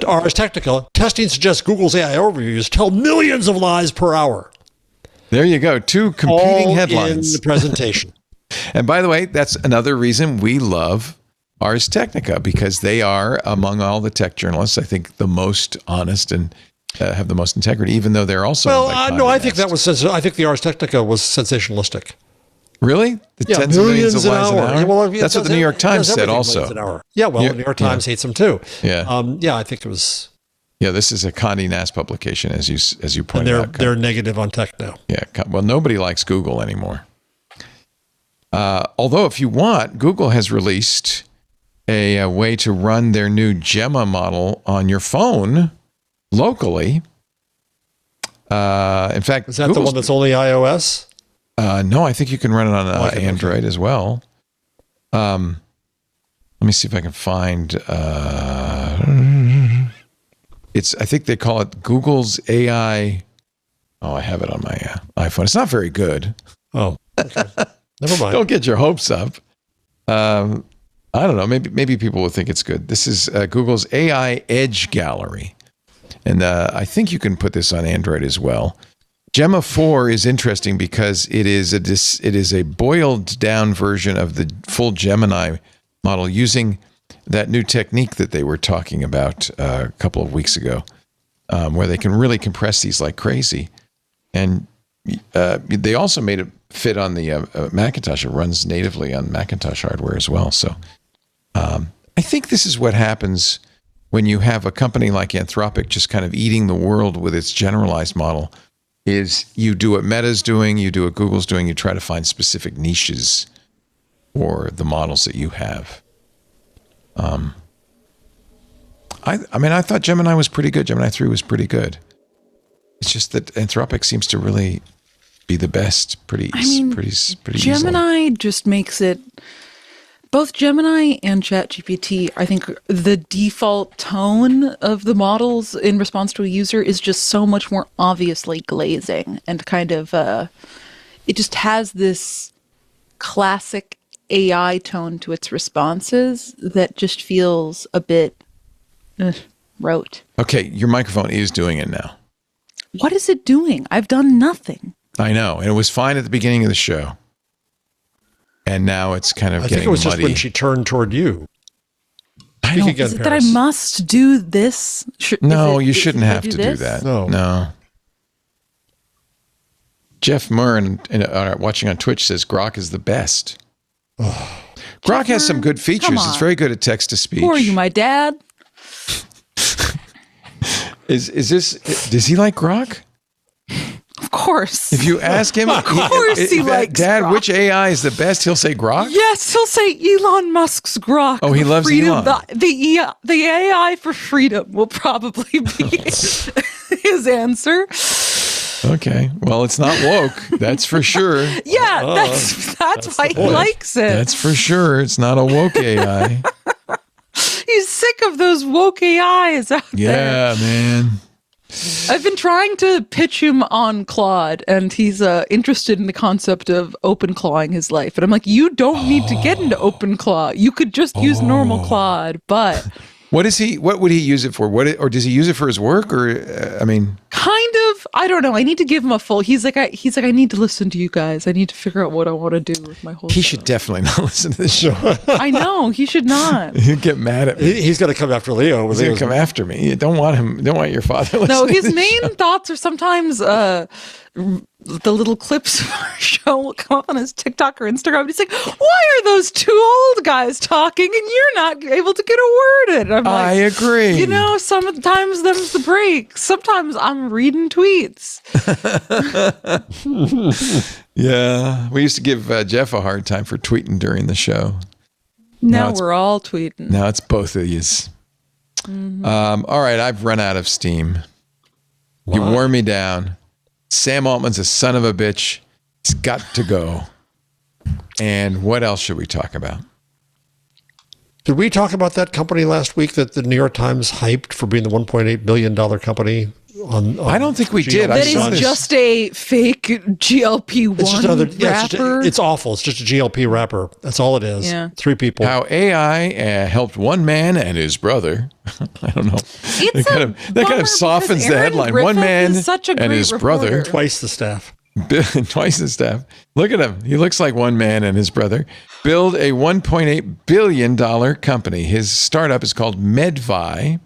Ars Technica, testing suggests Google's AI overviews tell millions of lies per hour. There you go. 2 competing all headlines. in the presentation. And by the way, that's another reason we love Ars Technica, because they are, among all the tech journalists, I think the most honest and have the most integrity, even though they're also. No, I think that was. I think the Ars Technica was sensationalistic. Really? The tens of millions of lies an hour? Yeah, well, that's what the New York Times said also. Yeah, well, the New York Times hates them too. Yeah. I think it was. Yeah, this is a Condé Nast publication, as you pointed out. They're negative on tech now. Yeah, well, nobody likes Google anymore. Although, if you want, Google has released a way to run their new Gemma model on your phone locally. In fact, is that Google's the one that's only iOS? No, I think you can run it on Android as well. Let me see if I can find. I think they call it Google's AI. Oh, I have it on my iPhone. It's not very good. Oh, okay. Never mind. Don't get your hopes up. I don't know. Maybe people will think it's good. This is Google's AI Edge Gallery, and I think you can put this on Android as well. Gemma 4 is interesting because it is a boiled down version of the full Gemini model using that new technique that they were talking about a couple of weeks ago, where they can really compress these like crazy. And they also made it fit on the Macintosh. It runs natively on Macintosh hardware as well. So I think this is what happens when you have a company like Anthropic just kind of eating the world with its generalized model. Is you do what Meta's doing, you do what Google's doing, you try to find specific niches for the models that you have. I thought Gemini was pretty good. Gemini 3 was pretty good. It's just that Anthropic seems to really be the best pretty Gemini easily. Just makes it, both Gemini and ChatGPT, I think the default tone of the models in response to a user is just so much more obviously glazing and kind of, it just has this classic AI tone to its responses that just feels a bit rote. Okay, your microphone is doing it now. What is it doing? I've done nothing. I know, and it was fine at the beginning of the show. And now it's kind of getting muddy. I think it was just when she turned toward you. Is it that I must do this? No, you shouldn't have to do that. No. Jeff Murren, watching on Twitch, says Grok is the best. Grok has some good features. It's very good at text-to-speech. Who are you, my dad? Is this? Does he like Grok? Of course. course. If you ask him, of course he likes Dad, Grok. which AI is the best? He'll say Grok. Yes, he'll say Elon Musk's Grok. Oh, he loves freedom, Elon. The AI for freedom will probably be his answer. Okay. Well, it's not woke. That's for sure. Yeah, that's why he likes it. That's for sure. It's not a woke AI. He's sick of those woke AIs out there. Yeah, man. I've been trying to pitch him on Claude, and he's interested in the concept of open clawing his life. And I'm like, you don't need to get into open claw. You could just use normal Claude, but... What would he use it for? Or does he use it for his work? Or, kind of, I don't know. I need to give him a full. He's like, I need to listen to you guys. I need to figure out what I want to do with my whole. He show. should definitely not listen to this show. I know he should not. He'll get mad at me. He's going to come after Leo. He's going to come after me. You don't want him. Don't want your father listening. No, his to main show. thoughts are sometimes the little clips of our show will come up on his TikTok or Instagram. And he's like, "Why are those two old guys talking and you're not able to get a word in?" I'm like, I agree. You know, sometimes them's the break. Sometimes I'm reading tweets. Yeah, we used to give Jeff a hard time for tweeting during the show. Now we're all tweeting. Now it's both of yous. Mm-hmm. All right, I've run out of steam. You wore me down. Sam Altman's a son of a bitch. He's got to go. And what else should we talk about? Did we talk about that company last week that the New York Times hyped for being the $1.8 billion company? I don't think we did. That is just a fake GLP-1 It's just another. rapper. It's awful. It's just a GLP rapper. That's all it is. Yeah. 3 people. How AI helped one man and his brother. I don't know. It's That kind of softens the headline. One man and his brother. Twice the staff. Twice the staff. Look at him. He looks like one man and his brother. Build a $1.8 billion company. His startup is called Medvi.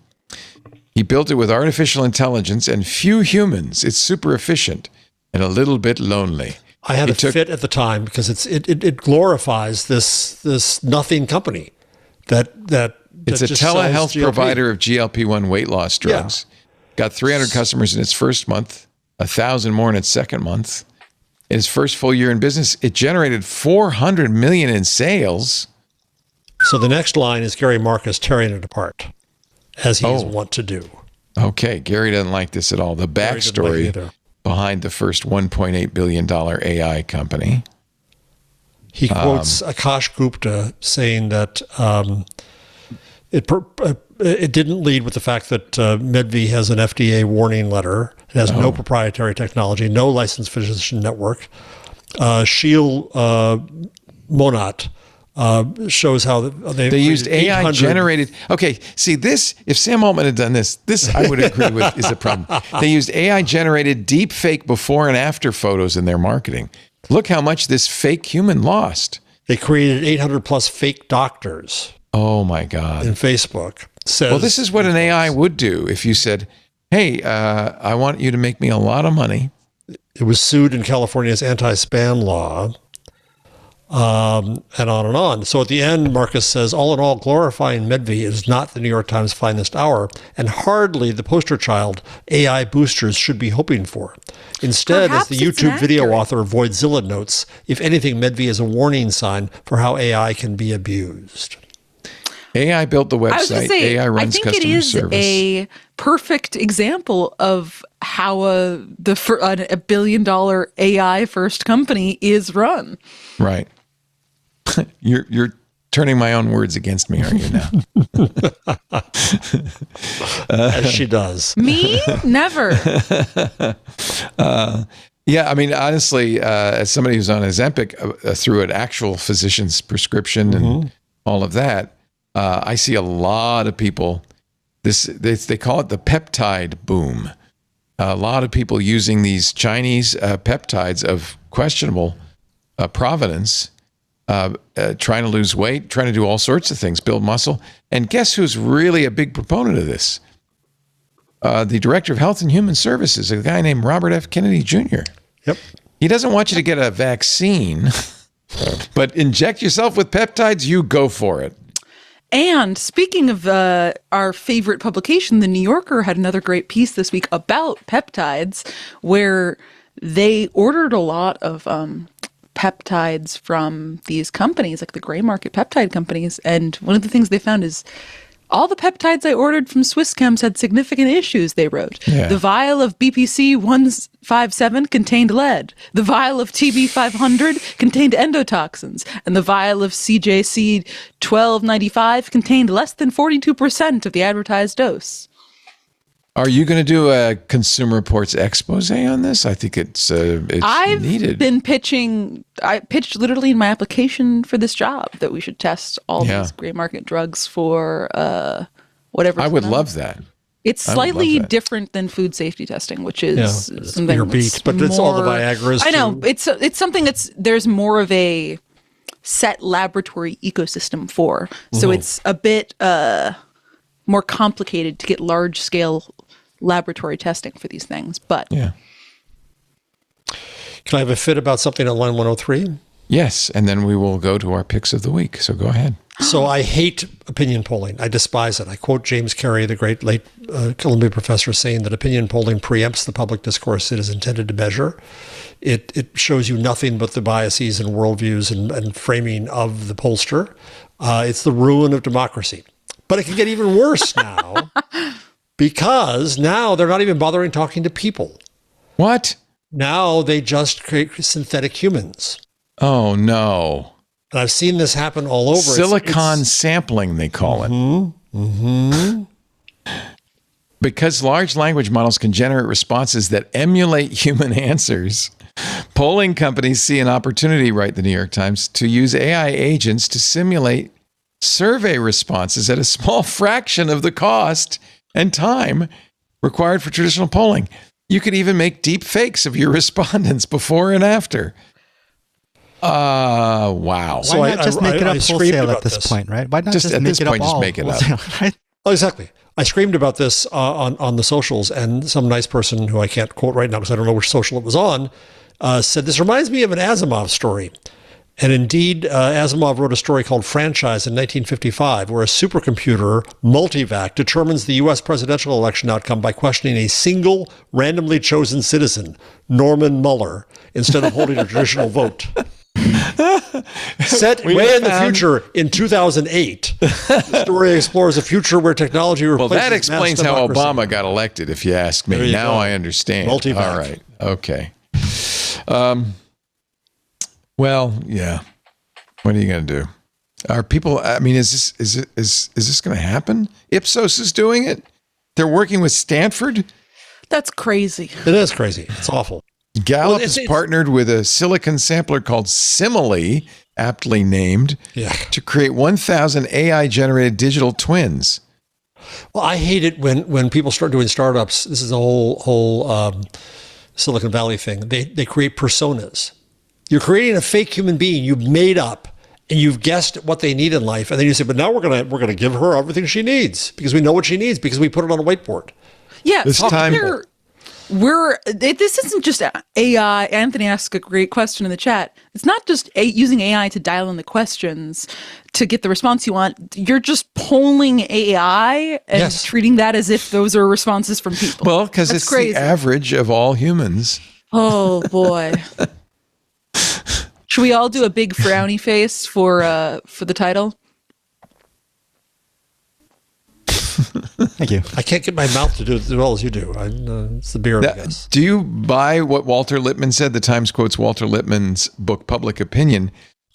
He built it with artificial intelligence and few humans. It's super efficient and a little bit lonely. I had a fit at the time because it glorifies this nothing company that it's a just telehealth sells GLP. provider of GLP-1 weight loss drugs. Got 300 customers in its first month, 1,000 more in its second month. In its first full year in business, it generated $400 million in sales. So the next line is Gary Marcus tearing it apart, as he is wont to do. Okay, Gary doesn't like this at all. The backstory behind the first $1.8 billion AI company. He quotes Akash Gupta saying that it didn't lead with the fact that Medvi has an FDA warning letter. It has no proprietary technology, no licensed physician network. Sheil Monat shows how they used AI generated. Okay, see this. If Sam Altman had done this I would agree with is the problem. They used AI generated deep fake before and after photos in their marketing. Look how much this fake human lost. They created 800 plus fake doctors. Oh my God! In Facebook. Well, this is what an AI would do if you said, "Hey, I want you to make me a lot of money." It was sued in California's anti-spam law. And on and on. So at the end, Marcus says, all in all, glorifying Medvi is not the New York Times finest hour and hardly the poster child AI boosters should be hoping for. Instead, Perhaps as the it's YouTube video inaccurate. author Voidzilla notes, if anything, Medvi is a warning sign for how AI can be abused. AI built the I was going website. to say, AI I runs think it customer is service. a perfect example of how a $1 billion AI first company is run. Right. You're turning my own words against me, aren't you now? As she does. Me? Never. Yeah, I mean, honestly, as somebody who's on Ozempic through an actual physician's prescription and all of that, I see a lot of people. They call it the peptide boom. A lot of people using these Chinese peptides of questionable provenance, trying to lose weight, trying to do all sorts of things, build muscle. And guess who's really a big proponent of this? The Director of Health and Human Services, a guy named Robert F. Kennedy Jr. Yep. He doesn't want you to get a vaccine, but inject yourself with peptides, you go for it. And speaking of our favorite publication, The New Yorker had another great piece this week about peptides, where they ordered a lot of peptides from these companies, like the gray market peptide companies. And one of the things they found is all the peptides I ordered from Swisschems had significant issues, they wrote. Yeah. The vial of BPC 157 contained lead. The vial of TB 500 contained endotoxins. And the vial of CJC 1295 contained less than 42% of the advertised dose. Are you going to do a Consumer Reports expose on this? I think it's I've needed. been pitching. I pitched literally in my application for this job that we should test all these gray market drugs for whatever. I would love that. It's slightly different than food safety testing, which is something your beat, but it's all the Viagra's. I know it's something there's more of a set laboratory ecosystem for. So it's a bit more complicated to get large scale laboratory testing for these things. But Yeah. Can I have a fit about something on line 103? Yes, and then we will go to our picks of the week. So go ahead. So I hate opinion polling. I despise it. I quote James Carey, the great late Columbia professor, saying that opinion polling preempts the public discourse it is intended to measure. It shows you nothing but the biases and worldviews and framing of the pollster. It's the ruin of democracy. But it can get even worse now because now they're not even bothering talking to people. What? Now they just create synthetic humans. Oh, no. And I've seen this happen all over. Silicon sampling, they call it. Because large language models can generate responses that emulate human answers, polling companies see an opportunity, write the New York Times, to use AI agents to simulate survey responses at a small fraction of the cost and time required for traditional polling. You could even make deep fakes of your respondents before and after. Wow. Why not just make it up wholesale at this point, right? Why not just at make this it point, up just all make it up. wholesale, right? Oh, exactly. I screamed about this on the socials, and some nice person who I can't quote right now because I don't know which social it was on said, "This reminds me of an Asimov story." And indeed, Asimov wrote a story called Franchise in 1955, where a supercomputer, Multivac, determines the U.S. presidential election outcome by questioning a single randomly chosen citizen, Norman Mueller, instead of holding a traditional vote. Set way in the future in 2008, the story explores a future where technology replaces Well, that explains mass how democracy. Obama got elected, if you ask me. Now I understand. Multivac. All right. Okay. Well, yeah. What are you going to do? Are people, I mean, is this going to happen? Ipsos is doing it. They're working with Stanford. that's crazy. It is crazy. It's awful. Gallup has partnered with a silicon sampler called Simile, aptly named, to create 1,000 AI-generated digital twins. Well, I hate it when people start doing startups. This is a whole Silicon Valley thing. They create personas. You're creating a fake human being you've made up, and you've guessed what they need in life, and then you say, "But now we're gonna give her everything she needs because we know what she needs because we put it on a whiteboard." Yeah, This time- this isn't just AI. Anthony asked a great question in the chat. It's not just using AI to dial in the questions to get the response you want. You're just polling AI and treating that as if those are responses from people. Well, because it's crazy. the average of all humans. Oh boy. Should we all do a big frowny face for the title? Thank you. I can't get my mouth to do it as well as you do. It's the beer, I guess. Do you buy what Walter Lippmann said? The Times quotes Walter Lippmann's book, Public Opinion,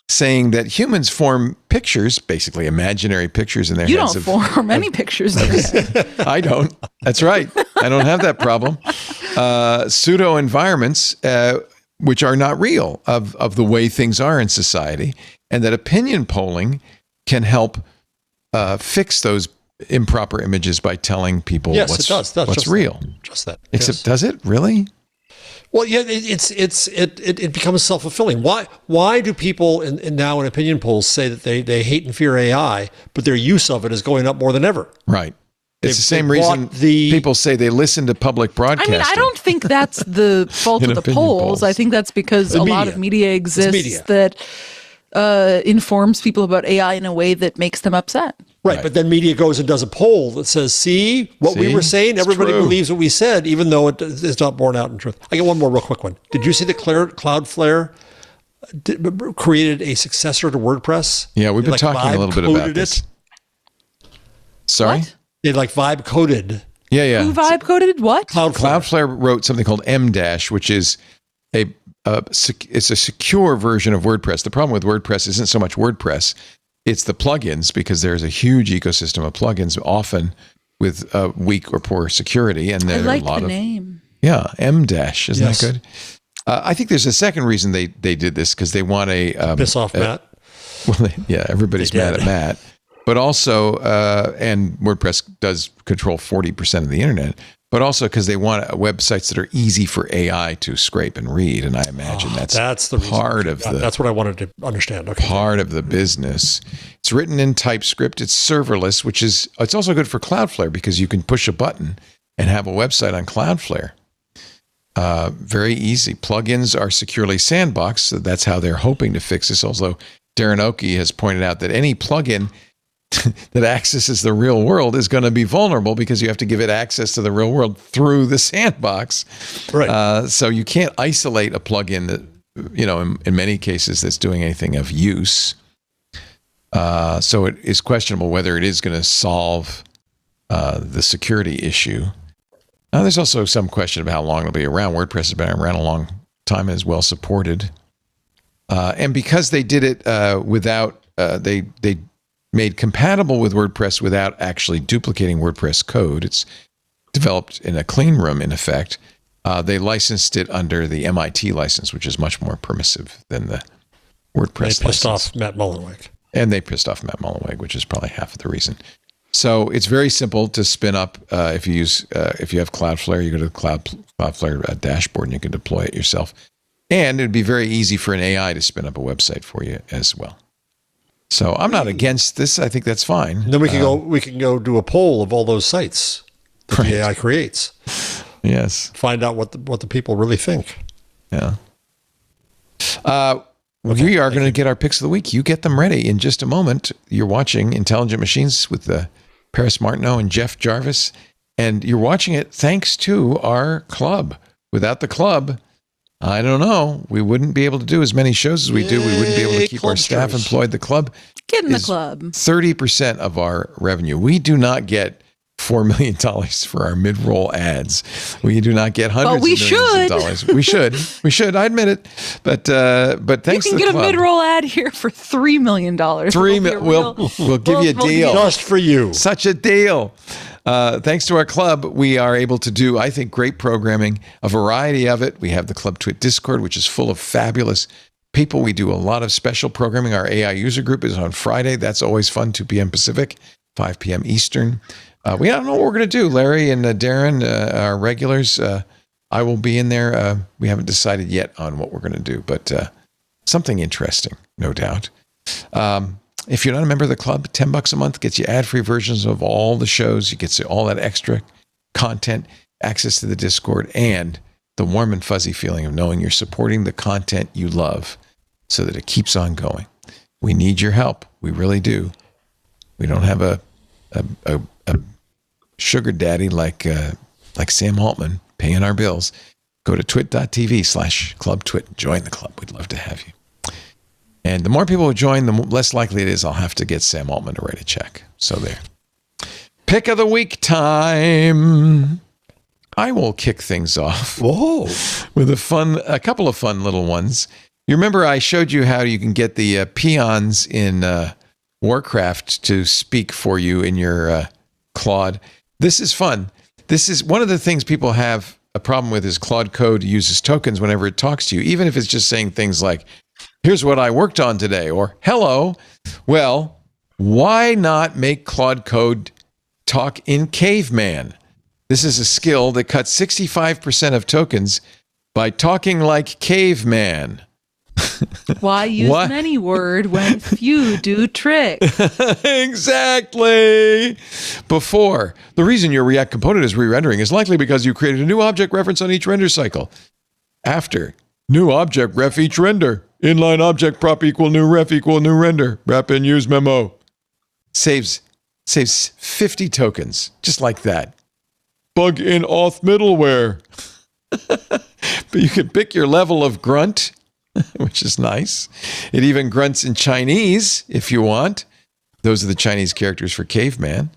saying that humans form pictures, basically imaginary pictures in their You heads. don't form any pictures. I don't. That's right. I don't have that problem. Pseudo environments, which are not real of the way things are in society, and that opinion polling can help fix those improper images by telling people what's real. Just that. Except, does it really? Well, yeah, it becomes self-fulfilling. Why do people now in opinion polls say that they hate and fear AI, but their use of it is going up more than ever? Right. It's the same reason people say they listen to public broadcasting. I mean, I don't think that's the fault of the polls. I think that's because a lot of media exists that informs people about AI in a way that makes them upset. Right, but then media goes and does a poll that says, see, what we See? were saying, It's everybody true. believes what we said, even though it is not borne out in truth. I got one more real quick one. Did you see that Cloudflare created a successor to WordPress? Yeah, we've been They, talking a vibe little bit about coded this. it. Sorry? What? They vibe coded Yeah. Who vibe coded what? Cloudflare wrote something called M-, which is it's a secure version of WordPress. The problem with WordPress isn't so much WordPress, it's the plugins, because there's a huge ecosystem of plugins, often with weak or poor security. And I there are like a lot the of name. Yeah, M-, isn't Yes. that good? I think there's a second reason they did this, because they want a piss off Matt. well, yeah, everybody's They mad did. at Matt, but also, and WordPress does control 40% of the internet, but also because they want websites that are easy for AI to scrape and read. And I imagine that's the reason. part of the That's what I wanted to understand. Okay. part of the business. It's written in TypeScript. It's serverless, it's also good for Cloudflare, because you can push a button and have a website on Cloudflare. Very easy. Plugins are securely sandboxed, so that's how they're hoping to fix this. Although Darren Oki has pointed out that any plugin that accesses the real world is going to be vulnerable, because you have to give it access to the real world through the sandbox. Right. So you can't isolate a plugin that, in many cases, that's doing anything of use. So it is questionable whether it is going to solve the security issue. Now, there's also some question about how long it'll be around. WordPress has been around a long time and is well supported. And because they did it without, they made compatible with WordPress without actually duplicating WordPress code. It's developed in a clean room, in effect. They licensed it under the MIT license, which is much more permissive than the WordPress They pissed license. off Matt Mullenweg. And they pissed off Matt Mullenweg, which is probably half of the reason. So it's very simple to spin up. If you have Cloudflare, you go to the Cloudflare dashboard and you can deploy it yourself. And it'd be very easy for an AI to spin up a website for you as well. So I'm not against this. I think that's fine. And then we can go do a poll of all those sites that the AI creates. Yes. Find out what the people really think. Yeah. We are going to get our picks of the week. You get them ready in just a moment. You're watching Intelligent Machines with Paris Martineau and Jeff Jarvis, and you're watching it thanks to our club. Without the club, I don't know, we wouldn't be able to do as many shows as we do. We wouldn't be able to keep our staff clubsters. employed. The club Get in the is club. 30% of our revenue. We do not get $4 million for our mid-roll ads. We do not get hundreds we of millions of dollars. We should. I admit it. But thanks You to can the get a club, mid-roll ad here for $3 million. We'll give you a deal. Just for you. Such a deal. Thanks to our club, we are able to do, I think, great programming, a variety of it. We have the Club Twit Discord, which is full of fabulous people. We do a lot of special programming. Our AI user group is on Friday. That's always fun, 2 p.m. Pacific, 5 p.m. Eastern. We don't know what we're going to do. Larry and Darren, our regulars, I will be in there. We haven't decided yet on what we're going to do, but something interesting, no doubt. If you're not a member of the club, $10 a month gets you ad-free versions of all the shows. You get all that extra content, access to the Discord, and the warm and fuzzy feeling of knowing you're supporting the content you love so that it keeps on going. We need your help. We really do. We don't have a sugar daddy like Sam Altman paying our bills. Go to twit.tv/clubtwit. Join the club. We'd love to have you. And the more people who join, the less likely it is I'll have to get Sam Altman to write a check. So there. Pick of the week time. I will kick things off. Whoa. With a couple of fun little ones. You remember I showed you how you can get the peons in Warcraft to speak for you in your Claude. This is fun. This is one of the things people have a problem with is Claude Code uses tokens whenever it talks to you, even if it's just saying things like, here's what I worked on today, or hello. Well, why not make Claude Code talk in caveman? This is a skill that cuts 65% of tokens by talking like caveman. Why use many word when few do trick? Exactly. Before, the reason your React component is re-rendering is likely because you created a new object reference on each render cycle. After, new object ref each render. Inline object prop equal new ref equal new render. Wrap in use memo. Saves saves 50 tokens, just like that. Bug in auth middleware. But you can pick your level of grunt, which is nice. It even grunts in Chinese if you want. Those are the Chinese characters for caveman.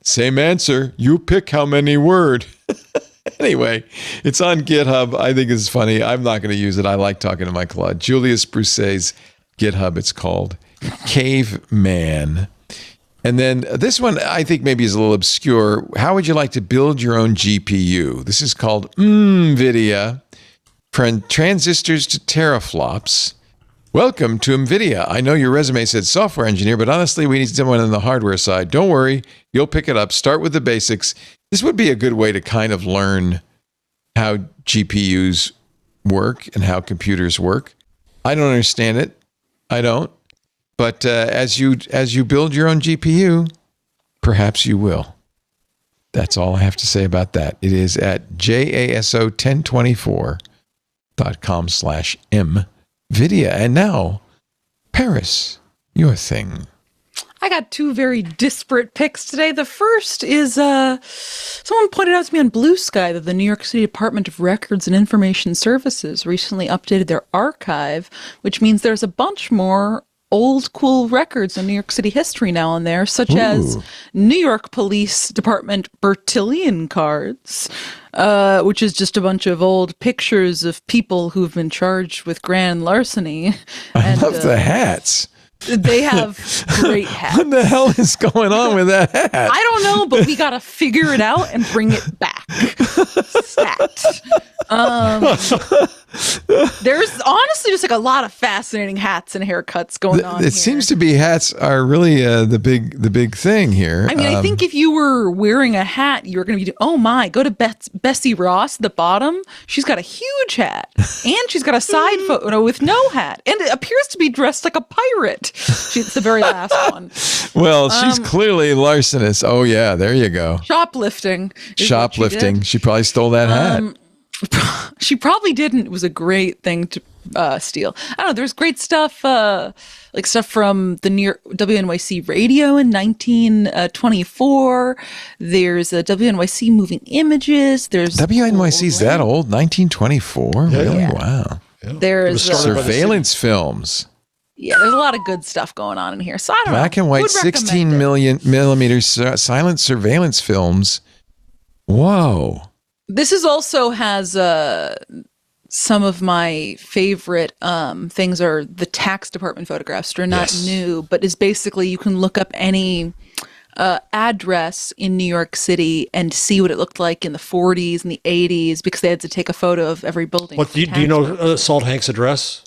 Same answer. You pick how many word. Anyway, it's on GitHub. I think it's funny. I'm not going to use it. I like talking to my Claude. Julius Brousset's GitHub, it's called Caveman. And then this one I think maybe is a little obscure. How would you like to build your own GPU? This is called NVIDIA, from transistors to teraflops. Welcome to NVIDIA. I know your resume said software engineer, but honestly, we need someone on the hardware side. Don't worry, you'll pick it up. Start with the basics. This would be a good way to kind of learn how GPUs work and how computers work. I don't understand it. I don't. But as you build your own GPU, perhaps you will. That's all I have to say about that. It is at jaso1024.com/mvidia. And now, Paris, your thing. I got two very disparate picks today. The first is someone pointed out to me on Blue Sky that the New York City Department of Records and Information Services recently updated their archive, which means there's a bunch more old cool records in New York City history now on there, such as New York Police Department Bertillon cards, which is just a bunch of old pictures of people who've been charged with grand larceny. I love the hats. They have great hats. What the hell is going on with that hat? I don't know, but we got to figure it out and bring it back. Stat. There's honestly just like a lot of fascinating hats and haircuts going on. It seems to be hats are really the big thing here. I mean, I think if you were wearing a hat, you were going to be, oh my, go to Bessie Ross at the bottom. She's got a huge hat and she's got a side photo with no hat and it appears to be dressed like a pirate. It's the very last one. Well, she's clearly larcenous. Oh yeah, there you go. Shoplifting. She probably stole that hat. She probably didn't. It was a great thing to steal. I don't know. There's great stuff, like stuff from the WNYC radio in 1924. There's WNYC moving images. There's WNYC's that old? 1924? Really? Yeah. Wow. Yeah. There's surveillance films. Yeah, there's a lot of good stuff going on in here. So I don't know. Black and white, Would 16 recommend it. millimeter silent surveillance films. Whoa. This is also has some of my favorite things are the tax department photographs. They're not new, but is basically you can look up any address in New York City and see what it looked like in the 40s and the 80s because they had to take a photo of every building. What do you know? Salt Hank's address?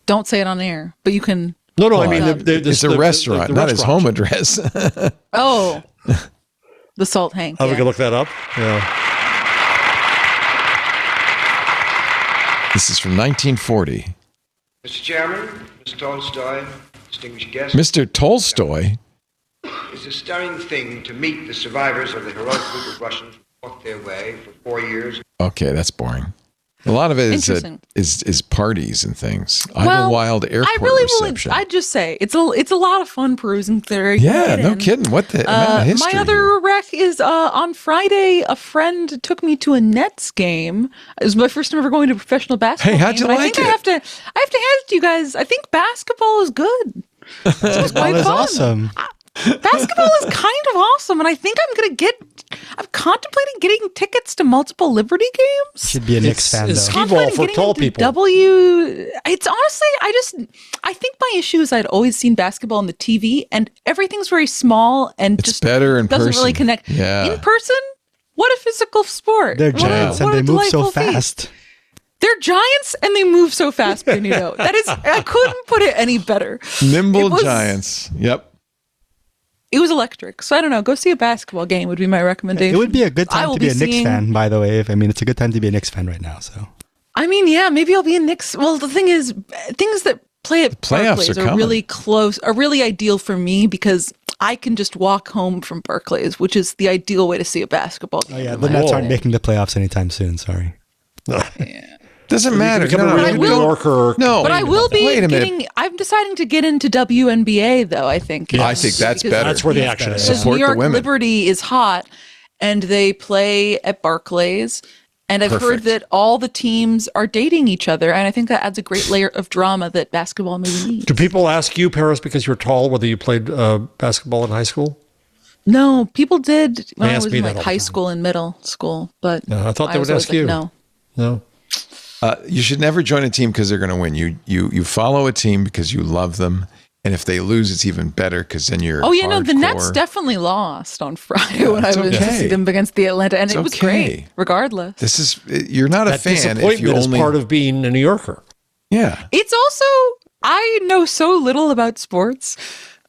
Don't say it on air, but you can. No. I mean, it's a restaurant, not his home address. Oh, the Salt Hank. We can look that up. Yeah. This is from 1940. Mr. Chairman, Mr. Tolstoy, distinguished guests. Mr. Tolstoy? It's a stunning thing to meet the survivors of the heroic group of Russians who fought their way for 4 years. Okay, that's boring. A lot of it is parties and things. I have a wild airport reception. I'd just say it's a lot of fun perusing there. Yeah, no kidding. What the history? My other rec is on Friday. A friend took me to a Nets game. It was my first time ever going to a professional basketball. Hey, how'd you game, like I it? have to hand it to you guys. I think basketball is good. It was quite fun. Awesome. Basketball is kind of awesome, and I think I'm contemplating getting tickets to multiple Liberty games. Should be a Knicks fan, though. Skee-ball for tall people. It's honestly, I think my issue is I'd always seen basketball on the TV, and everything's very small and It's just better in doesn't person. really connect. Yeah. In person, what a physical sport. They're giants What and a they move so delightful feat. fast. They're giants and they move so fast, Benito. That is, I couldn't put it any better. Nimble giants. Yep. It was electric. So I don't know. Go see a basketball game would be my recommendation. It would be a good time to be a Knicks fan, by the way. It's a good time to be a Knicks fan right now. So, I mean, yeah, maybe I'll be a Knicks. Well, the thing is, things that play at Barclays are really close, are really ideal for me because I can just walk home from Barclays, which is the ideal way to see a basketball game. oh yeah, the Nets aren't making the playoffs anytime soon. Sorry. Doesn't matter. But I will be Wait a minute. I'm deciding to get into WNBA, though, I think. I think that's better. That's where the action is. Because Support New the York women. Liberty is hot, and they play at Barclays. And I've heard Perfect. that all the teams are dating each other, and I think that adds a great layer of drama that basketball maybe needs. Do people ask you, Paris, because you're tall, whether you played basketball in high school? No, people did when They I ask was me in that like all the high time. school and middle school, but No, I thought they was would always ask like, you. No. No. You should never join a team because they're going to win. You follow a team because you love them, and if they lose, it's even better because then you're. Oh, yeah, no, the Nets hardcore. definitely lost on Friday when I it's went to okay. see them against the Atlanta, and It's it was okay. great, regardless. This is you're not a That fan if disappointment you is only. part of being a New Yorker. Yeah. It's also, I know so little about sports.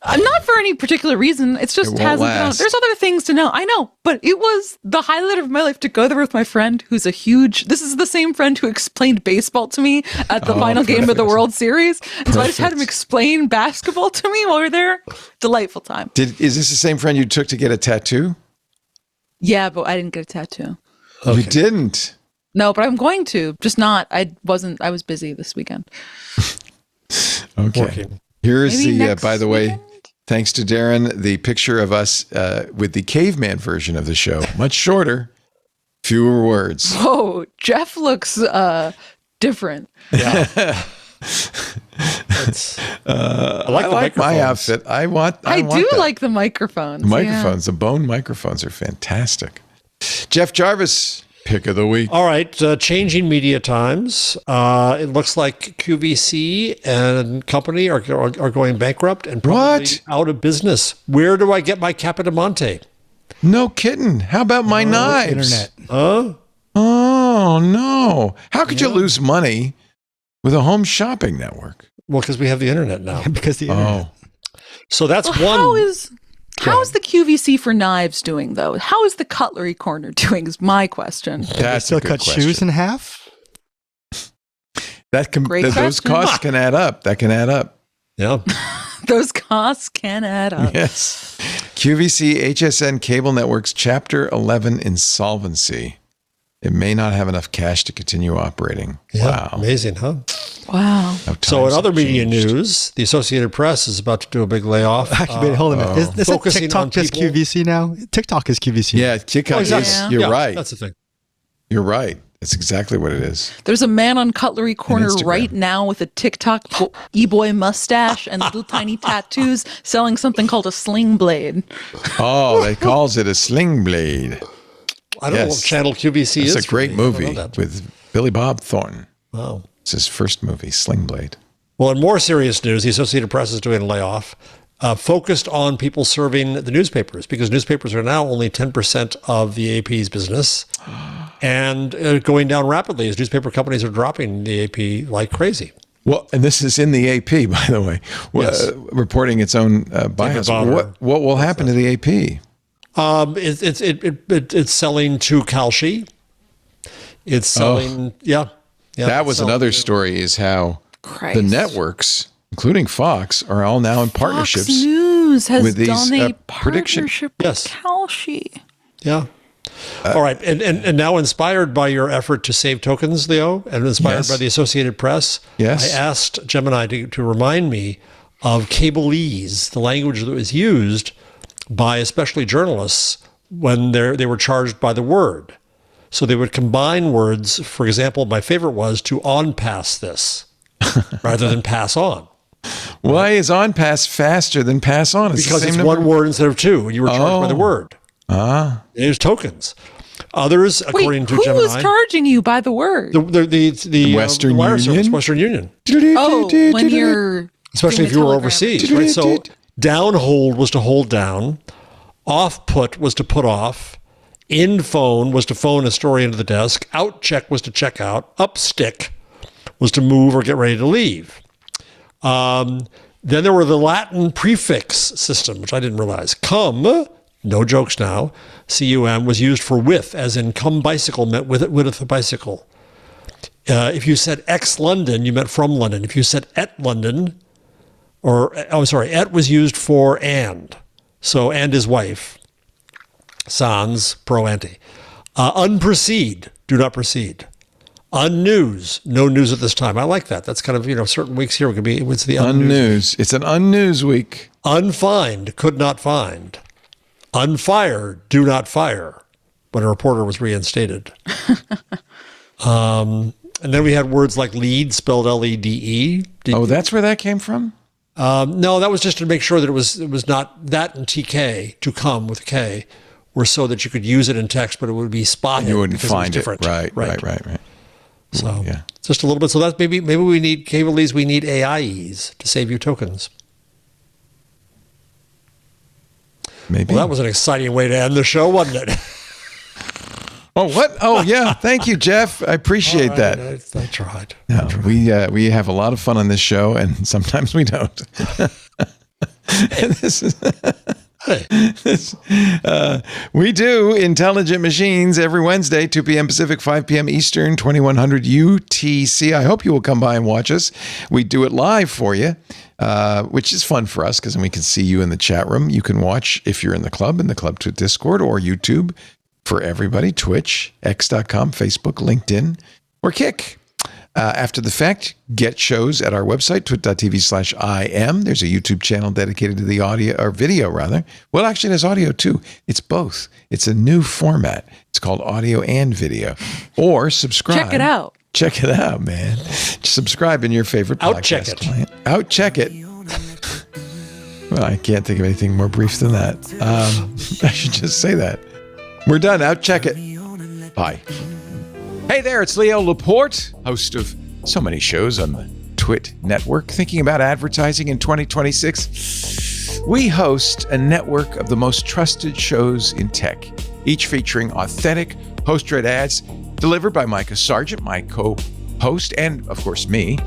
Not for any particular reason. It's just It won't hasn't last. There's other things to know. I know, but it was the highlight of my life to go there with my friend who's this is the same friend who explained baseball to me at the final game of the perfect. World Series. And so I just had him Perfect. explain basketball to me while we were there. Delightful time. Is this the same friend you took to get a tattoo? Yeah, but I didn't get a tattoo. You didn't. No, but I'm going to. Just not. I was busy this weekend. Okay. Working. Here's Maybe the. next By the way, weekend? thanks to Darren, the picture of us with the caveman version of the show, much shorter, fewer words. Oh, Jeff looks different. Yeah. I like my microphones. outfit. I want do that. like the microphones. The yeah. microphones. The bone microphones are fantastic. Jeff Jarvis, pick of the week. All right, changing media times. It looks like QVC and company are going bankrupt and probably What? out of business. Where do I get my Capitamonte? No kidding. How about my knives? Internet. Oh no! How could you lose money with a home shopping network? Well, because we have the internet now. Because the internet. Oh, So that's Well, one. how is the QVC for knives doing though? How is the cutlery corner doing? Is my question. that's Still a good cut question. shoes in half? Great those question. costs can add up. That can add up. Yeah. Those costs can add up. Yes. QVC HSN Cable Networks Chapter 11 insolvency. It may not have enough cash to continue operating. Yeah. Wow. Amazing, huh? Wow. How So in times other have media changed. news, the Associated Press is about to do a big layoff. Actually, wait, hold on a minute. Is Focusing TikTok on just people- QVC now? TikTok is QVC. Yeah, TikTok exactly. is. Yeah. You're Yeah, right. That's the thing. You're right. That's exactly what it is. There's a man on Cutlery Corner Instagram. right now with a TikTok e-boy mustache and little tiny tattoos selling something called a sling blade. Oh, they calls it a sling blade. I don't know Yes. what channel QVC is. It's a for great me. I don't know movie that. with Billy Bob Thornton. Wow. It's his first movie, Sling Blade. Well, in more serious news, the Associated Press is doing a layoff focused on people serving the newspapers because newspapers are now only 10% of the AP's business and going down rapidly as newspaper companies are dropping the AP like crazy. Well, and this is in the AP, by the way, Yes. reporting its own bias. bomber. What will happen to the AP? It's selling to Kalshi. It's selling, yeah. That was selling- another story, is how Christ. the networks, including Fox, are all now in partnerships. Fox News has with these, done a prediction- partnership Yes. with Kalshi. Yeah. All right. And now inspired by your effort to save tokens, Leo, and inspired Yes. by the Associated Press, Yes. I asked Gemini to remind me of cableese, the language that was used by especially journalists when they were charged by the word. So they would combine words. For example, my favorite was to on-pass this rather than pass on. Why is on pass faster than pass on? Because the it's same one number. word instead of two, and you were charged by the Oh. word. There's tokens. Others, Wait, according to who Gemini, was charging you by the word? the Western wire service, Union? Western Union, Oh, when you're especially doing if a you were telegram. overseas, right? So down hold was to hold down, off put was to put off, in phone was to phone a story into the desk, out check was to check out, up stick was to move or get ready to leave. Then there were the Latin prefix system, which I didn't realize. Come, no jokes now, cum was used for with, as in come bicycle meant with a bicycle. If you said ex London, you meant from London. If you said et London, et was used for and. So and his wife, sans, pro ante. Unproceed, do not proceed. Unnews. No news at this time. I like that. That's kind of, certain weeks here it could be, it's the unnews. It's an unnews week. Unfined, could not find. Unfire, do not fire, when a reporter was reinstated. And then we had words like lead, spelled L-E-D-E. That's where that came from? No, that was just to make sure that it was not that and TK, to come with K, were so that you could use it in text, but it would be spotted. You wouldn't find it. Right. So just a little bit. So that's maybe we need Cablese, we need AIEs to save you tokens. Maybe. Well, that was an exciting way to end the show, wasn't it? Oh, what? Oh, yeah. Thank you, Jeff. I appreciate that. I tried. No, we have a lot of fun on this show, and sometimes we don't. We do Intelligent Machines every Wednesday, 2 p.m. Pacific, 5 p.m. Eastern, 2100 UTC. I hope you will come by and watch us. We do it live for you, which is fun for us because then we can see you in the chat room. You can watch if you're in the club to Discord or YouTube for everybody, Twitch, x.com, Facebook, LinkedIn, or Kick. After the fact, get shows at our website, twit.tv/IM. There's a YouTube channel dedicated to the audio, or video rather. Well, actually, there's audio too. It's both. It's a new format. It's called audio and video. Or subscribe. Check it out. Check it out, man. Subscribe in your favorite podcast client. Outcheck it. Well, I can't think of anything more brief than that. I should just say that. We're done. Outcheck it. Bye. Hey there, it's Leo Laporte, host of so many shows on the Twit network, thinking about advertising in 2026. We host a network of the most trusted shows in tech, each featuring authentic host-read ads delivered by Micah Sargent, my co-host, and of course me.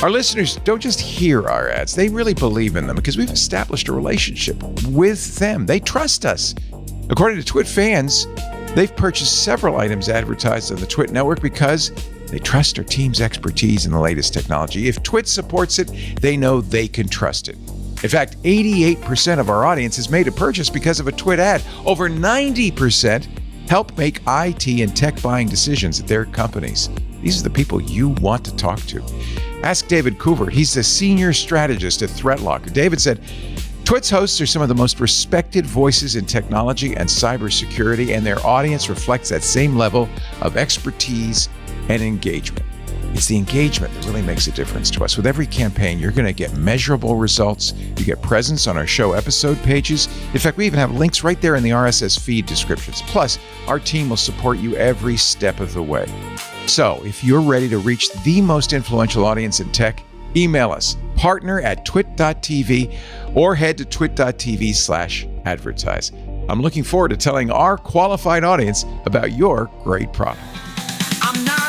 Our listeners don't just hear our ads, they really believe in them because we've established a relationship with them. They trust us. According to Twit fans, they've purchased several items advertised on the Twit network because they trust our team's expertise in the latest technology. If Twit supports it, they know they can trust it. In fact, 88% of our audience has made a purchase because of a Twit ad. Over 90% help make IT and tech buying decisions at their companies. These are the people you want to talk to. Ask David Coover. He's the senior strategist at ThreatLocker. David said, Twit's hosts are some of the most respected voices in technology and cybersecurity, and their audience reflects that same level of expertise and engagement. It's the engagement that really makes a difference to us. With every campaign, you're going to get measurable results. You get presence on our show episode pages. In fact, we even have links right there in the RSS feed descriptions. Plus, our team will support you every step of the way. So, if you're ready to reach the most influential audience in tech, email us, partner@twit.tv, or head to twit.tv/advertise. I'm looking forward to telling our qualified audience about your great product. I'm not